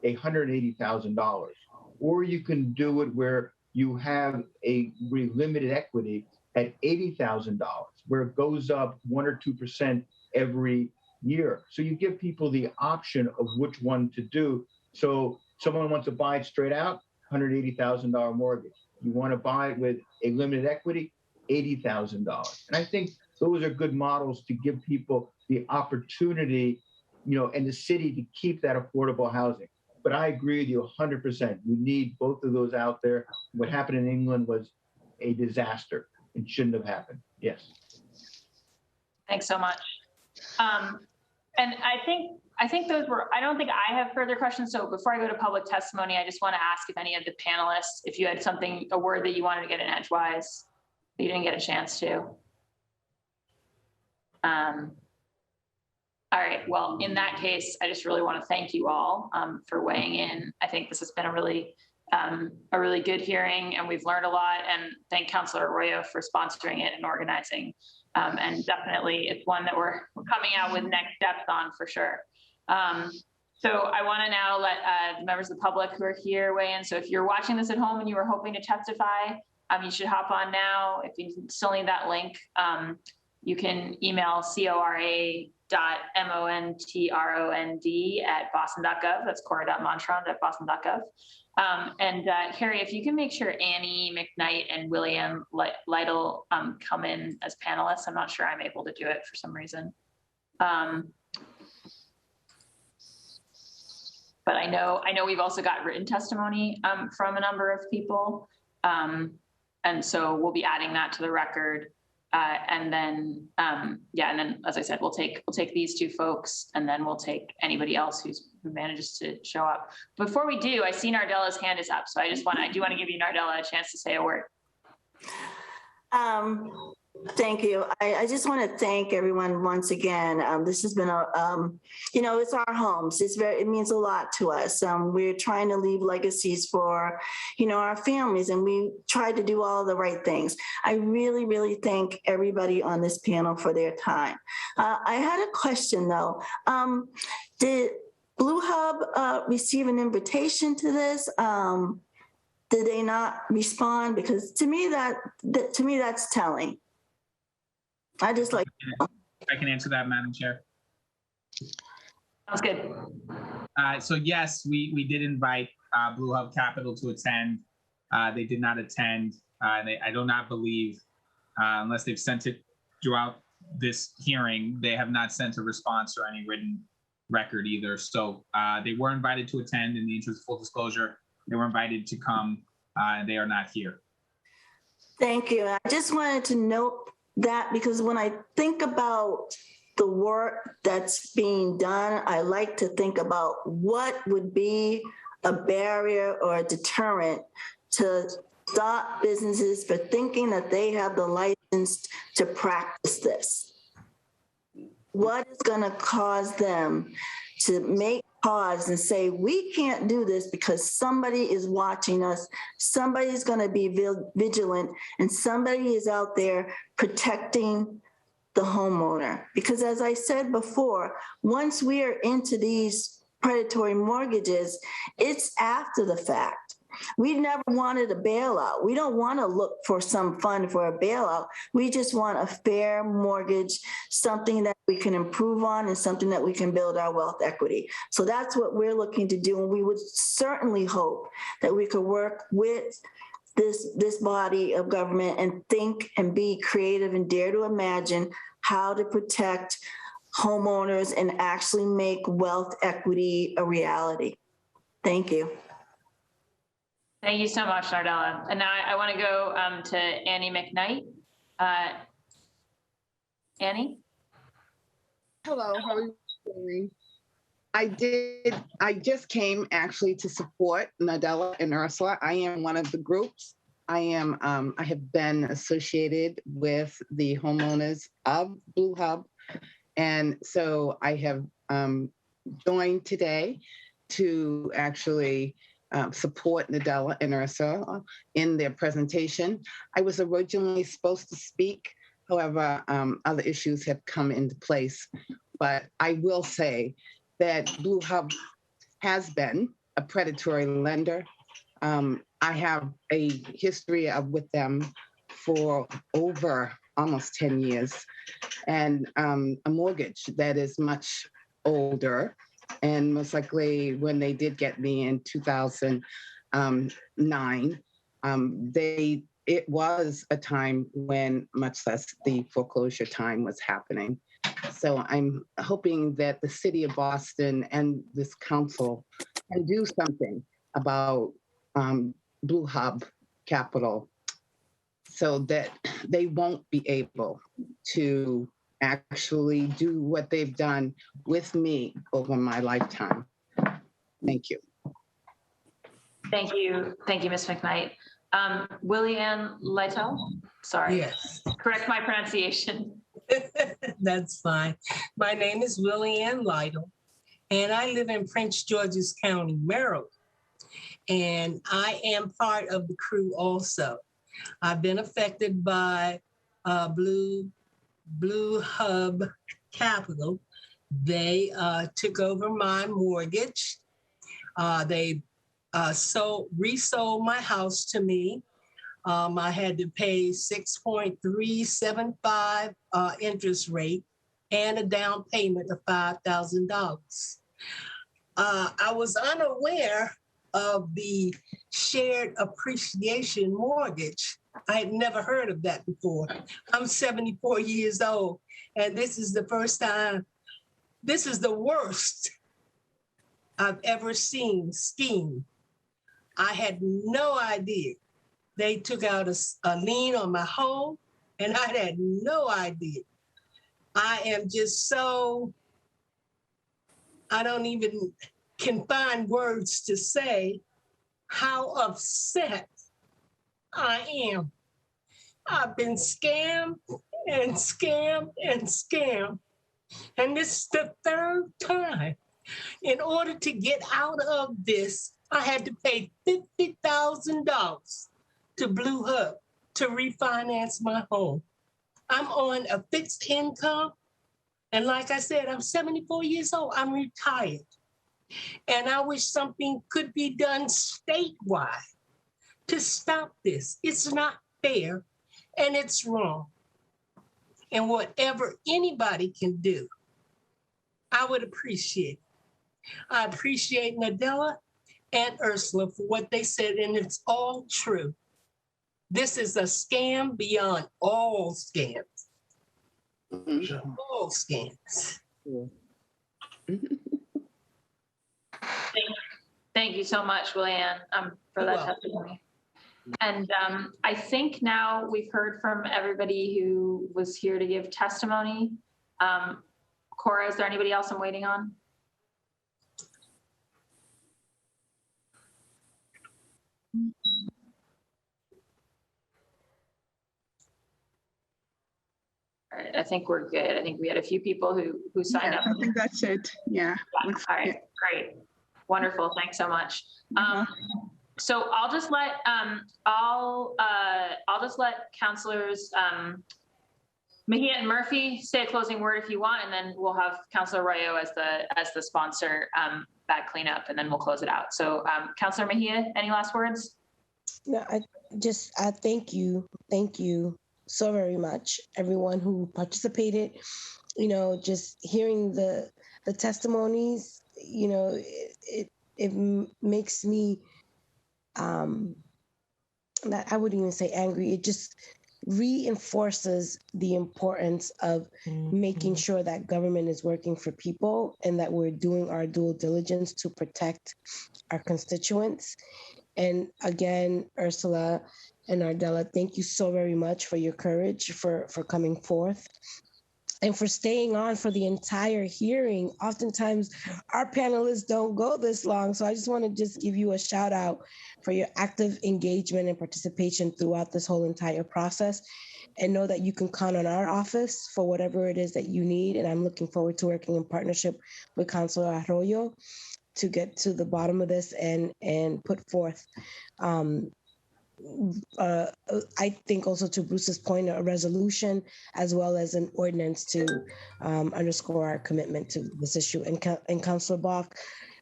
$180,000, or you can do it where you have a limited equity at $80,000, where it goes up 1 or 2% every year. So you give people the option of which one to do. So someone wants to buy it straight out, $180,000 mortgage. You want to buy it with a limited equity, $80,000. And I think those are good models to give people the opportunity, and the city to keep that affordable housing. But I agree with you 100%. You need both of those out there. What happened in England was a disaster. It shouldn't have happened. Yes. Thanks so much. And I think those were, I don't think I have further questions. So before I go to public testimony, I just want to ask if any of the panelists, if you had a word that you wanted to get in edgewise, that you didn't get a chance to. All right, well, in that case, I just really want to thank you all for weighing in. I think this has been a really good hearing, and we've learned a lot, and thank Councilor Arroyo for sponsoring it and organizing. And definitely it's one that we're coming out with next steps on for sure. So I want to now let the members of the public who are here weigh in. So if you're watching this at home and you were hoping to testify, you should hop on now. If you still need that link, you can email cora.montrond@boston.gov. That's cora.montrond@boston.gov. And Harry, if you can make sure Annie McKnight and William Lytle come in as panelists. I'm not sure I'm able to do it for some reason. But I know we've also got written testimony from a number of people. And so we'll be adding that to the record. And then, as I said, we'll take these two folks, and then we'll take anybody else who manages to show up. Before we do, I see Nardella's hand is up, so I do want to give you, Nardella, a chance to say a word. Thank you. I just want to thank everyone once again. This has been it's our homes. It means a lot to us. We're trying to leave legacies for, our families, and we try to do all the right things. I really, really thank everybody on this panel for their time. I had a question though. Did Blue Hub receive an invitation to this? Did they not respond? Because to me that's telling. I can answer that, Madam Chair. Sounds good. So yes, we did invite Blue Hub Capital to attend. They did not attend. I do not believe, unless they've sent it throughout this hearing, they have not sent a response or any written record either. So they were invited to attend. In the interest of full disclosure, they were invited to come, and they are not here. Thank you. I just wanted to note that, because when I think about the work that's being done, I like to think about what would be a barrier or a deterrent to stop businesses for thinking that they have the license to practice this. What is going to cause them to make pause and say, we can't do this because somebody is watching us, somebody's going to be vigilant, and somebody is out there protecting the homeowner? Because as I said before, once we are into these predatory mortgages, it's after the fact. We never wanted a bailout. We don't want to look for some fund for a bailout. We just want a fair mortgage, something that we can improve on and something that we can build our wealth equity. So that's what we're looking to do. And we would certainly hope that we could work with this body of government and think and be creative and dare to imagine how to protect homeowners and actually make wealth equity a reality. Thank you. Thank you so much, Nardella. And now I want to go to Annie McKnight. Annie? Hello, how are you doing? I just came actually to support Nardella and Ursula. I am one of the groups. I have been associated with the homeowners of Blue Hub. And so I have joined today to actually support Nardella and Ursula in their presentation. I was originally supposed to speak, however, other issues have come into place. But I will say that Blue Hub has been a predatory lender. I have a history with them for over almost 10 years, and a mortgage that is much older. And most likely when they did get me in 2009, it was a time when much less the foreclosure time was happening. So I'm hoping that the city of Boston and this council can do something about Blue Hub Capital so that they won't be able to actually do what they've done with me over my lifetime. Thank you. Thank you. Thank you, Ms. McKnight. Willie Ann Lytle, sorry. Yes. Correct my pronunciation. That's fine. My name is Willie Ann Lytle, and I live in Prince George's County, Maryland. And I am part of the crew also. I've been affected by Blue Hub Capital. They took over my mortgage. They resold my house to me. I had to pay 6.375 interest rate and a down payment of $5,000. I was unaware of the shared appreciation mortgage. I had never heard of that before. I'm 74 years old, and this is the first time, this is the worst I've ever seen scheme. I had no idea. They took out a lien on my home, and I had no idea. I am just so, I don't even can find words to say how upset I am. I've been scammed and scammed and scammed. And this is the third time. In order to get out of this, I had to pay $50,000 to Blue Hub to refinance my home. I'm on a fixed income. And like I said, I'm 74 years old. I'm retired. And I wish something could be done statewide to stop this. It's not fair and it's wrong. And whatever anybody can do, I would appreciate. I appreciate Nardella and Ursula for what they said, and it's all true. This is a scam beyond all scams. All scams. Thank you so much, Willianne, for that testimony. And I think now we've heard from everybody who was here to give testimony. Cora, is there anybody else I'm waiting on? All right, I think we're good. I think we had a few people who signed up. I think that's it. Yeah. All right, great. Wonderful. Thanks so much. So I'll just let councilors Mejia and Murphy say a closing word if you want, and then we'll have Councilor Arroyo as the sponsor back cleanup, and then we'll close it out. So Councilor Mejia, any last words? No, I thank you so very much, everyone who participated. You know, just hearing the testimonies, you know, it makes me that I wouldn't even say angry. It just reinforces the importance of making sure that government is working for people and that we're doing our due diligence to protect our constituents. And again, Ursula and Ardella, thank you so very much for your courage, for coming forth, and for staying on for the entire hearing. Oftentimes, our panelists don't go this long, so I just want to just give you a shout out for your active engagement and participation throughout this whole entire process, and know that you can count on our office for whatever it is that you need. And I'm looking forward to working in partnership with Councilor Arroyo to get to the bottom of this and put forth, I think also to Bruce's point, a resolution as well as an ordinance to underscore our commitment to this issue. And Councilor Bach,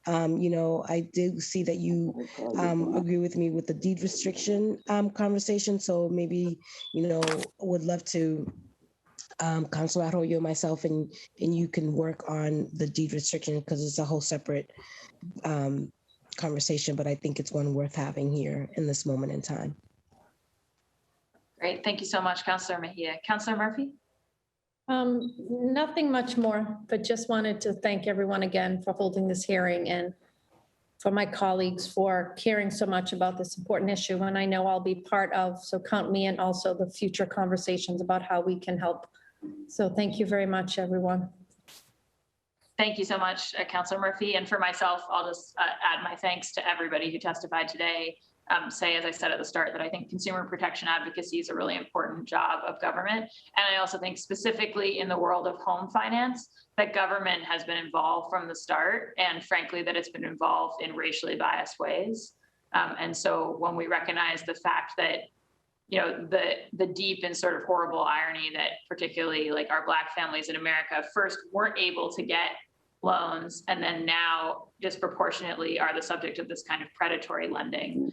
you know, I did see that you agree with me with the deed restriction conversation. So maybe, you know, would love to Councilor Arroyo, myself, and you can work on the deed restriction, because it's a whole separate conversation, but I think it's one worth having here in this moment in time. Great, thank you so much, Councilor Mejia. Councilor Murphy? Nothing much more, but just wanted to thank everyone again for holding this hearing, and for my colleagues for caring so much about this important issue. And I know I'll be part of, so count me in also the future conversations about how we can help. So thank you very much, everyone. Thank you so much, Councilor Murphy. And for myself, I'll just add my thanks to everybody who testified today. Say, as I said at the start, that I think consumer protection advocacy is a really important job of government. And I also think specifically in the world of home finance, that government has been involved from the start, and frankly, that it's been involved in racially biased ways. And so when we recognize the fact that, you know, the deep and sort of horrible irony that particularly like our Black families in America first weren't able to get loans, and then now disproportionately are the subject of this kind of predatory lending.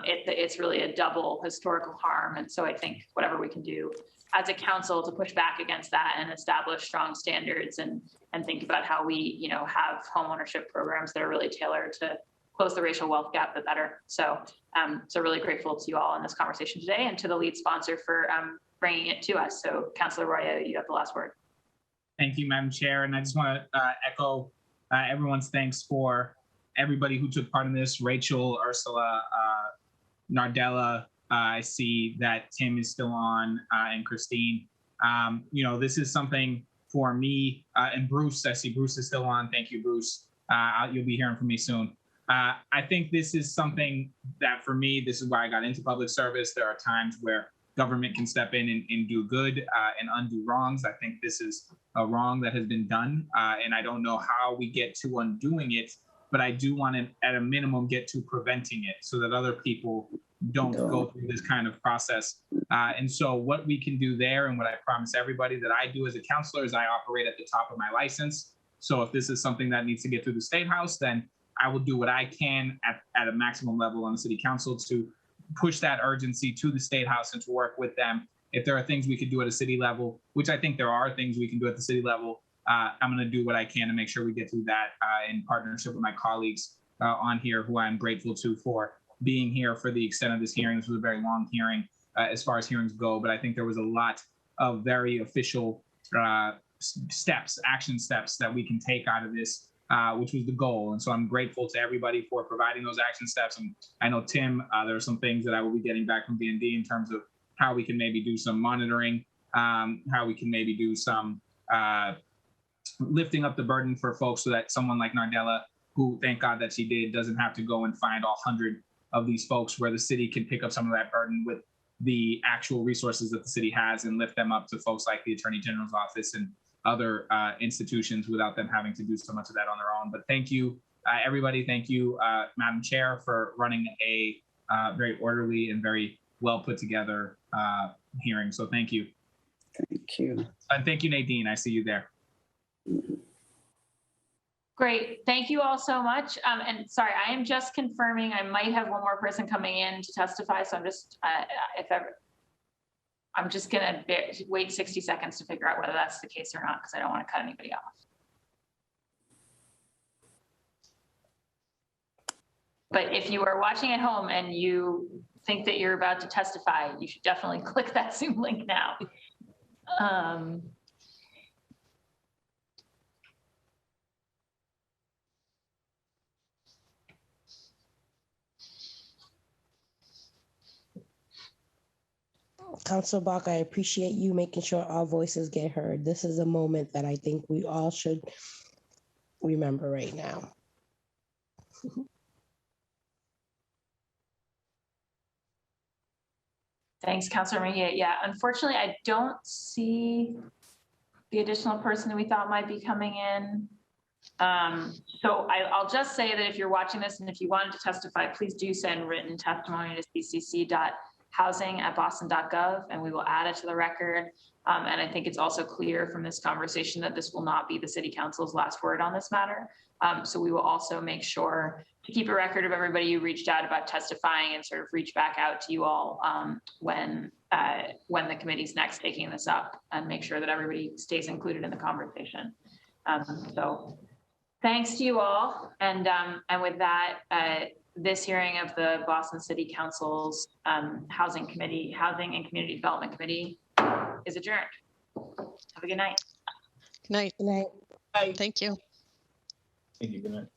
It's really a double historical harm. And so I think whatever we can do as a council to push back against that and establish strong standards and think about how we, you know, have homeownership programs that are really tailored to close the racial wealth gap, the better. So, so really grateful to you all in this conversation today, and to the lead sponsor for bringing it to us. So Councilor Arroyo, you have the last word. Thank you, Madam Chair. And I just want to echo everyone's thanks for everybody who took part in this. Rachel, Ursula, Nardella, I see that Tim is still on, and Christine. You know, this is something for me, and Bruce, I see Bruce is still on. Thank you, Bruce. You'll be hearing from me soon. I think this is something that for me, this is why I got into public service. There are times where government can step in and do good and undo wrongs. I think this is a wrong that has been done, and I don't know how we get to undoing it, but I do want to, at a minimum, get to preventing it so that other people don't go through this kind of process. And so what we can do there, and what I promise everybody that I do as a counselor, is I operate at the top of my license. So if this is something that needs to get through the State House, then I will do what I can at a maximum level on the City Council to push that urgency to the State House and to work with them. If there are things we could do at a city level, which I think there are things we can do at the city level, I'm going to do what I can to make sure we get through that in partnership with my colleagues on here, who I'm grateful to for being here for the extent of this hearing. This was a very long hearing as far as hearings go, but I think there was a lot of very official steps, action steps that we can take out of this, which was the goal. And so I'm grateful to everybody for providing those action steps. And I know, Tim, there are some things that I will be getting back from D&D in terms of how we can maybe do some monitoring, how we can maybe do some lifting up the burden for folks so that someone like Nardella, who thank God that she did, doesn't have to go and find all 100 of these folks, where the city can pick up some of that burden with the actual resources that the city has and lift them up to folks like the Attorney General's office and other institutions without them having to do so much of that on their own. But thank you, everybody. Thank you, Madam Chair, for running a very orderly and very well put together hearing. So thank you. Thank you. And thank you, Nadine. I see you there. Great. Thank you all so much. And sorry, I am just confirming I might have one more person coming in to testify. So I'm just, I'm just going to wait 60 seconds to figure out whether that's the case or not, because I don't want to cut anybody off. But if you are watching at home and you think that you're about to testify, you should definitely click that Zoom link now. Councilor Bach, I appreciate you making sure our voices get heard. This is a moment that I think we all should remember right now. Thanks, Councilor Mejia. Yeah, unfortunately, I don't see the additional person that we thought might be coming in. So I'll just say that if you're watching this and if you wanted to testify, please do send written testimony to ccc.housing@boston.gov, and we will add it to the record. And I think it's also clear from this conversation that this will not be the City Council's last word on this matter. So we will also make sure to keep a record of everybody who reached out about testifying and sort of reach back out to you all when the committee's next taking this up, and make sure that everybody stays included in the conversation. So thanks to you all. And with that, this hearing of the Boston City Council's Housing and Community Development Committee is adjourned. Have a good night. Good night. Good night. Thank you. Thank you. Good night.